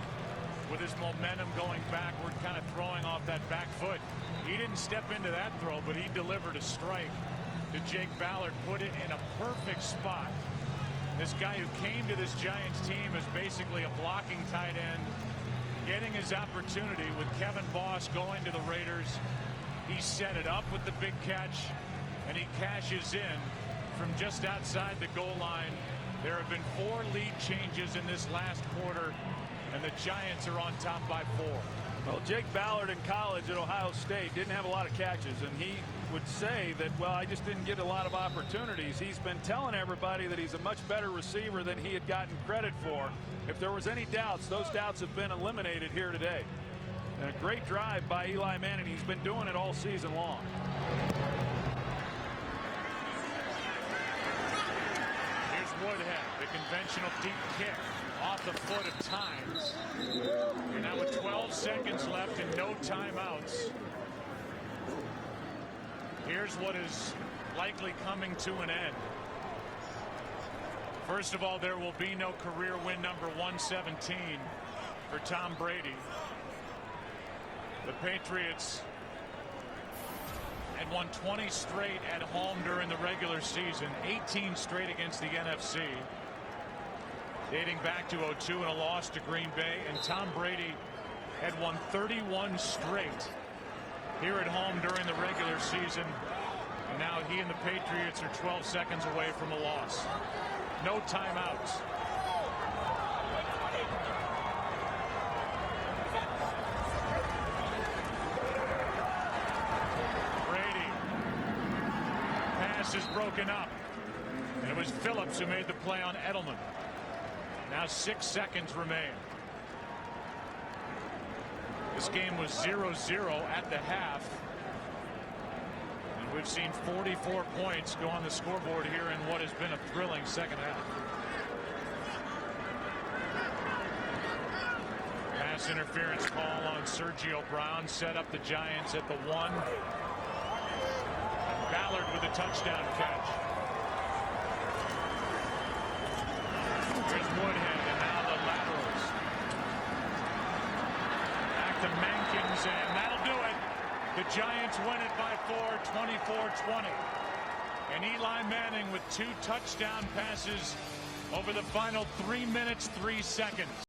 with his momentum going backward, kind of throwing off that back foot. He didn't step into that throw, but he delivered a strike to Jake Ballard, put it in a perfect spot. This guy who came to this Giants team as basically a blocking tight end, getting his opportunity with Kevin Boss going to the Raiders. He set it up with the big catch, and he cashes in from just outside the goal line. There have been 4 lead changes in this last quarter, and the Giants are on top by 4. Well, Jake Ballard in college at Ohio State didn't have a lot of catches, and he would say that, well, I just didn't get a lot of opportunities. He's been telling everybody that he's a much better receiver than he had gotten credit for. If there was any doubts, those doubts have been eliminated here today. And a great drive by Eli Manning. He's been doing it all season long. Here's Woodhead, the conventional deep kick off the foot of Tynes. You're now with 12 seconds left and no timeouts. Here's what is likely coming to an end. First of all, there will be no career win number 117 for Tom Brady. The Patriots had won 20 straight at home during the regular season, 18 straight against the NFC. dating back to 2002 in a loss to Green Bay, and Tom Brady had won 31 straight here at home during the regular season. And now he and the Patriots are 12 seconds away from a loss. No timeouts. Brady. Pass is broken up. And it was Phillips who made the play on Edelman. Now 6 seconds remain. This game was 0-0 at the half. And we've seen 44 points go on the scoreboard here in what has been a thrilling second half. Pass interference call on Sergio Brown set up the Giants at the 1. And Ballard with a touchdown catch. Here's Woodhead, and now the laterals. Back to Mankins, and that'll do it. The Giants win it by 4, 24-20. And Eli Manning with 2 touchdown passes over the final 3 minutes, 3 seconds.